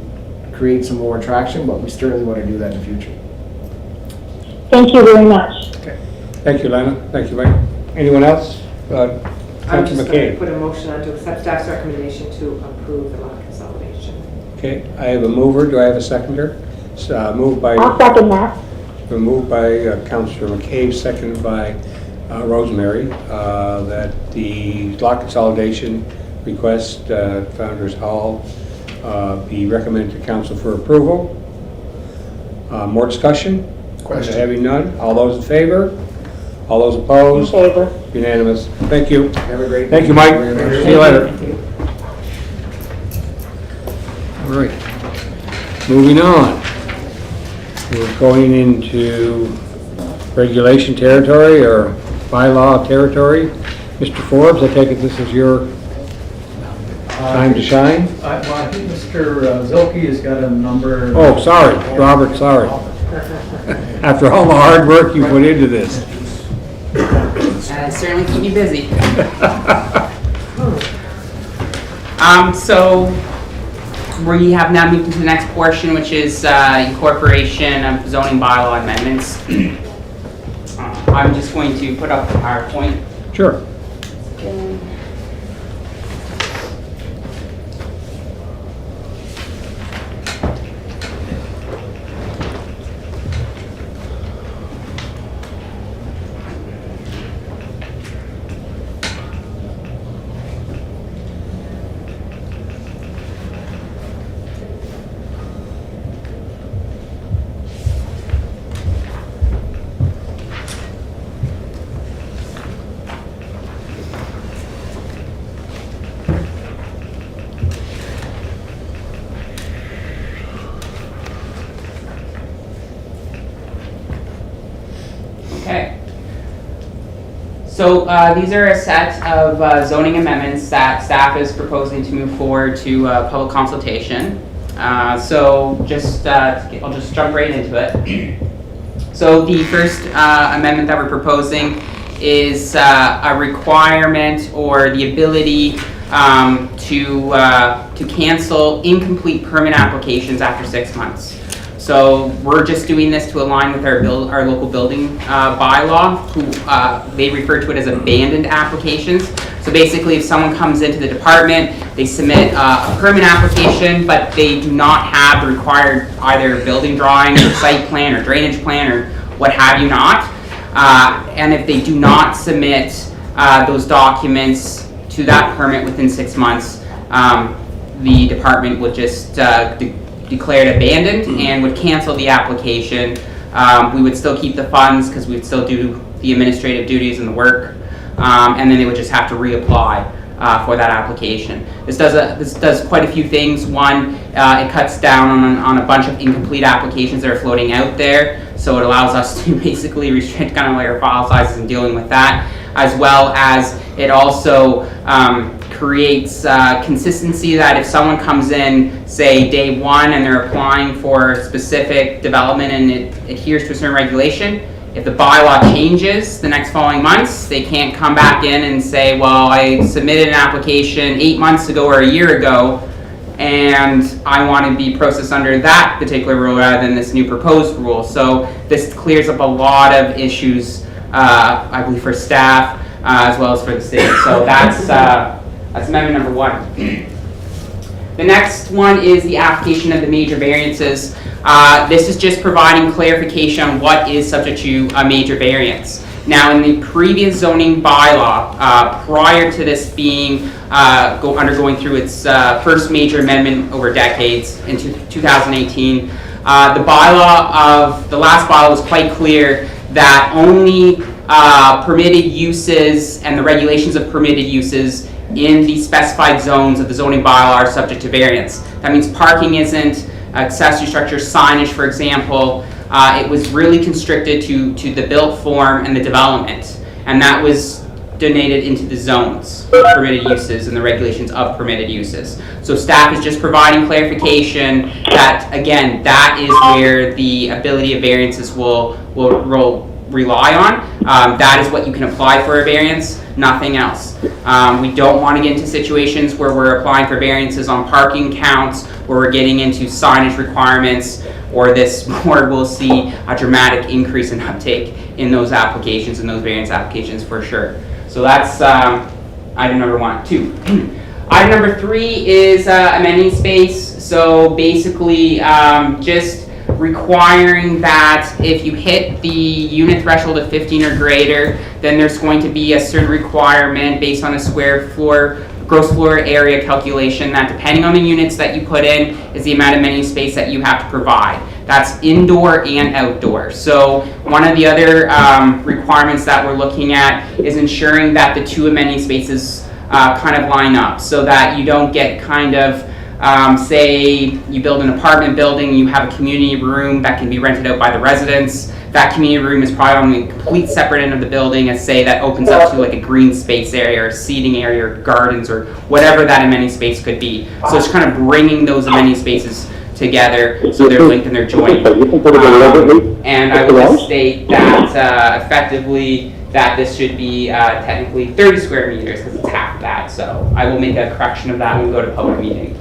create some more attraction, but we certainly want to do that in the future. Thank you very much. Okay. Thank you, Lana. Thank you, Mike. Anyone else? I'm Councilor just going to McCabe. put a motion on to accept staff's recommendation to approve the lot consolidation. Okay, I have a mover. Do I have a seconder? Moved by. I'll second that. Moved by Councilor McCabe, seconded by Rosemary, that the lot consolidation request, Founders Hall, be recommended to council for approval. More discussion? Question. Having none. All those in favor? All those opposed? In favor. Unanimous. Thank you. Have a great Thank you, Mike. See you later. All right. Moving on. We're going into regulation territory or bylaw territory. Mr. Forbes, I take it this is your time to shine? I think Mr. Zilke has got a number. Oh, sorry, Robert, sorry. After all the hard work you put into this. Certainly keep me busy. So we have now moved into the next portion, which is incorporation of zoning bylaw amendments. I'm just going to put up the PowerPoint. Sure. Okay. So these are a set of zoning amendments that staff is proposing to move forward to public consultation. So I'll just jump right into it. So the first amendment that we're proposing is a requirement or the ability to cancel incomplete permit applications after 6 months. So we're just doing this to align with our local building bylaw, who they refer to it as abandoned applications. So basically, if someone comes into the department, they submit a permit application, but they do not have the required either building drawings or site plan or drainage plan or what have you not. And if they do not submit those documents to that permit within 6 months, the department would just declare it abandoned and would cancel the application. We would still keep the funds because we'd still do the administrative duties and the work, and then they would just have to reapply for that application. This does quite a few things. One, it cuts down on a bunch of incomplete applications that are floating out there, so it allows us to basically restrict kind of like our file sizes and dealing with that, as well as it also creates consistency that if someone comes in, say day one, and they're applying for specific development and it adheres to a certain regulation, if the bylaw changes the next following months, they can't come back in and say, well, I submitted an application 8 months ago or a year ago, and I want to be processed under that particular rule rather than this new proposed rule. So this clears up a lot of issues, I believe, for staff as well as for the city. So that's amendment number 1. The next one is the application of the major variances. This is just providing clarification on what is subject to a major variance. Now, in the previous zoning bylaw, prior to this being undergoing through its first major amendment over decades in 2018, the last bylaw was quite clear that only permitted uses and the regulations of permitted uses in the specified zones of the zoning bylaw are subject to variance. That means parking isn't, accessory structure, signage, for example. It was really constricted to the built form and the development, and that was donated into the zones of permitted uses and the regulations of permitted uses. So staff is just providing clarification that, again, that is where the ability of variances will rely on. That is what you can apply for a variance, nothing else. We don't want to get into situations where we're applying for variances on parking counts, where we're getting into signage requirements, or this board will see a dramatic increase in uptake in those applications, in those variance applications for sure. So that's item number 1. 2. Item number 3 is amenity space. So basically just requiring that if you hit the unit threshold of 15 or greater, then there's going to be a certain requirement based on a gross floor area calculation that, depending on the units that you put in, is the amount of amenity space that you have to provide. That's indoor and outdoor. So one of the other requirements that we're looking at is ensuring that the 2 amenity spaces kind of line up, so that you don't get kind of say you build an apartment building, you have a community room that can be rented out by the residents. That community room is probably on the complete separate end of the building, as say that opens up to like a green space area or seating area or gardens or whatever that amenity space could be. So it's kind of bringing those amenity spaces together so they're linked and they're joined. And I will state that effectively that this should be technically 30 square meters, because it's half that. So I will make a correction of that when we go to public meeting.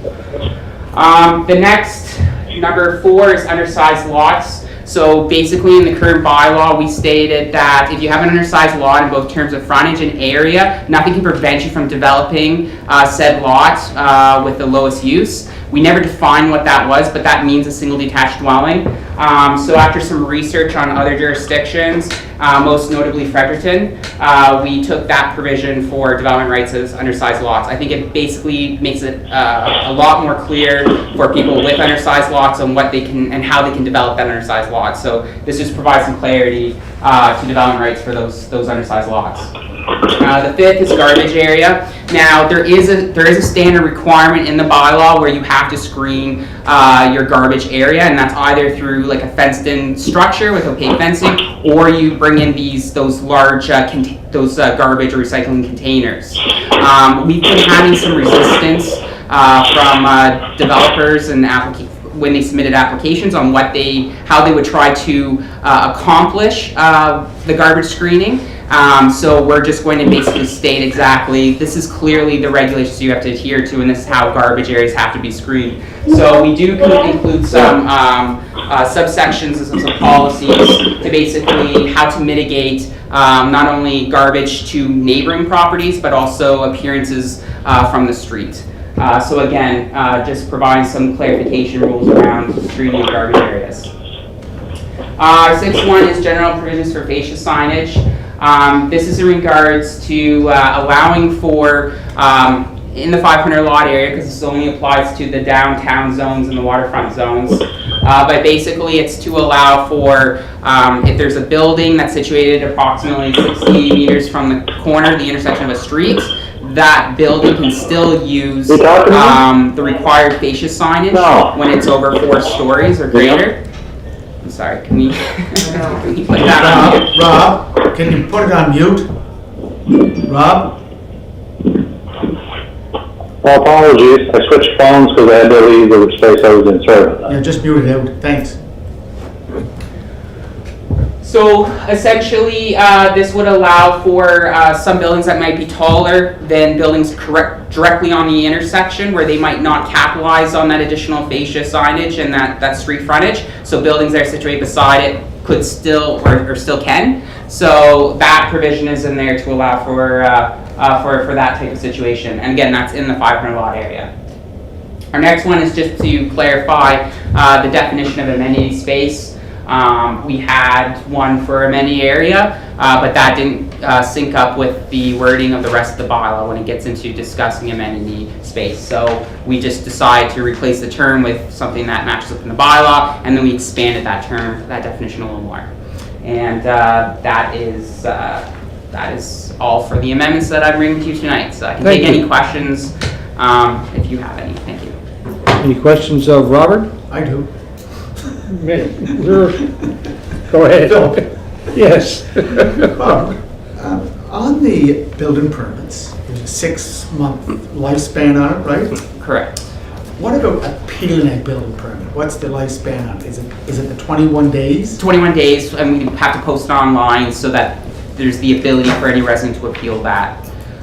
The next, number 4, is undersized lots. So basically in the current bylaw, we stated that if you have an undersized lot in both terms of frontage and area, nothing can prevent you from developing said lot with the lowest use. We never defined what that was, but that means a single detached dwelling. So after some research on other jurisdictions, most notably Fredericton, we took that provision for development rights as undersized lots. I think it basically makes it a lot more clear for people with undersized lots on what they can and how they can develop that undersized lot. So this just provides some clarity to development rights for those undersized lots. The 5th is garbage area. Now there is a standard requirement in the bylaw where you have to screen your garbage area, and that's either through like a fenced-in structure with opaque fencing, or you bring in those large garbage or recycling containers. We've been having some resistance from developers and when they submitted applications on how they would try to accomplish the garbage screening. So we're just going to basically state exactly, this is clearly the regulations you have to adhere to, and this is how garbage areas have to be screened. So we do include some subsections and some policies to basically how to mitigate not only garbage to neighboring properties, but also appearances from the street. So again, just providing some clarification rules around screening of garbage areas. 6th one is general provisions for fascia signage. This is in regards to allowing for, in the 500 lot area, because this only applies to the downtown zones and the waterfront zones, but basically it's to allow for, if there's a building that's situated approximately 60 meters from the corner, the intersection of a street, that building can still use the required fascia signage when it's over 4 stories or greater. I'm sorry, can you put that on mute? Rob, can you put it on mute? Rob? Well, apologies, I switched phones because I had to leave the space I was in service. Yeah, just mute it out, thanks. So essentially, this would allow for some buildings that might be taller than buildings directly on the intersection, where they might not capitalize on that additional fascia signage and that street frontage. So buildings that are situated beside it could still, or still can. So that provision is in there to allow for that type of situation. And again, that's in the 500 lot area. Our next one is just to clarify the definition of amenity space. We had one for amenity area, but that didn't sync up with the wording of the rest of the bylaw when it gets into discussing amenity space. So we just decided to replace the term with something that matches up in the bylaw, and then we expanded that term, that definition a little more. And that is all for the amendments that I'm bringing to you tonight. So I can Thank take any you. questions if you have any. Thank you. Any questions of Robert? I do. Go ahead. Phil. Yes. On the building permits, there's a 6-month lifespan on it, right? Correct. What about appealing a building permit? What's the lifespan on it? Is it the 21 days? 21 days, and we have to post it online so that there's the ability for any resident to appeal that.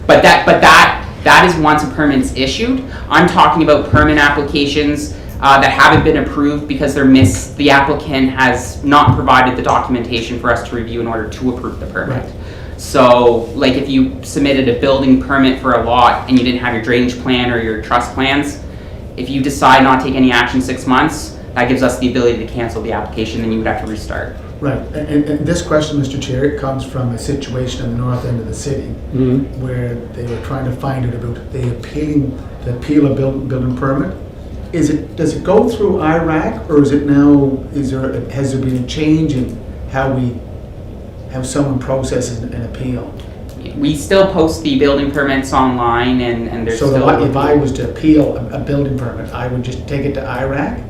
But that is once a permit's issued. I'm talking about permit applications that haven't been approved because the applicant has not provided the documentation for us to review in order to approve the permit. Right. So, like if you submitted a building permit for a lot and you didn't have your drainage plan or your trust plans, if you decide not to take any action 6 months, that gives us the ability to cancel the application, then you would have to restart. Right, and this question, Mr. Chair, it comes from a situation in the north end of the city where they were trying to find out about the appeal of building permit. Does it go through IRAC, or is it now, has there been a change in how someone processes an appeal? We still post the building permits online and there's So still... if I was to appeal a building permit, I would just take it to IRAC?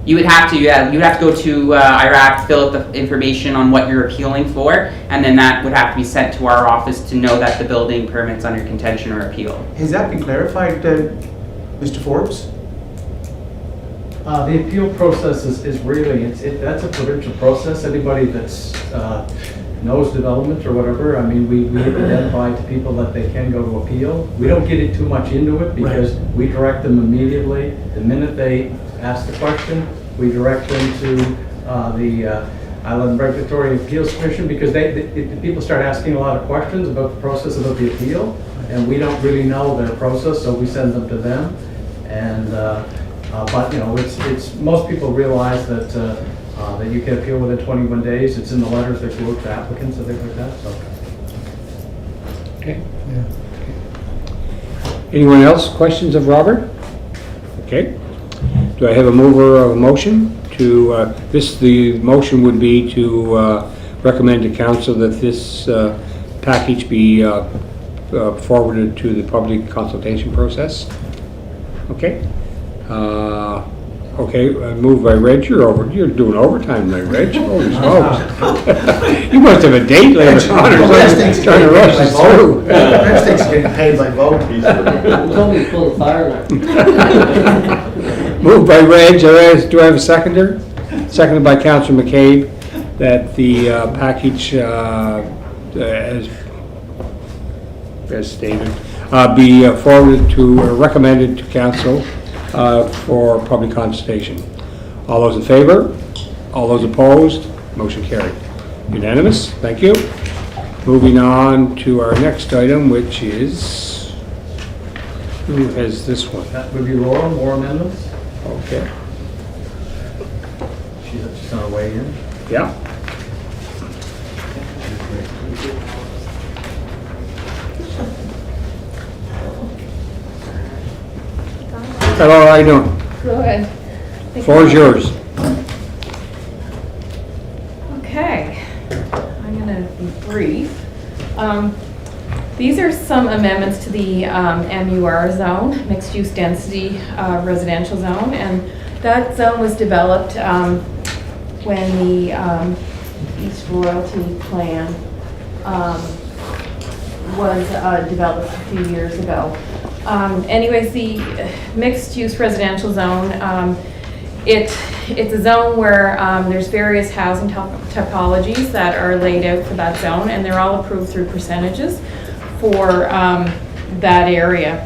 You would have to, yeah. You would have to go to IRAC, fill out the information on what you're appealing for, and then that would have to be sent to our office to know that the building permit's under contention or appeal. Has that been clarified, Mr. Forbes? The appeal process is really, that's a provincial process. Anybody that's knows development or whatever, I mean, we identify to people that they can go to appeal. We don't get it too much into it because we direct them immediately. The minute they ask the question, we direct them to the Island Regulatory Appeals Commission because the people start asking a lot of questions about the process about the appeal, and we don't really know their process, so we send them to them. And but you know, it's most people realize that that you can appeal within 21 days. It's in the letters that go out to applicants and things like that. So. Okay. Anyone else? Questions of Robert? Okay. Do I have a mover of a motion to, the motion would be to recommend to council that this package be forwarded to the public consultation process? Okay. Okay, moved by Reg. You're doing overtime tonight, Reg. Holy smokes. You must have a date later on or something, trying to rush us through. Reg thinks he's getting paid by vote. You told me to pull the fire alarm. Moved by Reg. Do I have a seconder? Seconded by Councillor McCabe, that the package, as stated, be forwarded to, or recommended to council for public consultation. All those in favor? All those opposed? Motion carried. Unanimous? Thank you. Moving on to our next item, which is, who has this one? That would be Laura, more amendments. Okay. She's on her way in. Yeah. Hello, how are you doing? Good. Floor is yours. Okay, I'm going to be brief. These are some amendments to the MUR zone, mixed use density residential zone, and that zone was developed when the East Royalty Plan was developed a few years ago. Anyways, the mixed-use residential zone, it's a zone where there's various housing typologies that are laid out for that zone, and they're all approved through percentages for that area.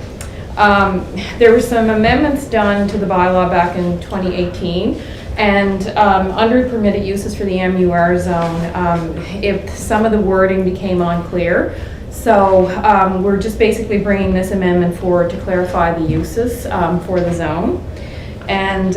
There were some amendments done to the bylaw back in 2018, and under permitted uses for the MUR zone, if some of the wording became unclear. So we're just basically bringing this amendment forward to clarify the uses for the zone. And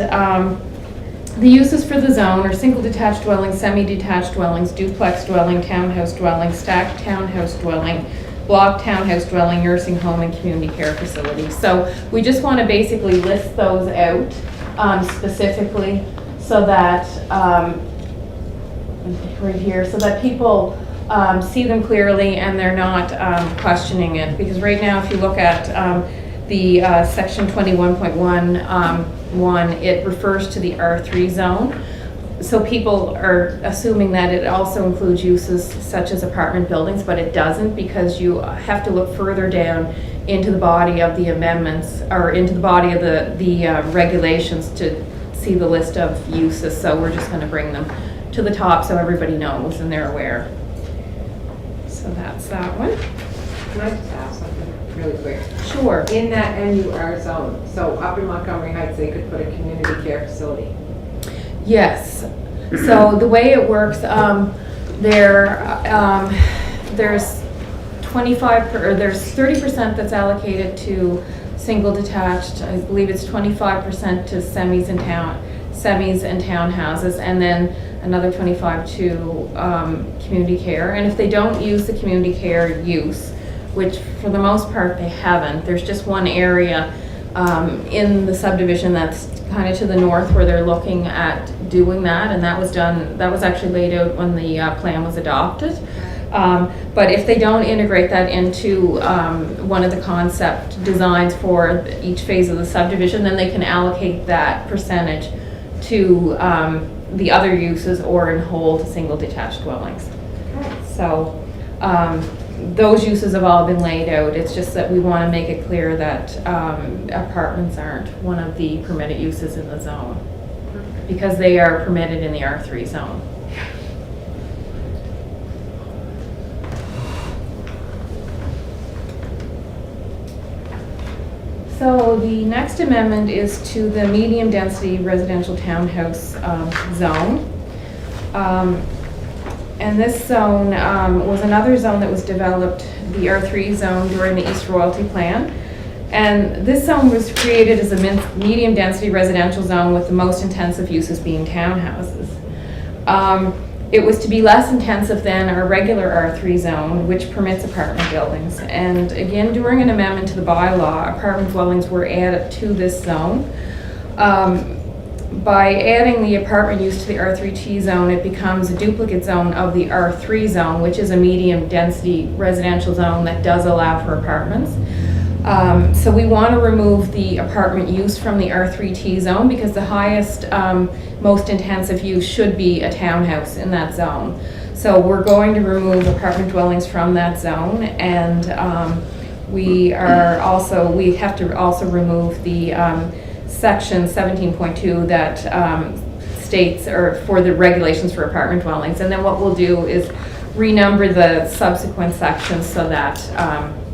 the uses for the zone are single detached dwellings, semi-detached dwellings, duplex dwelling, townhouse dwelling, stacked townhouse dwelling, block townhouse dwelling, nursing home, and community care facility. So we just want to basically list those out specifically so that right here, so that people see them clearly and they're not questioning it. Because right now, if you look at the section 21.1, it refers to the R3 zone. So people are assuming that it also includes uses such as apartment buildings, but it doesn't, because you have to look further down into the body of the amendments, or into the body of the regulations to see the list of uses. So we're just going to bring them to the top so everybody knows and they're aware. So that's that one. Can I just ask something really quick? Sure. In that NUR zone, so up in Montgomery Heights, they could put a community care facility. Yes. So the way it works, there's 30% that's allocated to single detached. I believe it's 25% to semis and townhouses, and then another 25 to community care. And if they don't use the community care use, which for the most part they haven't, there's just one area in the subdivision that's kind of to the north where they're looking at doing that, and that was actually laid out when the plan was adopted. But if they don't integrate that into one of the concept designs for each phase of the subdivision, then they can allocate that percentage to the other uses or in whole to single detached dwellings. So those uses have all been laid out. It's just that we want to make it clear that apartments aren't one of the permitted uses in the zone, because they are permitted in the R3 zone. So the next amendment is to the medium density residential townhouse zone. And this zone was another zone that was developed, the R3 zone, during the East Royalty Plan. And this zone was created as a medium density residential zone with the most intensive uses being townhouses. It was to be less intensive than our regular R3 zone, which permits apartment buildings. And again, during an amendment to the bylaw, apartment dwellings were added to this zone. By adding the apartment use to the R3T zone, it becomes a duplicate zone of the R3 zone, which is a medium density residential zone that does allow for apartments. So we want to remove the apartment use from the R3T zone, because the highest, most intensive use should be a townhouse in that zone. So we're going to remove apartment dwellings from that zone, and we have to also remove the section 17.2 that states, or for the regulations for apartment dwellings. And then what we'll do is renumber the subsequent sections so that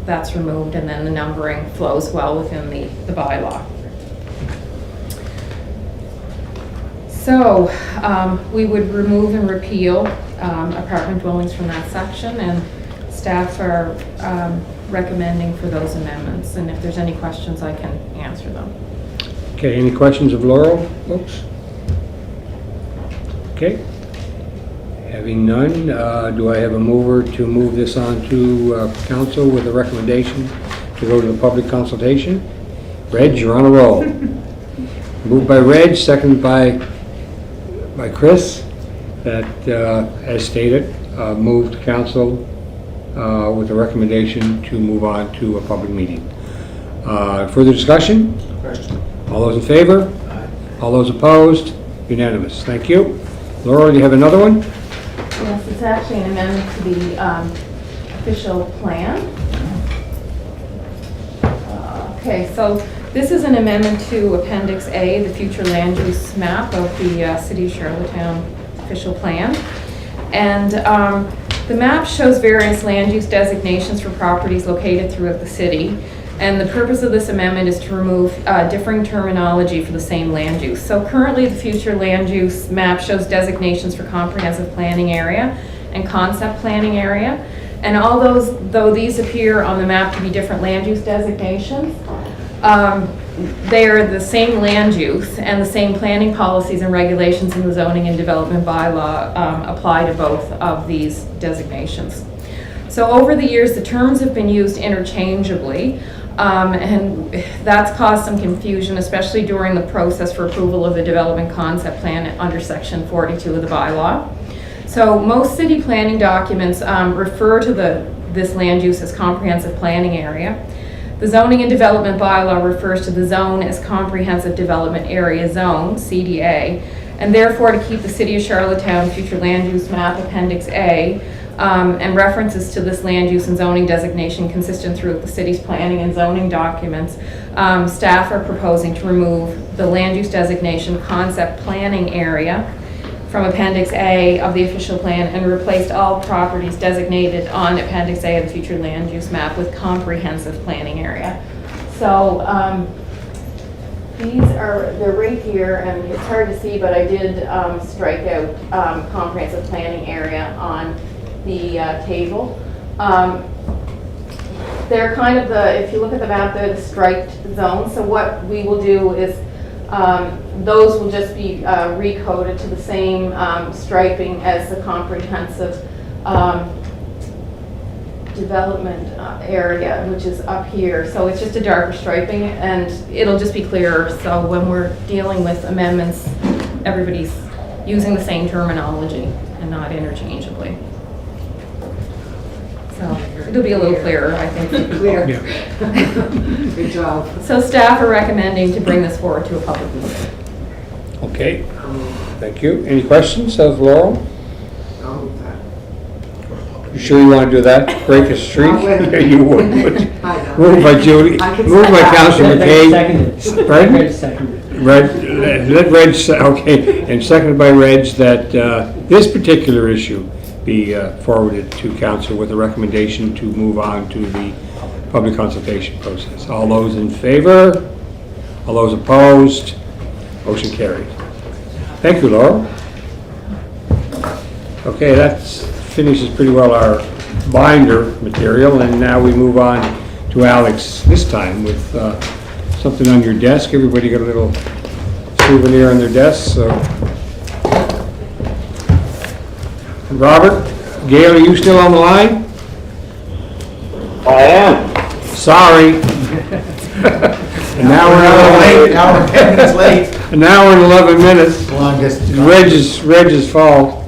that's removed, and then the numbering flows well within the bylaw. So we would remove and repeal apartment dwellings from that section, and staff are recommending for those amendments. And if there's any questions, I can answer them. Okay, any questions of Laurel, folks? Okay. Having none, do I have a mover to move this on to council with a recommendation to go to the public consultation? Reg, you're on a roll. Moved by Reg, seconded by Chris, that, as stated, move to council with a recommendation to move on to a public meeting. Further discussion? Question. All those in favor? Aye. All those opposed? Unanimous. Thank you. Laura, do you have another one? Yes, it's actually an amendment to the official plan. Okay, so this is an amendment to Appendix A, the future land use map of the City of Charlottetown official plan. And the map shows various land use designations for properties located throughout the city. And the purpose of this amendment is to remove differing terminology for the same land use. So currently, the future land use map shows designations for comprehensive planning area and concept planning area. And though these appear on the map to be different land use designations, they are the same land use, and the same planning policies and regulations in the zoning and development bylaw apply to both of these designations. So over the years, the terms have been used interchangeably. And that's caused some confusion, especially during the process for approval of the development concept plan under section 42 of the bylaw. So most city planning documents refer to this land use as comprehensive planning area. The zoning and development bylaw refers to the zone as comprehensive development area zone, CDA, and therefore to keep the City of Charlottetown future land use map Appendix A and references to this land use and zoning designation consistent throughout the city's planning and zoning documents, staff are proposing to remove the land use designation concept planning area from Appendix A of the official plan and replaced all properties designated on Appendix A of the future land use map with comprehensive planning area. So they're right here, and it's hard to see, but I did strike out comprehensive planning area on the table. They're kind of if you look at the map, they're the striped zones. So what we will do is those will just be recoded to the same striping as the comprehensive development area, which is up here. So it's just a darker striping, and it'll just be clearer. So when we're dealing with amendments, everybody's using the same terminology and not interchangeably. So it'll be a little clearer, I think. Clear. Good job. So staff are recommending to bring this forward to a public meeting. Okay, thank you. Any questions of Laurel? You sure you want to do that? Break a streak? Yeah, you would. Moved by Judy, moved by Councilor McKay. Pardon? Reg seconded. Let Reg, okay, and seconded by Reg that this particular issue be forwarded to council with a recommendation to move on to the public consultation process. All those in favor? All those opposed? Motion carried. Thank you, Laurel. Okay, that finishes pretty well our binder material, and now we move on to Alex this time with something on your desk. Everybody got a little souvenir on their desk, so. Robert, Gail, are you still on the line? I am. Sorry. An hour and 10 minutes late. An hour and 11 minutes. Longest. Reg's fault.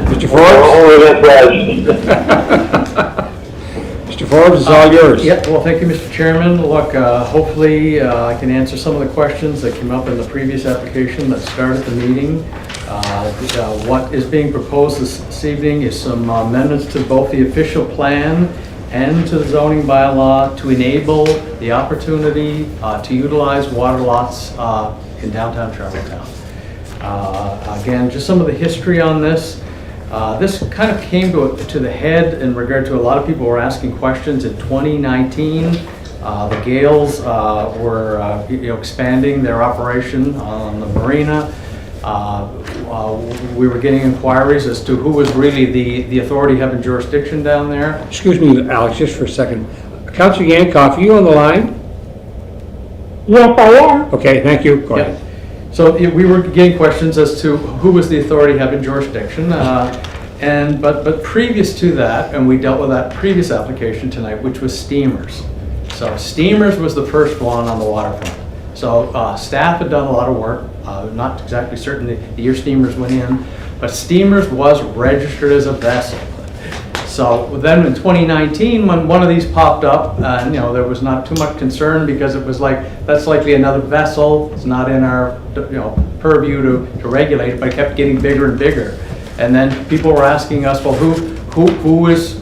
Mr. Forbes? Mr. Forbes, it's all yours. Yep, well, thank you, Mr. Chairman. Look, hopefully I can answer some of the questions that came up in the previous application that started the meeting. What is being proposed this evening is some amendments to both the official plan and to the zoning bylaw to enable the opportunity to utilize water lots in downtown Charlottetown. Again, just some of the history on this. This kind of came to the head in regard to a lot of people were asking questions in 2019. The Gales were expanding their operation on the marina. We were getting inquiries as to who was really the authority having jurisdiction down there. Excuse me, Alex, just for a second. Councilor Yankoff, are you on the line? Yes, I am. Okay, thank you. Go ahead. So we were getting questions as to who was the authority having jurisdiction. But previous to that, and we dealt with that previous application tonight, which was steamers. So steamers was the first one on the waterfront. So staff had done a lot of work, not exactly certain the year steamers went in, but steamers was registered as a vessel. So then in 2019, when one of these popped up, there was not too much concern because it was like, that's likely another vessel. It's not in our purview to regulate it, but it kept getting bigger and bigger. And then people were asking us, well, who's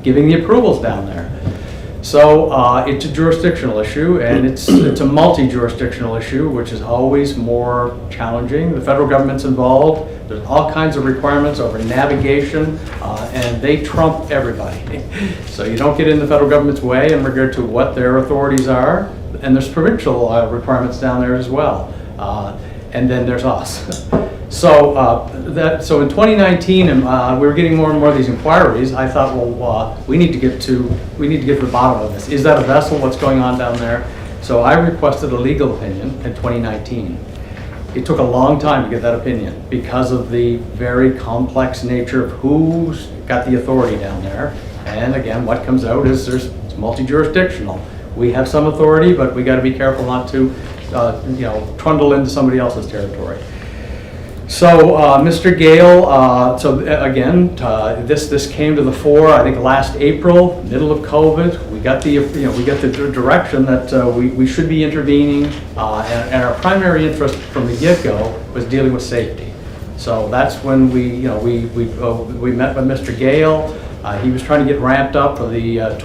giving the approvals down there? So it's a jurisdictional issue, and it's a multi-jurisdictional issue, which is always more challenging. The federal government's involved. There's all kinds of requirements over navigation, and they trump everybody. So you don't get in the federal government's way in regard to what their authorities are, and there's provincial requirements down there as well. And then there's us. So in 2019, and we were getting more and more of these inquiries. I thought, well, we need to get to the bottom of this. Is that a vessel? What's going on down there? So I requested a legal opinion in 2019. It took a long time to get that opinion because of the very complex nature of who's got the authority down there. And again, what comes out is it's multi-jurisdictional. We have some authority, but we got to be careful not to, trundle into somebody else's territory. So, Mr. Gale, again, this came to the fore, I think, last April, middle of COVID. We got the, we got the direction that we should be intervening, and our primary interest from the get-go was dealing with safety. So that's when we met with Mr. Gale. He was trying to get ramped up for the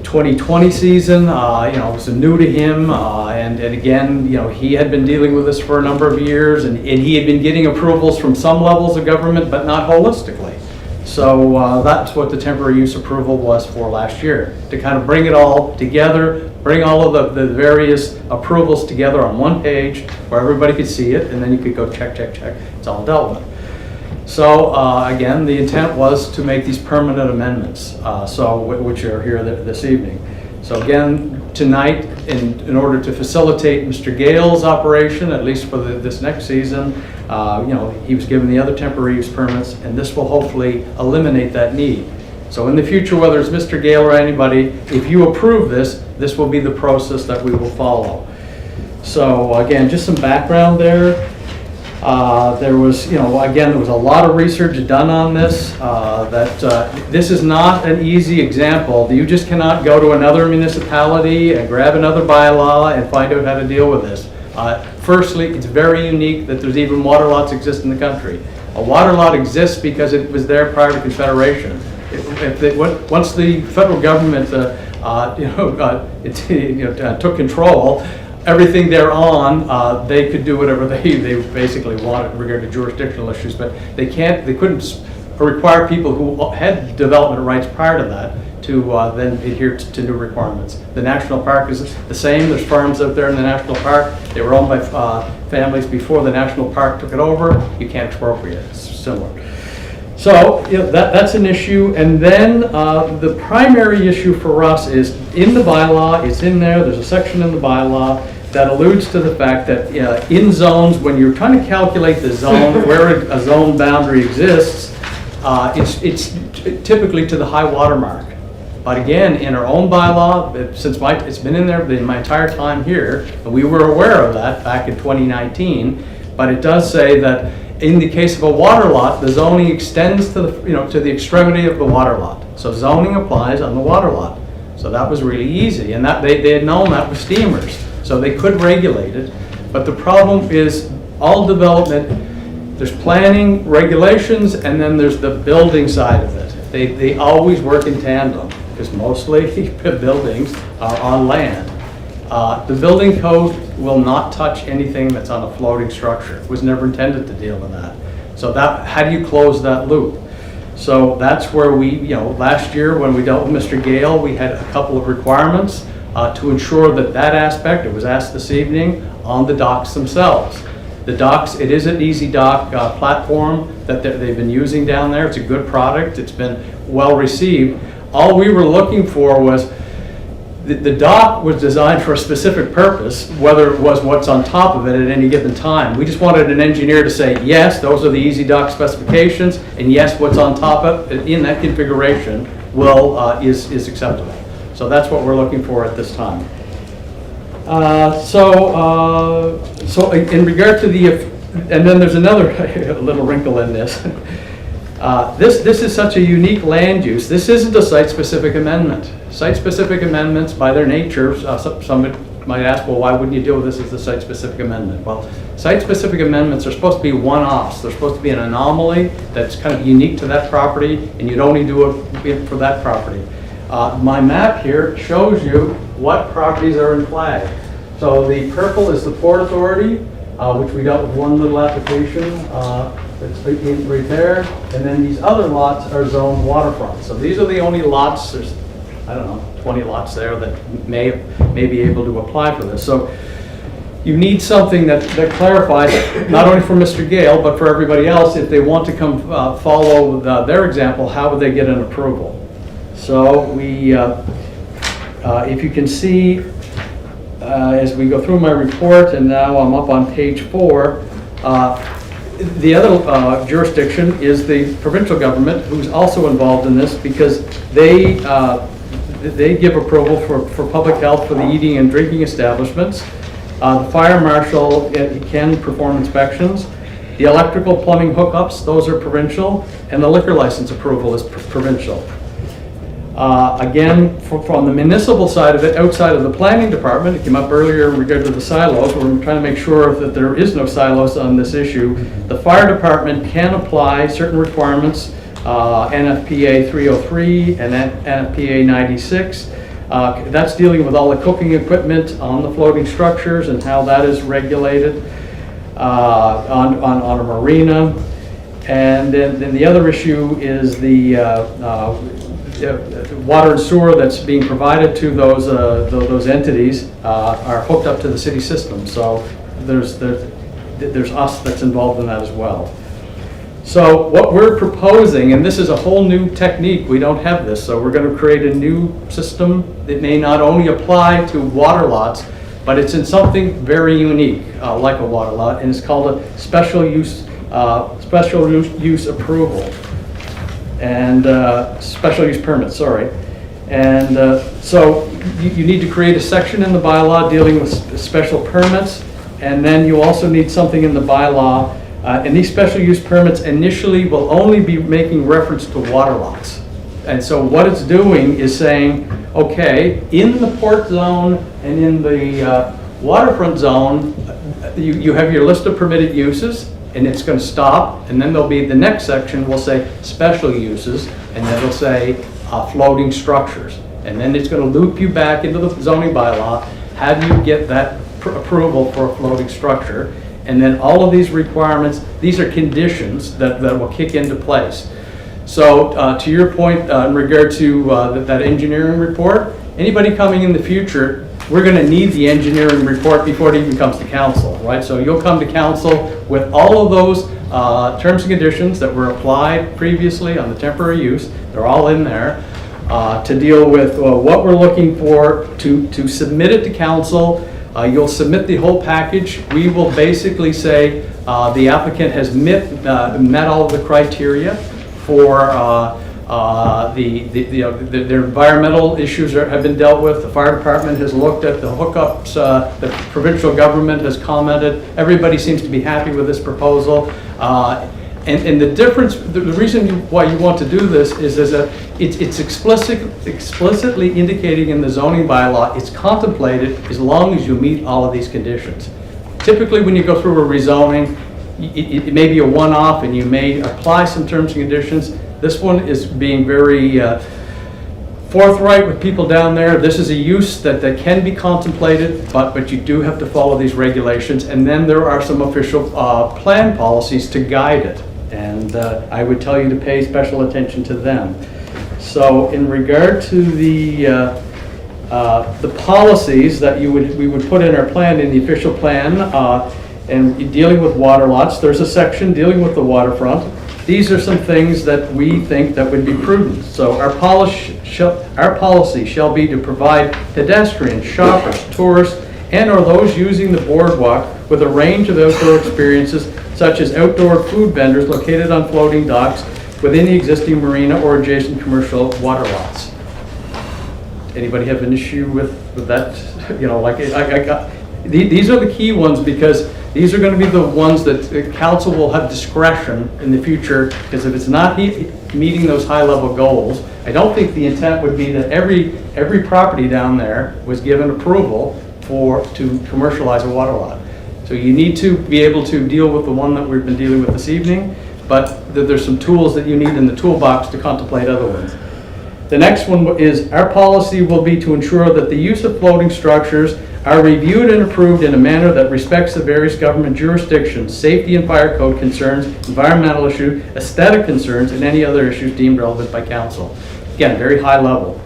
2020 season. It was new to him, and again, he had been dealing with this for a number of years, and he had been getting approvals from some levels of government, but not holistically. So that's what the temporary use approval was for last year, to kind of bring it all together, bring all of the various approvals together on one page where everybody could see it, and then you could go check, check, check. It's all dealt with. So again, the intent was to make these permanent amendments, which are here this evening. So again, tonight, in order to facilitate Mr. Gale's operation, at least for this next season, he was given the other temporary use permits, and this will hopefully eliminate that need. So in the future, whether it's Mr. Gale or anybody, if you approve this, this will be the process that we will follow. So again, just some background there. There was, there was a lot of research done on this. This is not an easy example. You just cannot go to another municipality and grab another bylaw and find out how to deal with this. Firstly, it's very unique that there's even water lots exist in the country. A water lot exists because it was there prior to Confederation. Once the federal government took control, everything thereon, they could do whatever they basically wanted regarding jurisdictional issues, but they couldn't require people who had development rights prior to that to then adhere to new requirements. The national park is the same. There's farms out there in the national park. They were owned by families before the national park took it over. You can't expropriate. It's similar. So that's an issue. And then the primary issue for us is in the bylaw. It's in there. There's a section in the bylaw that alludes to the fact that in zones, when you're trying to calculate the zone, where a zone boundary exists, it's typically to the high water mark. But again, in our own bylaw, since it's been in there my entire time here, and we were aware of that back in 2019, but it does say that in the case of a water lot, the zoning extends to the extremity of the water lot. So zoning applies on the water lot. So that was really easy, and that they had known that with steamers, so they could regulate it. But the problem is all development, there's planning, regulations, and then there's the building side of it. They always work in tandem, because mostly buildings are on land. The building code will not touch anything that's on a floating structure. It was never intended to deal with that. So how do you close that loop? So that's where we, last year when we dealt with Mr. Gale, we had a couple of requirements to ensure that aspect, it was asked this evening, on the docks themselves. The docks, it is an Easy Dock platform that they've been using down there. It's a good product. It's been well received. All we were looking for was the dock was designed for a specific purpose, whether it was what's on top of it at any given time. We just wanted an engineer to say, yes, those are the Easy Dock specifications, and yes, what's on top of it in that configuration is acceptable. So that's what we're looking for at this time. So in regard to and then there's another little wrinkle in this. This is such a unique land use. This isn't a site-specific amendment. Site-specific amendments, by their nature, some might ask, well, why wouldn't you deal with this as a site-specific amendment? Well, site-specific amendments are supposed to be one-offs. They're supposed to be an anomaly that's kind of unique to that property, and you'd only do it for that property. My map here shows you what properties are in flag. So the purple is the Port Authority, which we dealt with one little application. It's right there, and then these other lots are zoned waterfront. So these are the only lots, there's, I don't know, 20 lots there that may be able to apply for this. So you need something that clarifies, not only for Mr. Gale, but for everybody else, if they want to come follow their example, how would they get an approval? So we, if you can see, as we go through my report, and now I'm up on page 4, the other jurisdiction is the provincial government, who's also involved in this because they give approval for public health for the eating and drinking establishments. The fire marshal can perform inspections, The electrical plumbing hookups, those are provincial, and the liquor license approval is provincial. Again, from the municipal side of it, outside of the planning department, it came up earlier in regard to the silos. We're trying to make sure that there is no silos on this issue. The fire department can apply certain requirements, NFPA 303 and NFPA 96. That's dealing with all the cooking equipment on the floating structures and how that is regulated on a marina. And then the other issue is the water and sewer that's being provided to those entities are hooked up to the city system. So there's us that's involved in that as well. So what we're proposing, and this is a whole new technique, we don't have this, so we're going to create a new system that may not only apply to water lots, but it's in something very unique, like a water lot, and it's called a special use approval, and special use permit, sorry. And so you need to create a section in the bylaw dealing with special permits, and then you also need something in the bylaw. And these special use permits initially will only be making reference to water lots. And so what it's doing is saying, okay, in the port zone and in the waterfront zone, you have your list of permitted uses, and it's going to stop, and then there'll be the next section will say special uses, and then it'll say floating structures. And then it's going to loop you back into the zoning bylaw, have you get that approval for a floating structure. And then all of these requirements, these are conditions that will kick into place. So to your point in regard to that engineering report, anybody coming in the future, we're going to need the engineering report before it even comes to council, right? So you'll come to council with all of those terms and conditions that were applied previously on the temporary use. They're all in there to deal with what we're looking for to submit it to council. You'll submit the whole package. We will basically say the applicant has met all of the criteria for their environmental issues have been dealt with. The fire department has looked at the hookups. The provincial government has commented. Everybody seems to be happy with this proposal. And the difference, the reason why you want to do this is that it's explicitly indicating in the zoning bylaw, it's contemplated as long as you meet all of these conditions. Typically, when you go through a rezoning, it may be a one-off and you may apply some terms and conditions. This one is being very forthright with people down there. This is a use that can be contemplated, but you do have to follow these regulations. And then there are some official plan policies to guide it. And I would tell you to pay special attention to them. So in regard to the policies that we would put in our plan, in the official plan, and dealing with water lots, there's a section dealing with the waterfront. These are some things that we think that would be prudent. So our policy shall be to provide pedestrians, shoppers, tourists, and or those using the boardwalk with a range of outdoor experiences, such as outdoor food vendors located on floating docks within the existing marina or adjacent commercial water lots. Anybody have an issue with that? You know, like these are the key ones, because these are going to be the ones that council will have discretion in the future, because if it's not meeting those high-level goals, I don't think the intent would be that every property down there was given approval to commercialize a water lot. So you need to be able to deal with the one that we've been dealing with this evening, but there's some tools that you need in the toolbox to contemplate other ones. The next one is, our policy will be to ensure that the use of floating structures are reviewed and approved in a manner that respects the various government jurisdictions, safety and fire code concerns, environmental issues, aesthetic concerns, and any other issues deemed relevant by council. Again, very high level.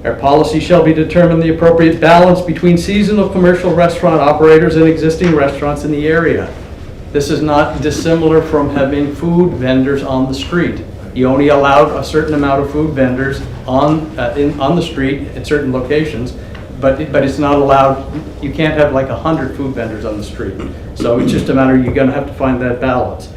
Our policy shall be determine the appropriate balance between seasonal commercial restaurant operators and existing restaurants in the area. This is not dissimilar from having food vendors on the street. You only allow a certain amount of food vendors on the street at certain locations, but it's not allowed. You can't have like 100 food vendors on the street. So it's just a matter, you're going to have to find that balance.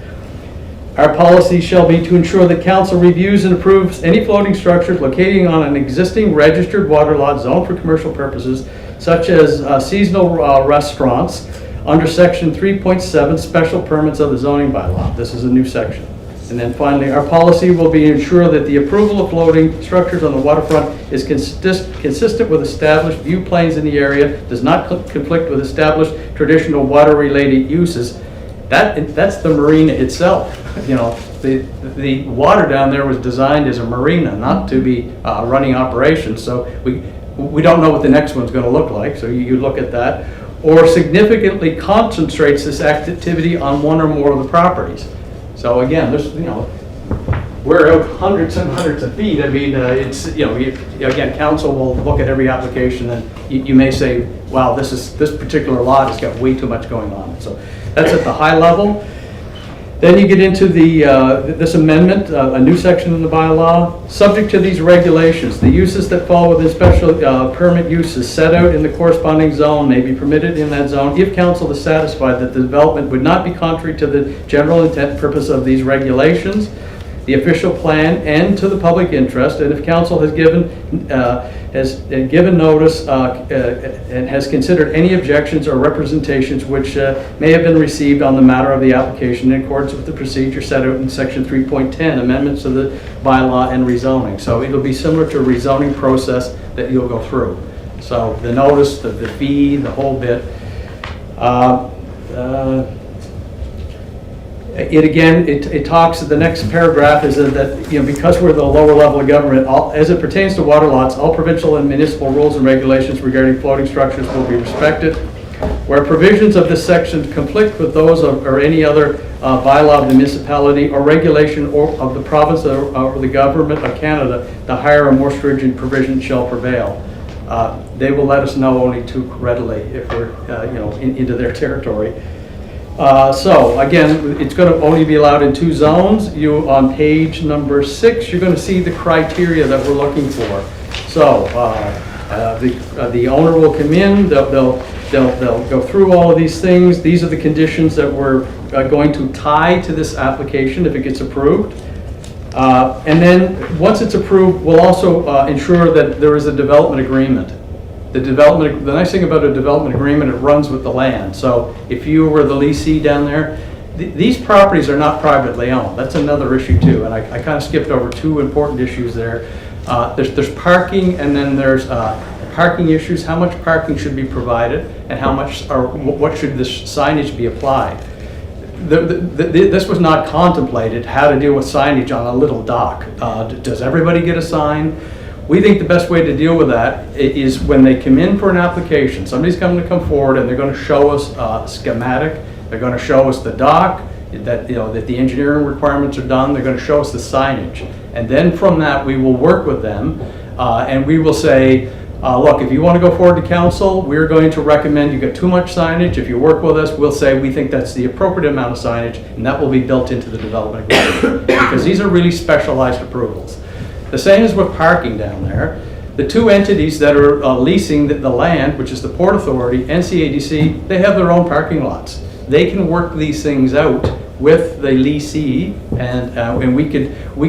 Our policy shall be to ensure that council reviews and approves any floating structures locating on an existing registered water lot zoned for commercial purposes, such as seasonal restaurants under section 3.7, special permits of the zoning bylaw. This is a new section. And then finally, our policy will be ensure that the approval of floating structures on the waterfront is consistent with established view planes in the area, does not conflict with established traditional water-related uses. That's the marina itself. You know, the water down there was designed as a marina, not to be running operations. So we don't know what the next one's going to look like. So you look at that, or significantly concentrates this activity on one or more of the properties. So again, there's, you know, we're out hundreds and hundreds of feet. I mean, it's, you know, again, council will look at every application and you may say, wow, this particular lot has got way too much going on. So that's at the high level. Then you get into this amendment, a new section in the bylaw. Subject to these regulations, the uses that fall within special permit uses set out in the corresponding zone may be permitted in that zone if council is satisfied that the development would not be contrary to the general intent and purpose of these regulations, the official plan, and to the public interest, and if council has given notice and has considered any objections or representations which may have been received on the matter of the application in accordance with the procedure set out in section 3.10, amendments to the bylaw and rezoning. So it'll be similar to a rezoning process that you'll go through. So the notice, the fee, the whole bit. It talks, the next paragraph is that, you know, because we're the lower level of government, as it pertains to water lots, all provincial and municipal rules and regulations regarding floating structures will be respected. Where provisions of this section conflict with those or any other bylaw of the municipality or regulation of the province or the government of Canada, the higher or more stringent provision shall prevail. They will let us know only too readily if we're into their territory. So again, it's going to only be allowed in 2 zones. You, on page number 6, you're going to see the criteria that we're looking for. So the owner will come in. They'll go through all of these things. These are the conditions that we're going to tie to this application if it gets approved. And then once it's approved, we'll also ensure that there is a development agreement. The nice thing about a development agreement, it runs with the land. So if you were the leasee down there, these properties are not privately owned. That's another issue too. And I kind of skipped over 2 important issues there. There's parking, and then there's parking issues. How much parking should be provided, and how much, or what should this signage be applied? This was not contemplated, how to deal with signage on a little dock. Does everybody get a sign? We think the best way to deal with that is when they come in for an application, somebody's going to come forward and they're going to show us a schematic, they're going to show us the dock, that the engineering requirements are done, they're going to show us the signage. And then from that, we will work with them and we will say, look, if you want to go forward to council, we're going to recommend you get too much signage. If you work with us, we'll say we think that's the appropriate amount of signage, and that will be built into the development agreement. Because these are really specialized approvals. The same is with parking down there. The 2 entities that are leasing the land, which is the Port Authority and CADC, they have their own parking lots. They can work these things out with the leasee, and we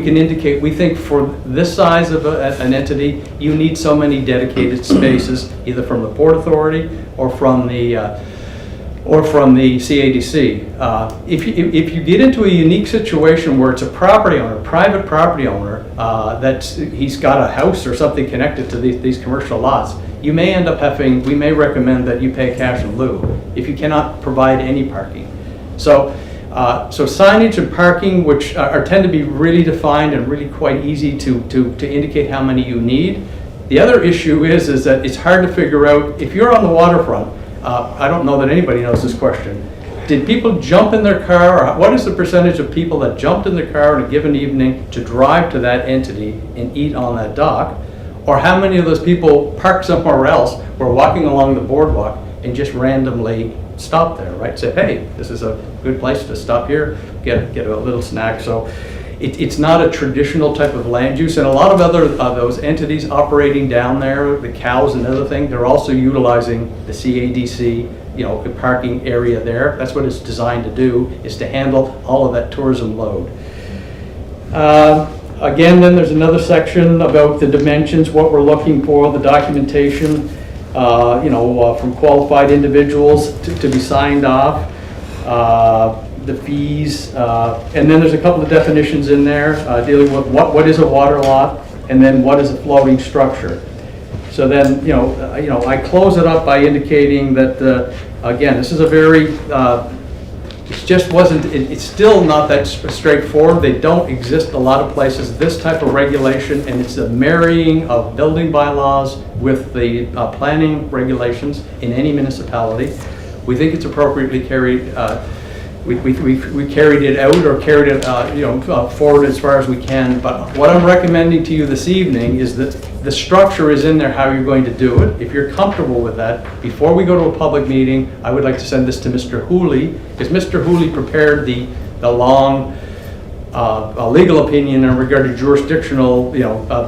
can indicate, we think for this size of an entity, you need so many dedicated spaces, either from the Port Authority or from the CADC. If you get into a unique situation where it's a property owner, private property owner, he's got a house or something connected to these commercial lots, you may end up we may recommend that you pay cash in lieu if you cannot provide any parking. So signage and parking, which tend to be really defined and really quite easy to indicate how many you need. The other issue is that it's hard to figure out, if you're on the waterfront, I don't know that anybody knows this question. Did people jump in their car, or what is the percentage of people that jumped in their car in a given evening to drive to that entity and eat on that dock? Or how many of those people parked somewhere else, were walking along the boardwalk and just randomly stopped there, right? Say, hey, this is a good place to stop here, get a little snack. So it's not a traditional type of land use, and a lot of other those entities operating down there, the cows and other things, they're also utilizing the CADC, the parking area there. That's what it's designed to do, is to handle all of that tourism load. Again, then there's another section about the dimensions, what we're looking for, the documentation. from qualified individuals to be signed off, the fees, and then there's a couple of definitions in there dealing with what is a water lot, and then what is a floating structure. So then, I close it up by indicating that, again, this is a very, it just wasn't, it's still not that straightforward. They don't exist a lot of places, this type of regulation, and it's a marrying of building bylaws with the planning regulations in any municipality. We think it's appropriately carried, we carried it out or carried it forward as far as we can. But what I'm recommending to you this evening is that the structure is in there, how you're going to do it. If you're comfortable with that, before we go to a public meeting, I would like to send this to Mr. Hooley, because Mr. Hooley prepared the long legal opinion in regard to jurisdictional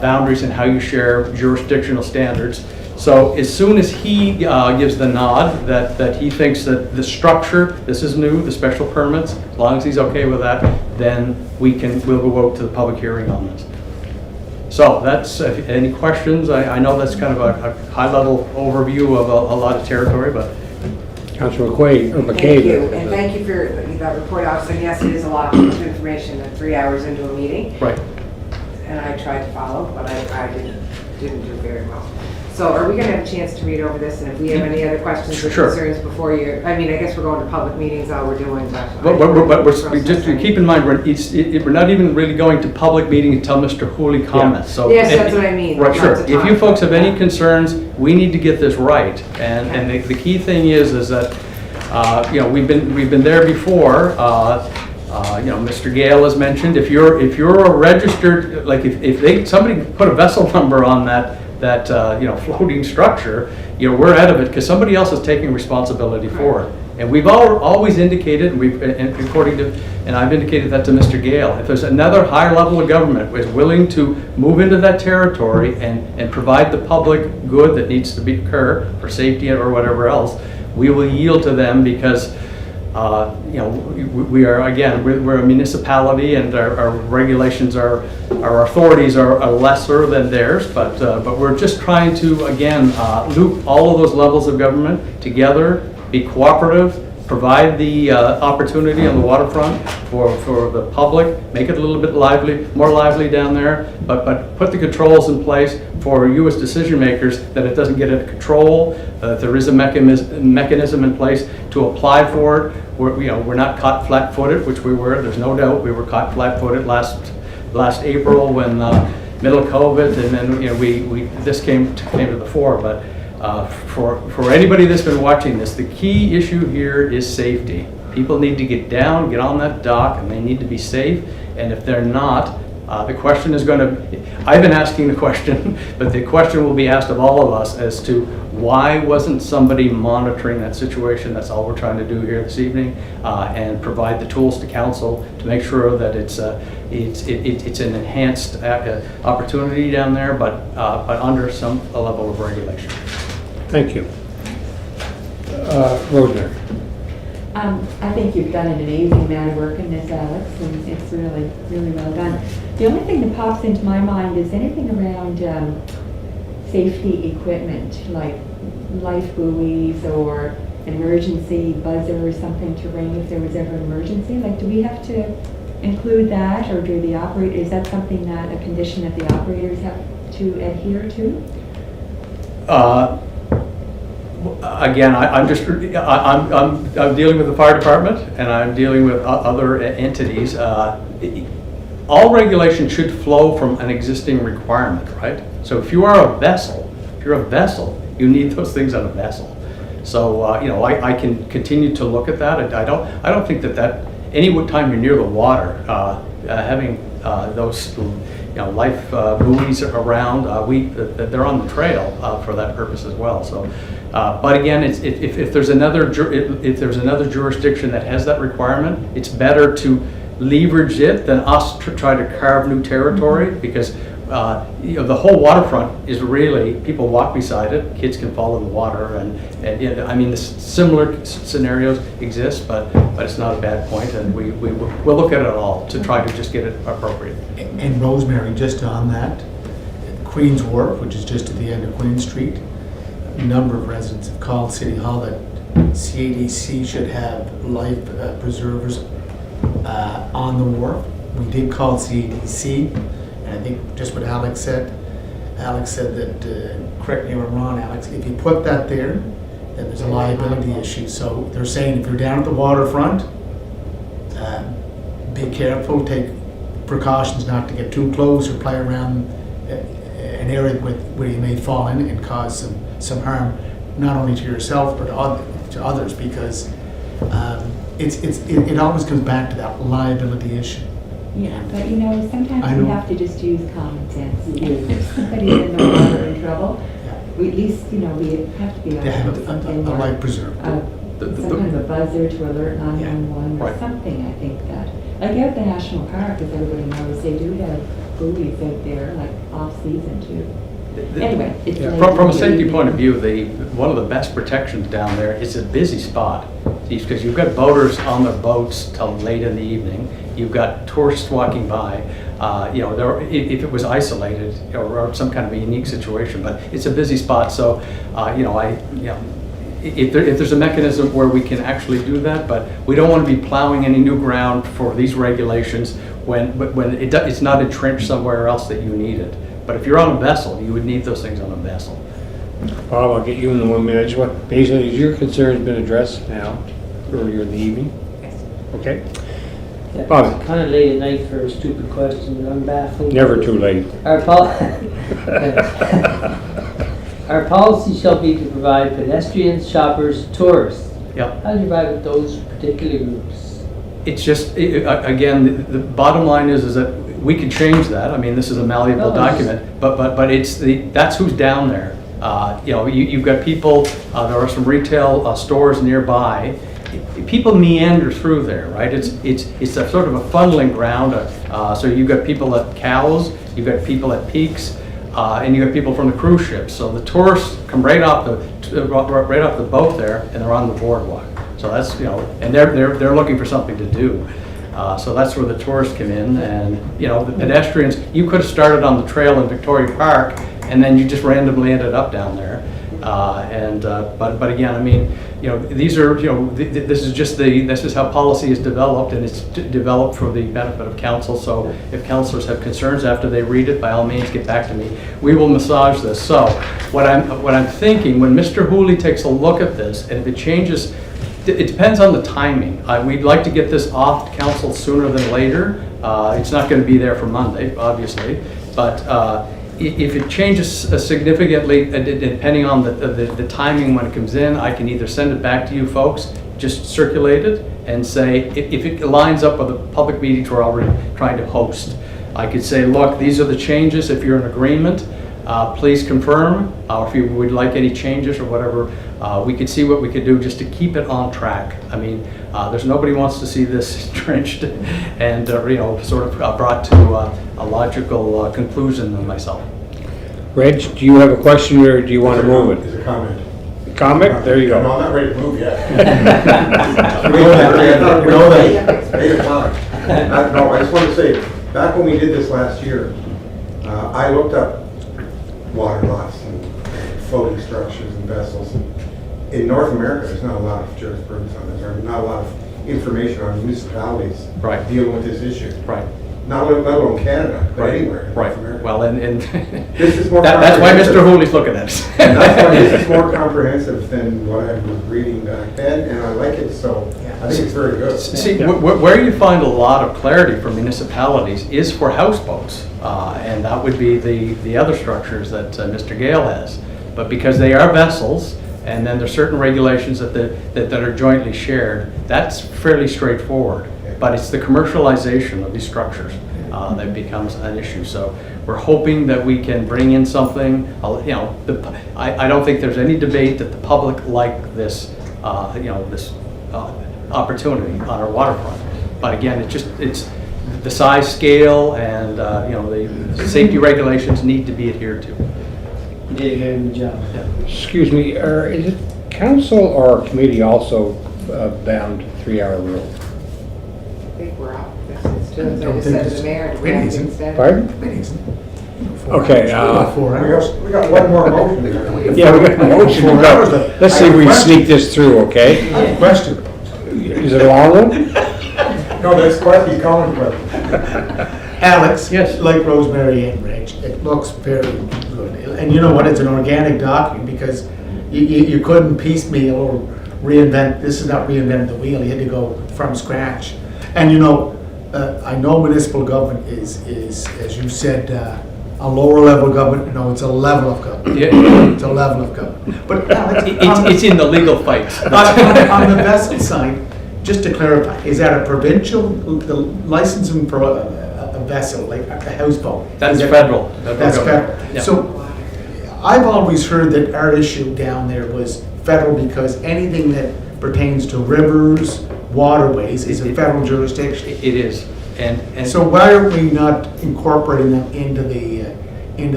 boundaries and how you share jurisdictional standards. So as soon as he gives the nod that he thinks that the structure, this is new, the special permits, as long as he's okay with that, then we'll go out to the public hearing on this. So that's, any questions? I know that's kind of a high-level overview of a lot of territory, but. Councilor McQuaid, or McCabe. Thank you, and thank you for that report, Officer. Yes, it is a lot of information at 3 hours into a meeting. Right. And I tried to follow, but I didn't do very well. So are we going to have a chance to read over this, and if we have any other questions or concerns before you, I guess we're going to public meetings, all we're doing. But just keep in mind, we're not even really going to public meeting until Mr. Hooley comments. Yeah. So Yes, that's what I mean. Right, sure. If you folks have any concerns, we need to get this right. And the key thing is that, we've been there before. Mr. Gale has mentioned, if you're a registered, like if somebody put a vessel number on that floating structure, we're out of it because somebody else is taking responsibility for it. And we've always indicated, and I've indicated that to Mr. Gale, if there's another higher level of government is willing to move into that territory and provide the public good that needs to occur for safety or whatever else, we will yield to them because we are, again, we're a municipality and our regulations our authorities are lesser than theirs, but we're just trying to, again, loop all of those levels of government together, be cooperative, provide the opportunity on the waterfront for the public, make it a little bit more lively down there, but put the controls in place for you as decision makers that it doesn't get out of control, that there is a mechanism in place to apply for it. We're not caught flat-footed, which we were. There's no doubt we were caught flat-footed last April when middle of COVID, and then this came to the fore. But for anybody that's been watching this, the key issue here is safety. People need to get down, get on that dock, and they need to be safe. And if they're not, the question is going to, I've been asking the question, but the question will be asked of all of us as to why wasn't somebody monitoring that situation? That's all we're trying to do here this evening, and provide the tools to council to make sure that it's an enhanced opportunity down there, but under a level of regulation. Thank you. Rosemary. I think you've done an amazing amount of work in this, Alex, and it's really, really well done. The only thing that pops into my mind is anything around safety equipment, like life buoys or an emergency buzzer or something to ring if there was ever an emergency. Like, do we have to include that, or do the operators, is that something that, a condition that the operators have to adhere to? Again, I'm dealing with the fire department and I'm dealing with other entities. All regulation should flow from an existing requirement, right? So if you are a vessel, you need those things on a vessel. So I can continue to look at that. I don't think that any time you're near the water, having those life buoys around, they're on the trail for that purpose as well. So, but again, if there's another jurisdiction that has that requirement, it's better to leverage it than us to try to carve new territory, because the whole waterfront is really, people walk beside it, kids can fall in the water, and similar scenarios exist, but it's not a bad point, and we'll look at it all to try to just get it appropriate. And Rosemary, just on that, Queen's Wharf, which is just at the end of Queen Street, a number of residents have called City Hall that CADC should have life preservers on the wharf. We did call CADC, and I think just what Alex said that, correct me if I'm wrong, Alex, if you put that there, then there's a liability issue. So they're saying if you're down at the waterfront, be careful, take precautions not to get too close or play around an area where you may fall in and cause some harm, not only to yourself but to others, because it always comes back to that liability issue. Yeah, but you know, I sometimes we know. have to just use common sense. If somebody's in the water in trouble, we at least, you know, we have to be able They to have do a something. life preserver. Some kind of a buzzer to alert 911 or Right. something, I think that. Like out at the National Park, as everybody knows, they do have buoys out there, like off-season too. Anyway, it's late From a in the safety evening. point of view, one of the best protections down there is a busy spot. Because you've got boaters on their boats till late in the evening. You've got tourists walking by. You know, if it was isolated or some kind of a unique situation, but it's a busy spot. So, you know, if there's a mechanism where we can actually do that, but we don't want to be plowing any new ground for these regulations when it's not entrenched somewhere else that you need it. But if you're on a vessel, you would need those things on a vessel. Bob, I'll get you in the 1 minute. What, basically, has your concern's been addressed now, earlier in the evening? Yes. Okay. Yeah, Bobby. it's kind of late at night for a stupid question, but I'm baffled. Never too late. Our policy shall be to provide pedestrians, shoppers, tourists. Yep. How do you arrive at those particular groups? It's just, again, the bottom line is that we could change that. I mean, this is a malleable document, but that's who's down there. You know, you've got people, there are some retail stores nearby. People meander through there, right? It's a sort of a funneling ground. So you've got people at Cowes, you've got people at Peaks, and you've got people from the cruise ships. So the tourists come right off the boat there, and they're on the boardwalk. So that's, you know, and they're looking for something to do. So that's where the tourists come in, and you know, the pedestrians. You could have started on the trail in Victoria Park, and then you just randomly ended up down there. But again, I mean, you know, these are, you know, this is how policy is developed, and it's developed for the benefit of council. So if councilors have concerns after they read it, by all means, get back to me. We will massage this. So what I'm thinking, when Mr. Hooley takes a look at this, and if it changes, it depends on the timing. We'd like to get this off to council sooner than later. It's not going to be there for Monday, obviously, but if it changes significantly, depending on the timing when it comes in, I can either send it back to you folks, just circulate it, and say, if it lines up with the public meetings we're already trying to host, I could say, look, these are the changes. If you're in agreement, please confirm. If you would like any changes or whatever, we could see what we could do just to keep it on track. I mean, there's nobody wants to see this entrenched and you know, sort of brought to a logical conclusion than myself. Reg, do you have a question, or do you want to move it? It's a comment. Comment? There you go. No, I'm not ready to move yet. No, I just want to say, back when we did this last year, I looked up water lots and floating structures and vessels. In North America, there's not a lot of jurisprudence on this, or not a lot of information on municipalities dealing with this issue. Right. Not let alone Canada, but anywhere in Right. North America. Well, and This is more that's why Mr. comprehensive. Hooley's looking at it. And that's why this is more comprehensive than what I was reading back then, and I like it, so I think it's very good. See, where you find a lot of clarity for municipalities is for houseboats, and that would be the other structures that Mr. Gale has. But because they are vessels, and then there's certain regulations that are jointly shared, that's fairly straightforward. But it's the commercialization of these structures that becomes an issue. So we're hoping that we can bring in something, you know, I don't think there's any debate that the public like this, you know, this opportunity on our waterfront. But again, it's the size, scale, and you know, the safety regulations need to be adhered to. You did a very good job. Yeah. Excuse me, is it council or committee also bound 3-hour rule? I think we're out. It just says the mayor. It isn't. Pardon? It isn't. Okay, We got one more motion to go. yeah, we got a motion to go. Let's see if we can sneak this through, okay? Question. Is it a long one? No, that's what he's calling for. Alex, yes, like Rosemary and Rich, it looks very good. And you know what, it's an organic document because you couldn't piecemeal or reinvent, this is not reinvent the wheel, you had to go from scratch. And you know, I know municipal government is as you said, a lower level government. No, it's a level of government. Yeah. It's a level of government. But Alex, It's in the legal fights. on the vessel side, just to clarify, is that a provincial, the licensing for a vessel, like a houseboat? That's Is that- federal. That's federal. Yeah. So I've always heard that our issue down there was federal because anything that pertains to rivers, waterways is a federal jurisdiction. It is. And So why are we not incorporating them into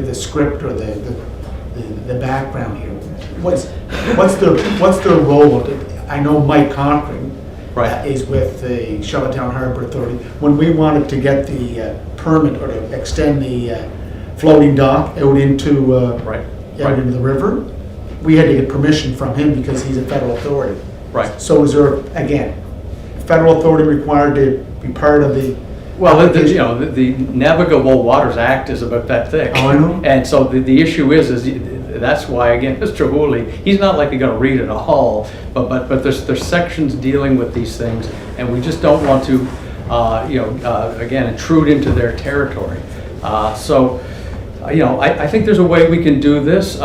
the script or the background here? What's their role? I know Mike Cochran is with the Charlottetown Harbor Authority. When we wanted to get the permit or to extend the floating dock out into out into the river, we had to get permission from him because he's a federal authority. Right. So is there, again, federal authority required to be part of the? Well, the Navigable Waters Act is about that thick. Oh, I know. And so the issue is that's why, again, Mr. Hooley, he's not likely going to read it all, but there's sections dealing with these things, and we just don't want to, again, intrude into their territory. I think there's a way we can do this.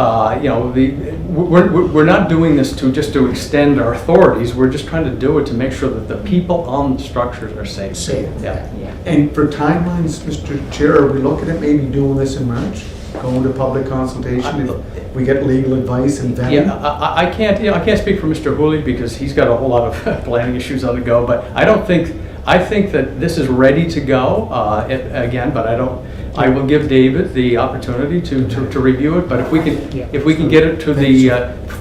We're not doing this just to extend our authorities. We're just trying to do it to make sure that the people on the structures are safe. Yeah. And for timelines, Mr. Chair, are we looking at maybe doing this in March? Going to public consultation, if we get legal advice and vetting? Yeah, I can't speak for Mr. Hooley because he's got a whole lot of planning issues on the go, but I think that this is ready to go, I will give David the opportunity to review it, but if we can get it to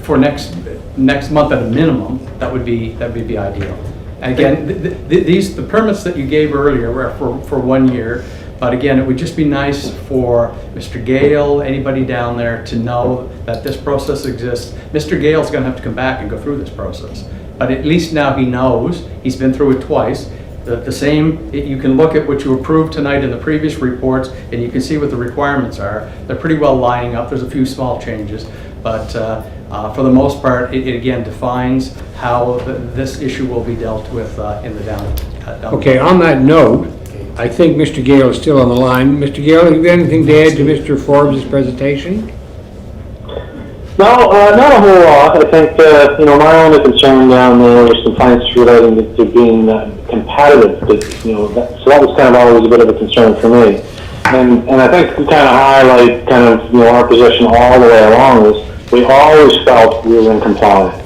for next month at a minimum, that would be ideal. And again, the permits that you gave earlier were for 1 year, but again, it would just be nice for Mr. Gale, anybody down there, to know that this process exists. Mr. Gale's going to have to come back and go through this process, but at least now he knows. He's been through it twice. The same, you can look at what you approved tonight in the previous reports, and you can see what the requirements are. They're pretty well lining up. There's a few small changes, but for the most part, it again defines how this issue will be dealt with in the down. Okay, on that note, I think Mr. Gale is still on the line. Mr. Gale, have you got anything to add to Mr. Forbes' presentation? No, not a whole lot. I think, my only concern down there was compliance relating to being competitive. So that was kind of always a bit of a concern for me. And I think we kind of highlight our position all the way along is we always felt we were in compliance.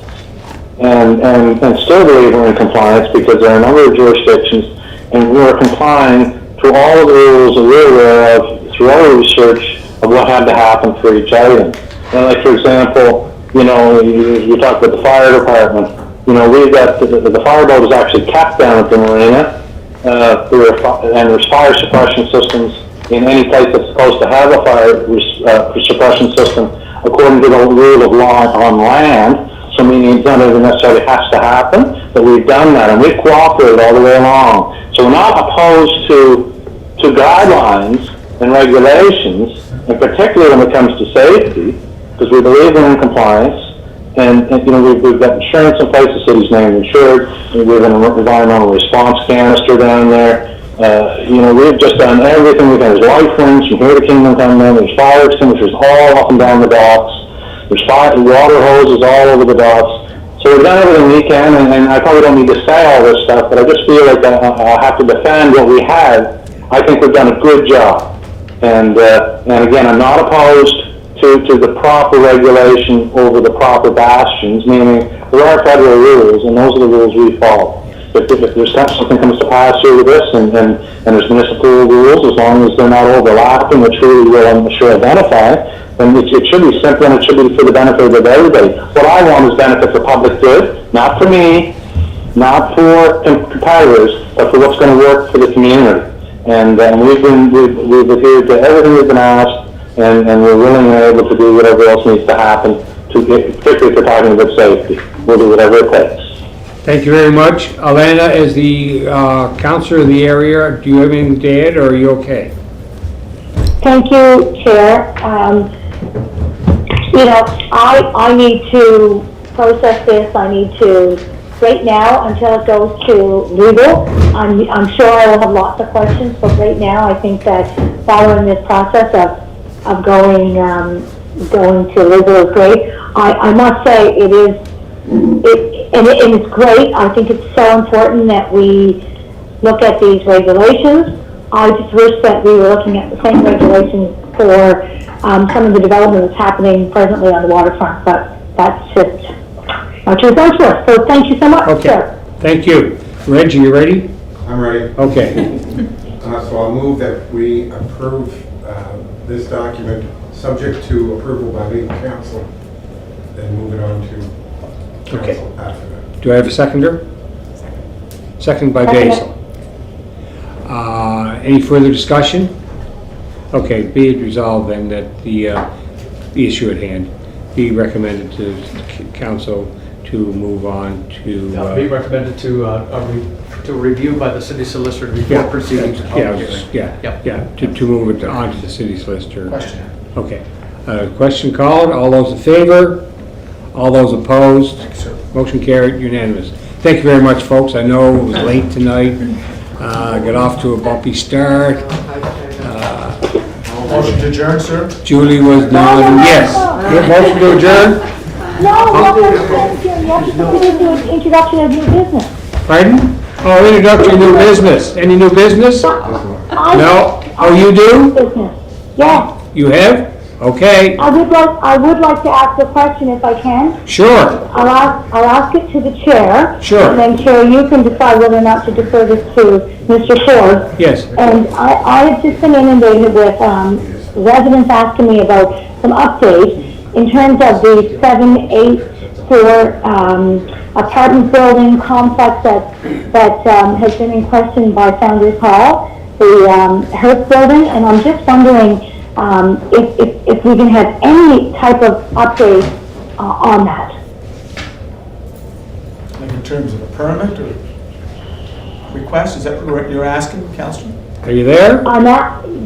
And still believe we're in compliance because there are a number of jurisdictions and we're complying to all of the rules that we're aware of through our research of what had to happen for each item. And like, for example, you talk about the fire department. We've got the fireboat is actually kept down at the marina. And there's fire suppression systems in any place that's supposed to have a fire suppression system according to the rule of law on land. So meaning it's not even necessarily has to happen, but we've done that and we've cooperated all the way along. So we're not opposed to guidelines and regulations, and particularly when it comes to safety, because we believe we're in compliance, and we've got insurance in place, the city's named insured, we have an environmental response canister down there. We've just done everything we can. There's life rings from here to Kingdom Come Down, there's fire extinguishers all up and down the docks, there's water hoses all over the docks. So we've done everything we can, and I probably don't need to say all this stuff, but I just feel like I have to defend what we have. I think we've done a good job. And again, I'm not opposed to the proper regulation over the proper bastions, meaning there are federal rules, and those are the rules we follow. If there's something comes to pass here with this, and there's municipal rules, as long as they're not overlapping, which really will, I'm sure, identify, then it should be simple and it should be for the benefit of everybody. What I want is benefit for public good, not for me, not for competitors, but for what's going to work for the community. And we've adhered to everything we've been asked. and we're willing and able to do whatever else needs to happen, particularly if we're talking about safety. We'll do whatever it takes. Thank you very much. Alana, as the counselor of the area, do you have anything to add, or are you okay? Thank you, Chair. I need to process this. I need to, right now, until it goes to legal, I'm sure I will have lots of questions, but right now, I think that following this process of going to legal is great. I must say it's great. I think it's so important that we look at these regulations. I just wish that we were looking at the same regulations for some of the development that's happening presently on the waterfront, but that's just much essential. So thank you so much, Okay, sir. thank you. Reg, are you ready? I'm ready. Okay. So I'll move that we approve this document, subject to approval by legal counsel, and move it on to Okay. council after that. Do I have a seconder? Second by Second. Basil. Any further discussion? Okay, be it resolved then that the issue at hand be recommended to council to move on to... Be recommended to review by the city solicitor before Yeah, proceeding to public hearing. yeah, to move it on to the city solicitor. Question. Okay. Question called. All those in favor? All those opposed? Motion carried, unanimous. Thank you very much, folks. I know it was late tonight. Got off to a bumpy start. Motion to adjourn, sir? Julie was nodding yes. Yeah, motion to adjourn? No, you have to finish the introduction of new business. Pardon? Oh, introductory new business. Any new business? No? Oh, you do? Business. Yeah. You have? Okay. I would like to ask a question if I can. Sure. I'll ask it to the chair. Sure. And then, Chair, you can decide whether or not to defer this to Mr. Ford. Yes. And I have just been inundated with residents asking me about some updates in terms of the 784 apartment building complex that has been in question by Founders Hall, the Hertz building, and I'm just wondering if we can have any type of update on that. Like in terms of a permit or request, is that what you're asking, Councilor? Are you there?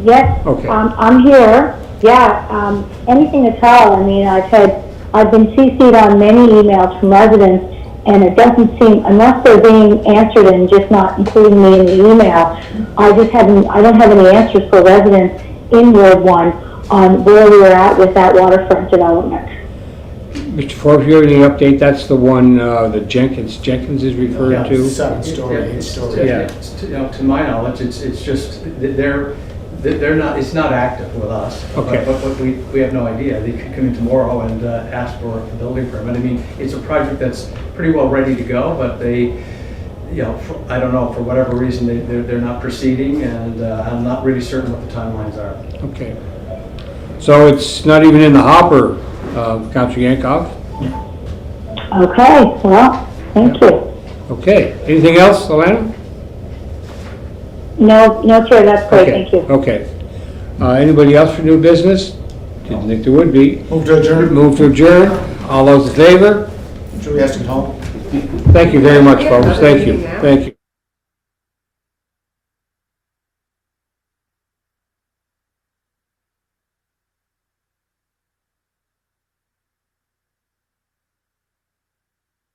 Yes. Okay. I'm here. Yeah. Anything at all. I mean, I've been CC'd on many emails from residents, and it doesn't seem, unless they're being answered and just not including me in the email, I don't have any answers for residents in Ward 1 on where we are at with that waterfront development. Mr. Forbes, you have any update? That's the one that Jenkins is referring to? 7-story, 8-story. Yeah. To my knowledge, it's just, they're not, it's not active with us. Okay. But we have no idea. They could come in tomorrow and ask for a building permit. I mean, it's a project that's pretty well ready to go, but they, I don't know, for whatever reason, they're not proceeding, and I'm not really certain what the timelines are. Okay. So it's not even in the hopper, Councilor Yankoff? Okay. Well, thank you. Okay. Anything else, Alana? No, Chair, that's great. Okay. Thank you. Okay. Anybody else for new business? Didn't think there would be. Move to adjourn. Move to adjourn. All those in favor? Julie Eston Hall. Thank you very much, folks. Thank you. Thank you.